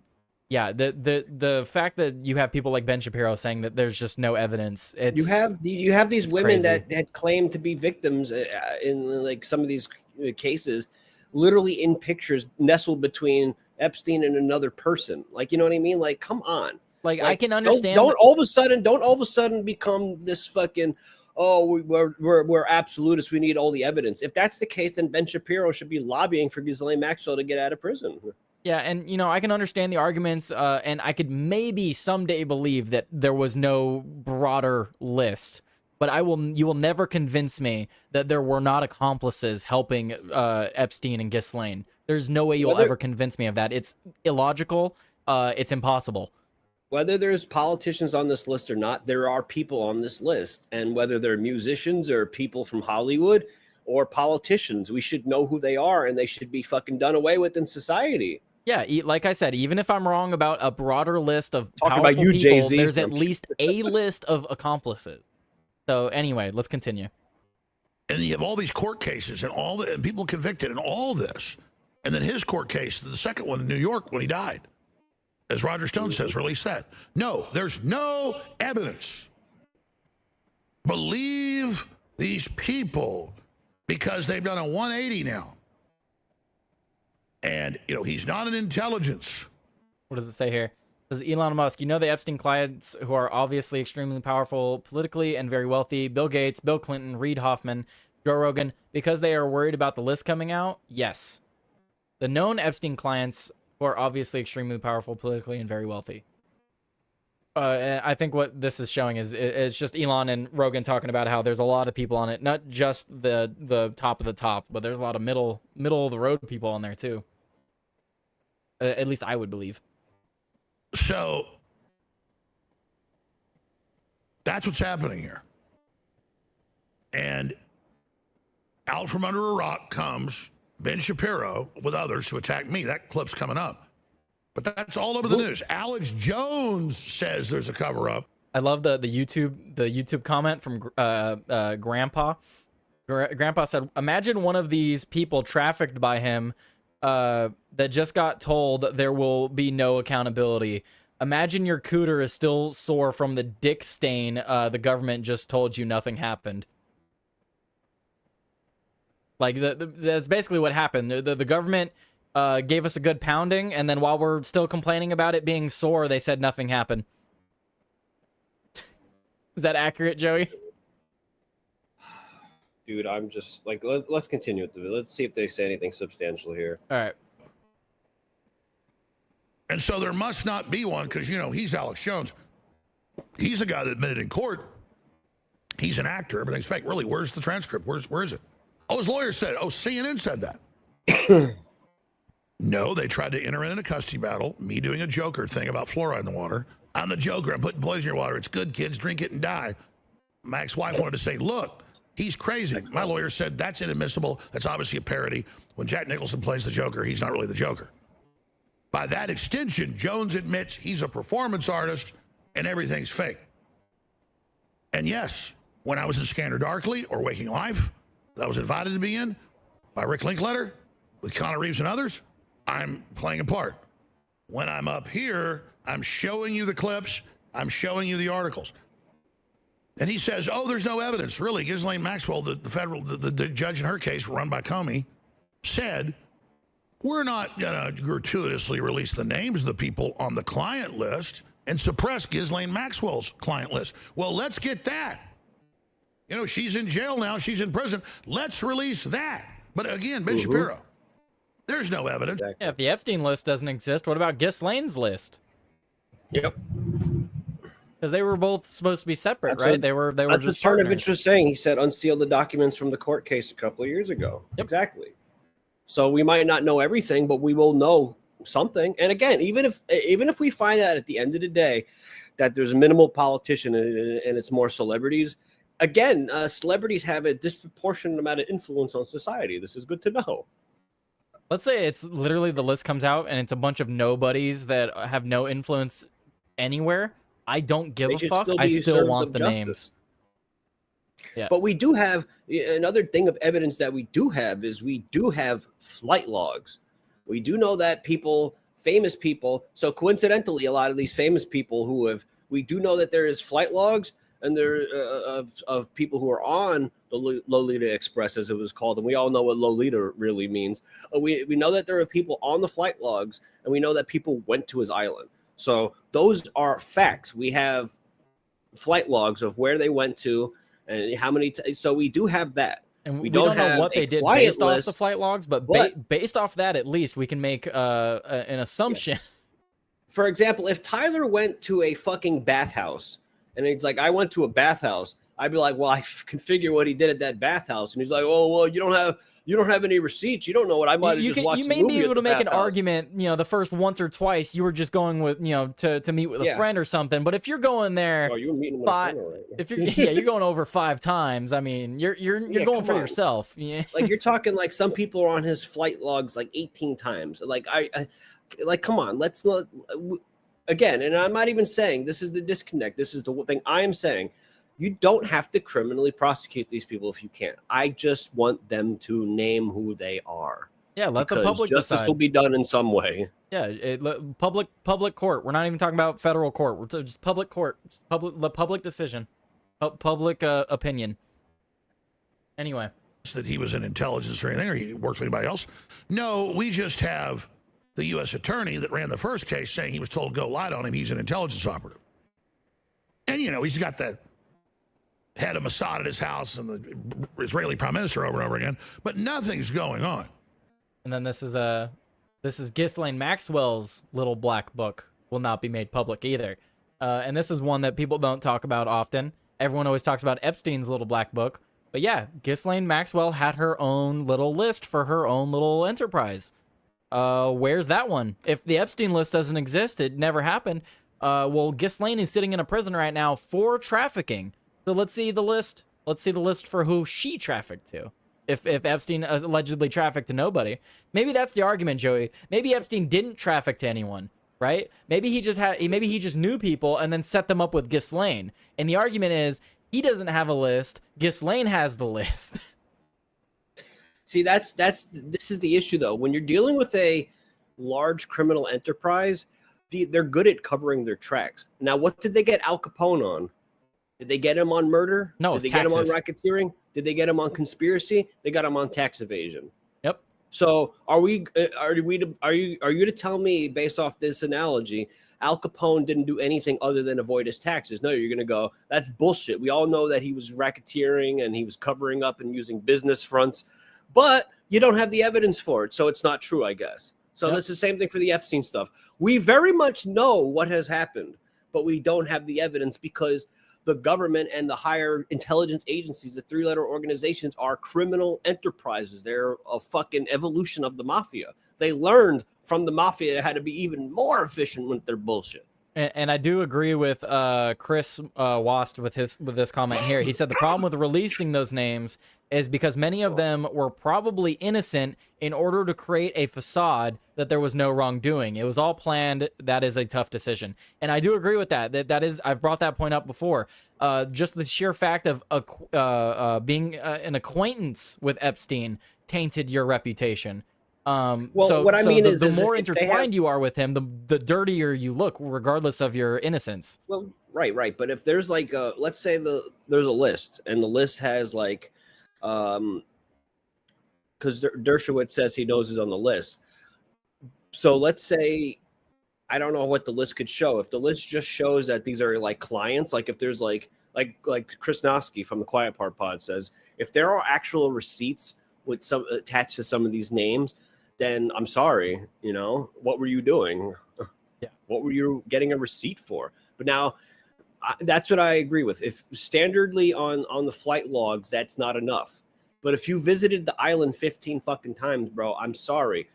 yeah, the fact that you have people like Ben Shapiro saying that there's just no evidence. You have these women crazy. that claim to be victims in like some of these cases, literally in pictures nestled between Epstein and another person. Like, you know what I mean? Like, come on. Like I can understand. Don't all of a sudden become this fucking, oh, we're absolutists. We need all the evidence. If that's the case, then Ben Shapiro should be lobbying for Ghislaine Maxwell to get out of prison. Yeah, and you know, I can understand the arguments, and I could maybe someday believe that there was no broader list. But you will never convince me that there were not accomplices helping Epstein and Ghislaine. There's no way you'll ever convince me of that. It's illogical. It's impossible. Whether there's politicians on this list or not, there are people on this list. And whether they're musicians or people from Hollywood or politicians, we should know who they are, and they should be fucking done away with in society. Yeah, like I said, even if I'm wrong about a broader list of Talk powerful about you, people, Jay-Z. there's at least a list of accomplices. So anyway, let's continue. And you have all these court cases and and people convicted and all this. And then his court case, the second one in New York when he died, as Roger Stone says, released that. No, there's no evidence. Believe these people because they've done a 180 now. And, you know, he's not an intelligence. What does it say here? It says Elon Musk, you know the Epstein clients who are obviously extremely powerful politically and very wealthy, Bill Gates, Bill Clinton, Reid Hoffman, Joe Rogan, because they are worried about the list coming out? Yes. The known Epstein clients who are obviously extremely powerful politically and very wealthy. I think what this is showing is it's just Elon and Rogan talking about how there's a lot of people on it, not just the top of the top, but there's a lot of middle of the road people on there too. At least I would believe. So that's what's happening here. And out from under a rock comes Ben Shapiro with others to attack me. that clip's coming up. But that's all over the news. Alex Jones says there's a cover-up. I love the YouTube comment from Grandpa. Grandpa said, imagine one of these people trafficked by him that just got told there will be no accountability. Imagine your cooter is still sore from the dick stain the government just told you nothing happened. Like, that's basically what happened. The government gave us a good pounding, and then while we're still complaining about it being sore, they said nothing happened. Is that accurate, Joey? Dude, I'm just like, let's continue with let's see if they say anything substantial here. All right. And so there must not be one because, you know, he's Alex Jones. He's a guy that admitted in court he's an actor. Everything's fake. Really, where's the transcript? Where is it? Oh, his lawyer said it. Oh, CNN said that. No, they tried to enter in a custody battle. Me doing a Joker thing about fluoride in the water. I'm the Joker. I'm putting poison in your water. It's good, kids. Drink it and die. My ex-wife wanted to say, look, he's crazy. My lawyer said that's inadmissible. That's obviously a parody. When Jack Nicholson plays the Joker, he's not really the Joker. By that extension, Jones admits he's a performance artist and everything's fake. And yes, when I was in Scanner Darkly or Waking Life, that I was invited to be in by Rick Linklater with Keanu Reeves and others, I'm playing a part. When I'm up here, I'm showing you the clips, I'm showing you the articles. And he says, oh, there's no evidence. Really, Ghislaine Maxwell, the judge in her case, run by Comey, said, we're not going to gratuitously release the names of the people on the client list and suppress Ghislaine Maxwell's client list. Well, let's get that. You know, she's in jail now. She's in prison. Let's release that. But again, Ben Shapiro, there's no evidence. Yeah, if the Epstein list doesn't exist, what about Ghislaine's list? Yep. Because they were both supposed to be separate, That's right? what- They were That's just what partners. Cernovich was saying. He said unseal the documents from the court case a couple of years ago. Yep. Exactly. So we might not know everything, but we will know something. And again, even if we find out at the end of the day that there's a minimal politician and it's more celebrities, again, celebrities have a disproportionate amount of influence on society. This is good to know. Let's say it's literally the list comes out and it's a bunch of nobodies that have no influence anywhere. I don't give They a should fuck. still I be still served want of the justice. names. Yeah. But we do have another thing of evidence that we do have is we do have flight logs. We do know that people, famous people, so coincidentally, a lot of these famous people we do know that there is flight logs and there of people who are on the Lolita Express, as it was called, and we all know what Lolita really means. We know that there are people on the flight logs, and we know that people went to his island. So those are facts. We have flight logs of where they went to and how many. So we do have that. And we don't know what they did based off the flight logs, but based off that, at least we can make an assumption. Yeah. For example, if Tyler went to a fucking bathhouse and he's like, I went to a bathhouse, I'd be like, well, I can figure what he did at that bathhouse. And he's like, oh, well, you don't have any receipts. You don't know what I might have just watched. You may be able to make an argument, the first once or twice you were just going with, to meet with a friend or something. But if you're going there, you were meeting with a friend, all right. if you're going over 5 times. I mean, you're going for yourself. Yeah. Like you're talking like some people are on his flight logs like 18 times. Like like, come on, let's not again. And I'm not even saying this is the disconnect. This is the thing I am saying. You don't have to criminally prosecute these people if you can't. I just want them to name who they are. Yeah, let the public justice decide. will be done in some way. Yeah, public court. We're not even talking about federal court. We're just public court. Just public decision. Public opinion. Anyway. That he was in intelligence or anything, or he worked with anybody else. No, we just have the U.S. attorney that ran the first case saying he was told go lie on him. He's an intelligence operative. And, he's got the head of Mossad at his house and the Israeli prime minister over and over again, but nothing's going on. And then this is Ghislaine Maxwell's little black book will not be made public either. And this is one that people don't talk about often. Everyone always talks about Epstein's little black book. But yeah, Ghislaine Maxwell had her own little list for her own little enterprise. Where's that one? If the Epstein list doesn't exist, it never happened. Well, Ghislaine is sitting in a prison right now for trafficking. So let's see the list. Let's see the list for who she trafficked to. If Epstein allegedly trafficked to nobody, maybe that's the argument, Joey. Maybe Epstein didn't traffic to anyone, right? Maybe he just knew people and then set them up with Ghislaine. And the argument is he doesn't have a list. Ghislaine has the list. See, this is the issue though. When you're dealing with a large criminal enterprise, they're good at covering their tracks. Now, what did they get Al Capone on? Did they get him on murder? No, Did they get him on racketeering? Did they get him on conspiracy? They got him on tax evasion. Yep. So are you to tell me, based off this analogy, Al Capone didn't do anything other than avoid his taxes? No, you're going to go, that's bullshit. We all know that he was racketeering and he was covering up and using business fronts, but you don't have the evidence for it, so it's not true, I guess. So That's the same thing for the Epstein stuff. We very much know what has happened. but we don't have the evidence because the government and the higher intelligence agencies, the three-letter organizations, are criminal enterprises. They're a fucking evolution of the mafia. They learned from the mafia how to be even more efficient with their bullshit. And I do agree with Chris Wast with this comment here. He said the problem with releasing those names is because many of them were probably innocent in order to create a facade that there was no wrongdoing. It was all planned. That is a tough decision. And I do agree with that. That is, I've brought that point up before. Just the sheer fact of being an acquaintance with Epstein tainted your reputation. Well, what I mean is the more intertwined you are with him, the dirtier you look, regardless of your innocence. Well, right. But if there's like, let's say there's a list, and the list has like, because Dershowitz says he knows who's on the list. So let's say, I don't know what the list could show. If the list just shows that these are like clients, like if there's like Chris Noski from the Quiet Part Pod says, if there are actual receipts with some attached to some of these names, then I'm sorry, what were you doing? Yeah. What were you getting a receipt for? But now, that's what I agree with. If standardly on the flight logs, that's not enough. But if you visited the island 15 fucking times, bro, I'm sorry.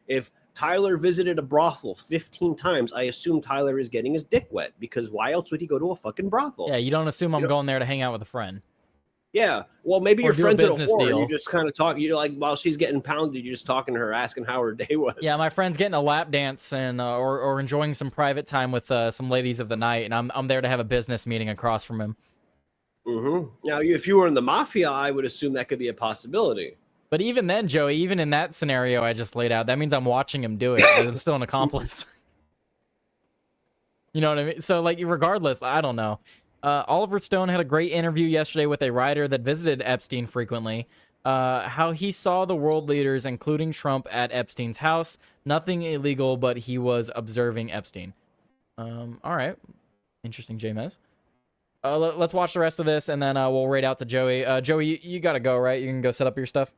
If Tyler visited a brothel 15 times, I assume Tyler is getting his dick wet, because why else would he go to a fucking brothel? Yeah, you don't assume I'm going there to hang out with a friend. Yeah, well, maybe your friend's at a whore, deal. and you just kind of talk. You're like, while she's getting pounded, you're just talking to her, asking how her day was. Yeah, my friend's getting a lap dance and or enjoying some private time with some ladies of the night, and I'm there to have a business meeting across from him. Mm-hmm. Now, if you were in the mafia, I would assume that could be a possibility. But even then, Joey, even in that scenario I just laid out, that means I'm watching him do it. I'm still an accomplice. You know what I mean? So, like, regardless, I don't know. Oliver Stone had a great interview yesterday with a writer that visited Epstein frequently. How he saw the world leaders, including Trump, at Epstein's house. Nothing illegal, but he was observing Epstein. All right. Interesting, James. Let's watch the rest of this, and then we'll rate out to Joey. Joey, you got to go, right? You can go set up your stuff?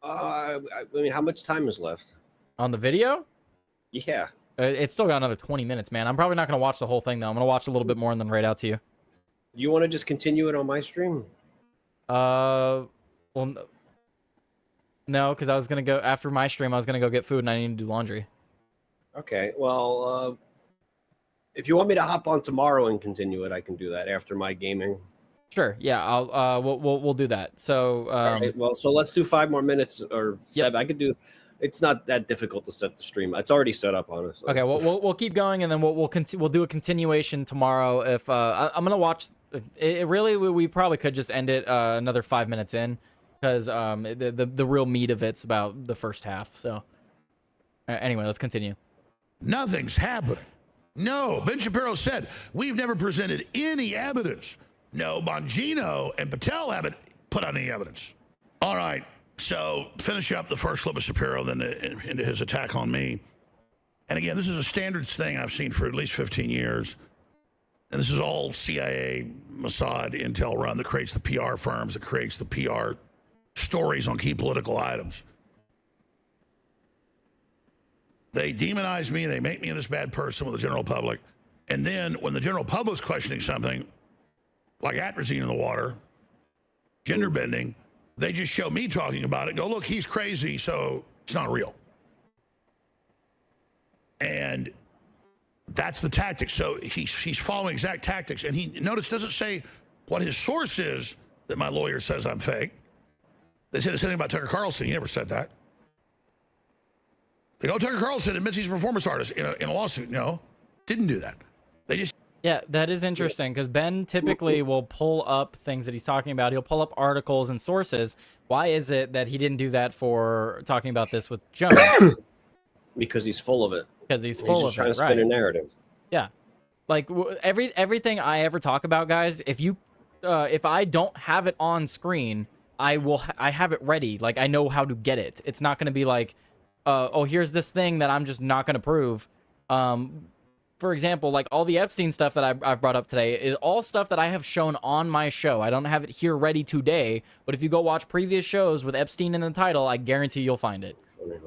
I mean, how much time is left? On the video? Yeah. It's still got another 20 minutes, man. I'm probably not going to watch the whole thing, though. I'm going to watch a little bit more and then rate out to you. You want to just continue it on my stream? Well, no, because I was going to go, after my stream, I was going to go get food, and I need to do laundry. Okay, well, if you want me to hop on tomorrow and continue it, I can do that after my gaming. Sure, yeah, we'll do that. So, all right, well, so let's do 5 more minutes, or 7. I could do. It's not that difficult to set the stream. It's already set up, honestly. Okay, we'll keep going, and then we'll do a continuation tomorrow. If I'm gonna watch, we probably could just end it another 5 minutes in, because the real meat of it's about the first half. So anyway, let's continue. Nothing's happening. No, Ben Shapiro said we've never presented any evidence. No, Bongino and Patel haven't put on any evidence. All right. So finish up the first clip of Shapiro, then into his attack on me. And again, this is a standards thing I've seen for at least 15 years. And this is all CIA, Mossad, Intel run that creates the PR firms, that creates the PR stories on key political items. They demonize me. They make me this bad person with the general public. And then when the general public's questioning something, like atrazine in the water, gender bending, they just show me talking about it, go, look, he's crazy, so it's not real. And that's the tactic. So he's following exact tactics. And he, notice, doesn't say what his source is that my lawyer says I'm fake. They say the same thing about Tucker Carlson. He never said that. They go, Tucker Carlson admits he's a performance artist in a lawsuit. No, didn't do that. They just... Yeah, that is interesting, because Ben typically will pull up things that he's talking about. He'll pull up articles and sources. Why is it that he didn't do that for talking about this with Jones? Because he's full of it. Because he's full of it, trying to spin a narrative. Yeah, like everything I ever talk about, guys. If I don't have it on screen, I have it ready. Like, I know how to get it. It's not going to be like, oh, here's this thing that I'm just not going to prove. For example, like all the Epstein stuff that I've brought up today is all stuff that I have shown on my show. I don't have it here ready today, but if you go watch previous shows with Epstein in the title, I guarantee you'll find it.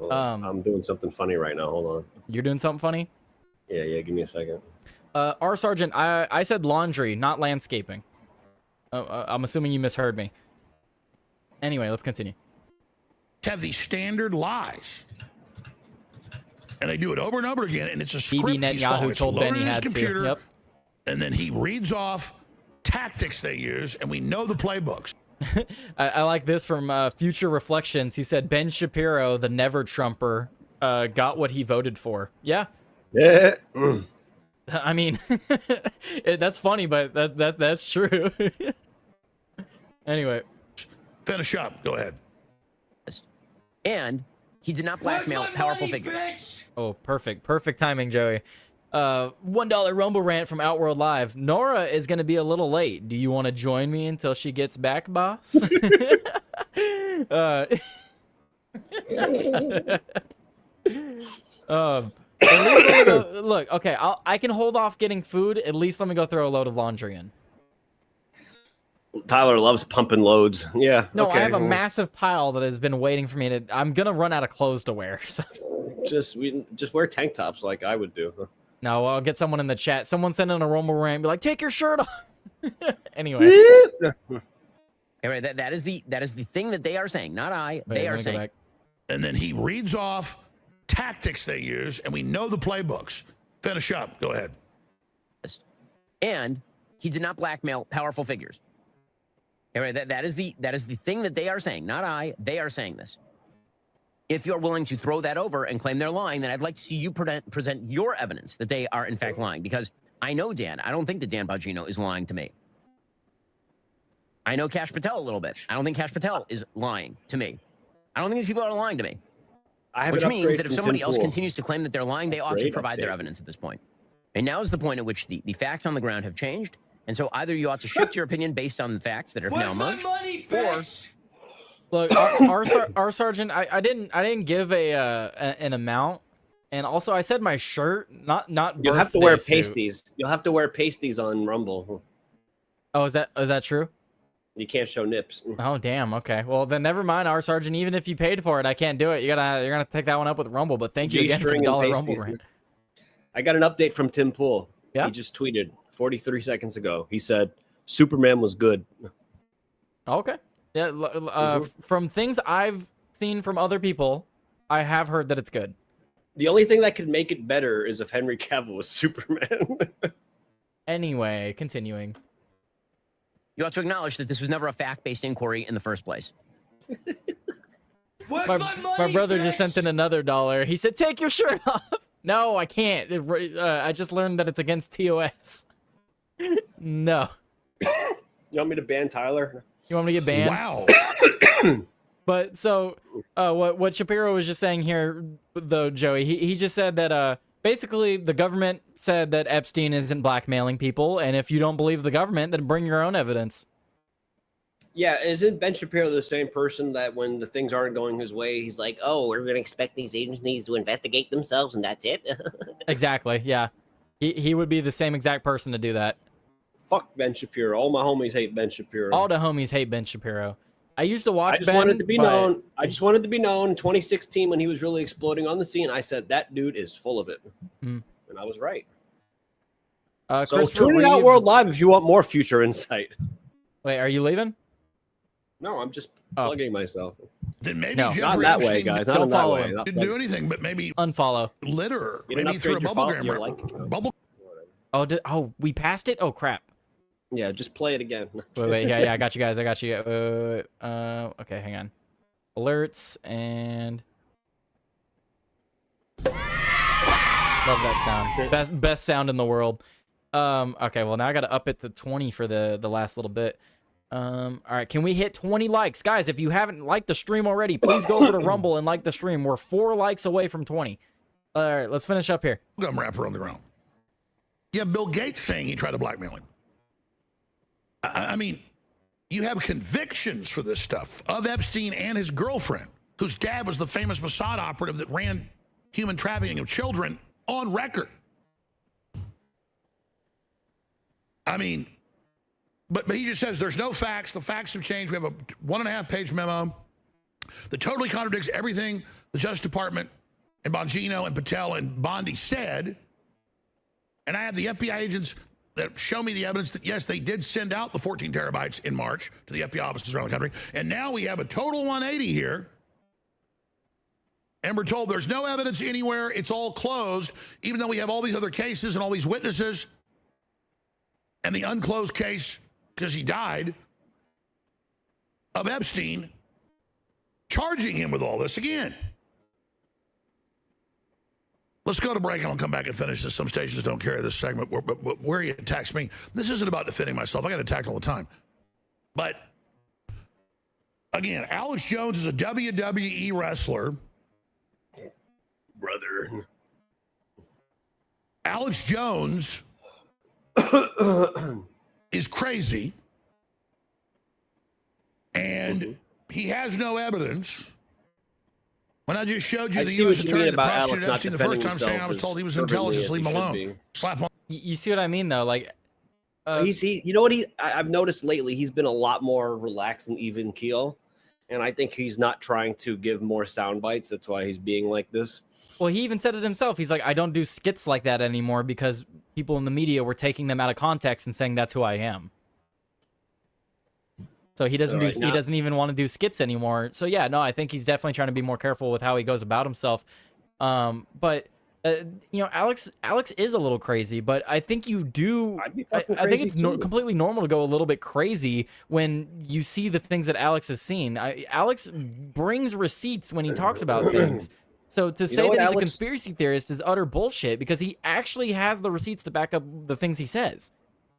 I'm doing something funny right now. Hold on. You're doing something funny? Yeah, give me a second. R Sergeant, I said laundry, not landscaping. I'm assuming you misheard me. Anyway, let's continue. Have these standard lies. And they do it over and over again, and it's a script. Bibi Netanyahu told Ben he had computer, to. Yep. And then he reads off tactics they use, and we know the playbooks. I like this from Future Reflections. He said Ben Shapiro, the never Trumper, got what he voted for. Yeah. Yeah. I mean, that's funny, but that's true. Anyway. Finish up. Go ahead. And he did not blackmail powerful figures. Oh, perfect. Perfect timing, Joey. $1 Rumble rant from Outworld Live. Nora is going to be a little late. Do you want to join me until she gets back, boss? At least let me go, look, okay, I can hold off getting food. At least let me go throw a load of laundry in. Tyler loves pumping loads. Yeah. No, okay. I have a massive pile that has been waiting for me to. I'm gonna run out of clothes to wear. So. Just wear tank tops like I would do. No, I'll get someone in the chat. Someone send in a Rumble rant. Be like, take your shirt off. Anyway. Anyway, that is the thing that they are saying, not I. Wait, they are saying. And then he reads off tactics they use, and we know the playbooks. Finish up. Go ahead. And he did not blackmail powerful figures. Anyway, that is the thing that they are saying, not I. They are saying this. If you're willing to throw that over and claim they're lying, then I'd like to see you present your evidence that they are in fact lying. Because I know Dan. I don't think that Dan Bongino is lying to me. I know Kash Patel a little bit. I don't think Kash Patel is lying to me. I don't think these people are lying to me. Which means that if somebody else continues to claim that they're lying, they ought to provide their evidence at this point. And now is the point at which the facts on the ground have changed. And so either you ought to shift your opinion based on the facts that are now emerged, or... Look, our sergeant, I didn't give an amount, and also I said my shirt, not. You'll have to wear pasties. You'll have to wear pasties on Rumble. Oh, is that true? You can't show nips. Oh, damn. Okay. Well, then never mind, our sergeant. Even if you paid for it, I can't do it. You're gonna take that one up with Rumble. But thank you again for the $1 Rumble rant. I got an update from Tim Pool. Yeah. He just tweeted 43 seconds ago. He said Superman was good. Okay. Yeah. From things I've seen from other people, I have heard that it's good. The only thing that could make it better is if Henry Cavill was Superman. Anyway, continuing. You ought to acknowledge that this was never a fact-based inquiry in the first place. My brother just sent in another $1. He said, take your shirt off. No, I can't. I just learned that it's against TOS. No. You want me to ban Tyler? You want me to get banned? Wow. But so what Shapiro was just saying here, though, Joey, he just said that basically the government said that Epstein isn't blackmailing people, and if you don't believe the government, then bring your own evidence. Yeah, isn't Ben Shapiro the same person that when the things aren't going his way, he's like, oh, we're going to expect these agencies to investigate themselves, and that's it? Exactly, yeah. He would be the same exact person to do that. Fuck Ben Shapiro. All my homies hate Ben Shapiro. All the homies hate Ben Shapiro. I used to watch I just Ben, wanted to be but... known. I just wanted to be known in 2016 when he was really exploding on the scene. I said, that dude is full of it. And I was right. So tune in Outworld Live if you want more future insight. Wait, are you leaving? No, I'm just plugging myself. Then maybe not Jeffrey that way, Epstein guys. Not in that way. Didn't do anything, but maybe unfollow. Litter. You didn't Maybe through a upgrade your bubblegram. Bubble. Oh, we passed it? Oh, crap. Yeah, just play it again. Wait. Yeah, I got you guys. I got you. Okay, hang on. Alerts and... Love that sound. Best sound in the world. Okay, well, now I got to up it to 20 for the last little bit. All right, can we hit 20 likes? Guys, if you haven't liked the stream already, please go over to Rumble and like the stream. We're 4 likes away from 20. All right, let's finish up here. Gum wrapper on the ground. Yeah, Bill Gates saying he tried to blackmail him. I mean, you have convictions for this stuff of Epstein and his girlfriend, whose dad was the famous Mossad operative that ran human trafficking of children on record. I mean, but he just says there's no facts. The facts have changed. We have a 1.5-page memo that totally contradicts everything the Justice Department and Bongino and Patel and Bondi said. And I have the FBI agents that show me the evidence that, yes, they did send out the 14 terabytes in March to the FBI offices around the country. And now we have a total 180 here. And we're told there's no evidence anywhere. It's all closed, even though we have all these other cases and all these witnesses. And the unclosed case, because he died, of Epstein, charging him with all this again. Let's go to break and I'll come back and finish this. Some stations don't carry this segment, but where he attacks me. This isn't about defending myself. I get attacked all the time. But again, Alex Jones is a WWE wrestler. Brother. Alex Jones is crazy. And he has no evidence. When I just showed you the U.S. attorney that prosecuted Epstein the first time, saying I was told he was intelligent, leave him alone. Slap him. You see what I mean, though? Like, you know what I've noticed lately, he's been a lot more relaxed and even keel. And I think he's not trying to give more sound bites. That's why he's being like this. Well, he even said it himself. He's like, I don't do skits like that anymore because people in the media were taking them out of context and saying that's who I am. So he doesn't he doesn't even want to do skits anymore. So yeah, no, I think he's definitely trying to be more careful with how he goes about himself. But you know, Alex is a little crazy, but I think you do. I think it's completely normal to go a little bit crazy when you see the things that Alex has seen. Alex brings receipts when he talks about things. So to say that he's a conspiracy theorist is utter bullshit because he actually has the receipts to back up the things he says.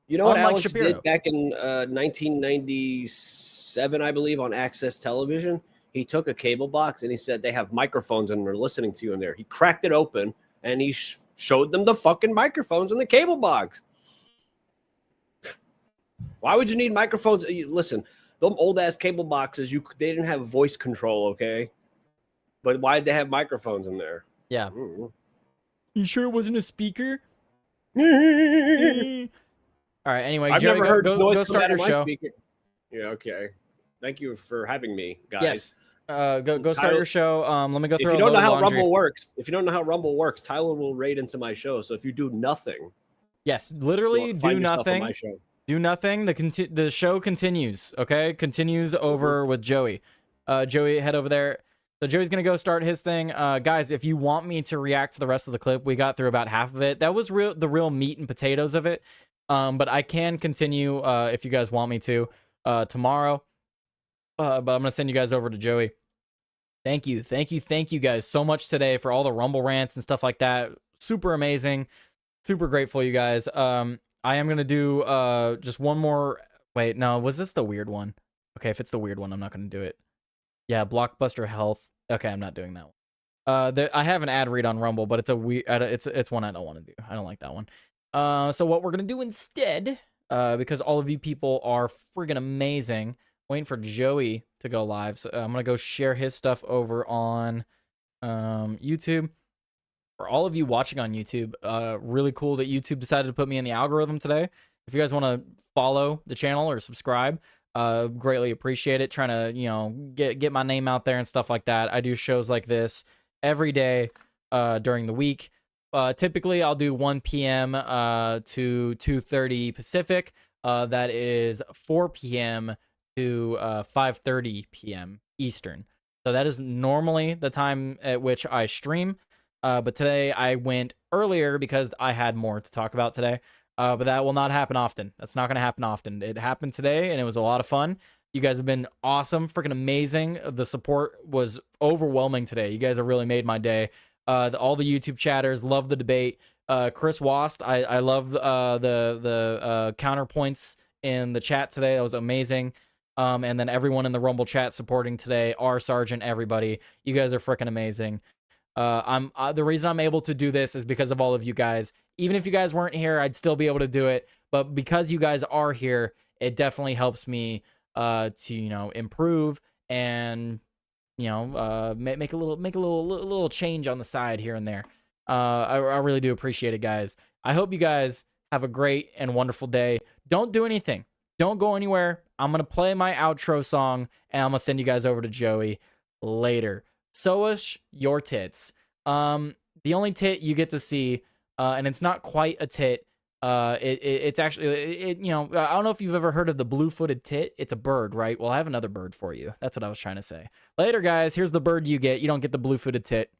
You know what Alex did back in 1997, I believe, on Access Television? He took a cable box and he said they have microphones and they're listening to you in there. He cracked it open and he showed them the fucking microphones in the cable box. Why would you need microphones? Listen, them old-ass cable boxes, they didn't have voice control, okay? But why did they have microphones in there? Yeah. Ooh. You sure it wasn't a speaker? All right. Anyway, I've never heard noise go start your show. Speaker. Yeah. Okay. Thank you for having me, guys. Yes. Go start your show. Let me go through. If you don't know how Rumble works, Tyler will raid into my show. So if you do nothing, yes, literally do nothing. Do nothing. The show continues. Okay, continues over with Joey. Joey, head over there. So Joey's gonna go start his thing. Guys, if you want me to react to the rest of the clip, we got through about half of it. That was the real meat and potatoes of it. But I can continue if you guys want me to tomorrow. But I'm gonna send you guys over to Joey. Thank you guys so much today for all the Rumble rants and stuff like that. Super amazing, super grateful, you guys. I am gonna do just one more. Wait, no, was this the weird one? Okay, if it's the weird one, I'm not gonna do it. Yeah, Blockbuster Health. Okay, I'm not doing that one. I have an ad read on Rumble, but it's a weird. It's one I don't want to do. I don't like that one. So what we're gonna do instead, because all of you people are friggin' amazing, waiting for Joey to go live. So I'm gonna go share his stuff over on YouTube. For all of you watching on YouTube, really cool that YouTube decided to put me in the algorithm today. If you guys want to follow the channel or subscribe, greatly appreciate it. Trying to, you know, get my name out there and stuff like that. I do shows like this every day during the week. Typically, I'll do 1 p.m. To 2:30 Pacific. That is 4 p.m. to 5:30 p.m. Eastern. So that is normally the time at which I stream. But today I went earlier because I had more to talk about today. But that will not happen often. That's not going to happen often. It happened today, and it was a lot of fun. You guys have been awesome, freaking amazing. The support was overwhelming today. You guys have really made my day. All the YouTube chatters love the debate. Chris Wast, I love the counterpoints in the chat today. That was amazing. And then everyone in the Rumble chat supporting today, R Sergeant, everybody. You guys are freaking amazing. The reason I'm able to do this is because of all of you guys. Even if you guys weren't here, I'd still be able to do it. But because you guys are here, it definitely helps me to, you know, improve and, you know, make a little change on the side here and there. I really do appreciate it, guys. I hope you guys have a great and wonderful day. Don't do anything. Don't go anywhere. I'm going to play my outro song, and I'm going to send you guys over to Joey later. Soish your tits. The only tit you get to see and it's not quite a tit. It's actually, you know, I don't know if you've ever heard of the blue-footed tit. It's a bird, right? Well, I have another bird for you. That's what I was trying to say. Later, guys. Here's the bird you get. You don't get the blue-footed tit.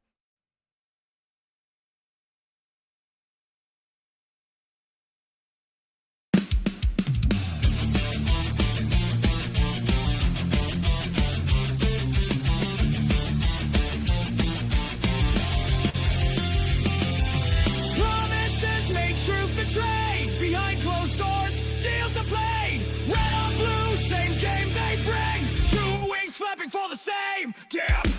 Promises make truth betrayed. Behind closed doors, deals are played. Red on blue, same game they bring. Two wings flapping for the same. Damn.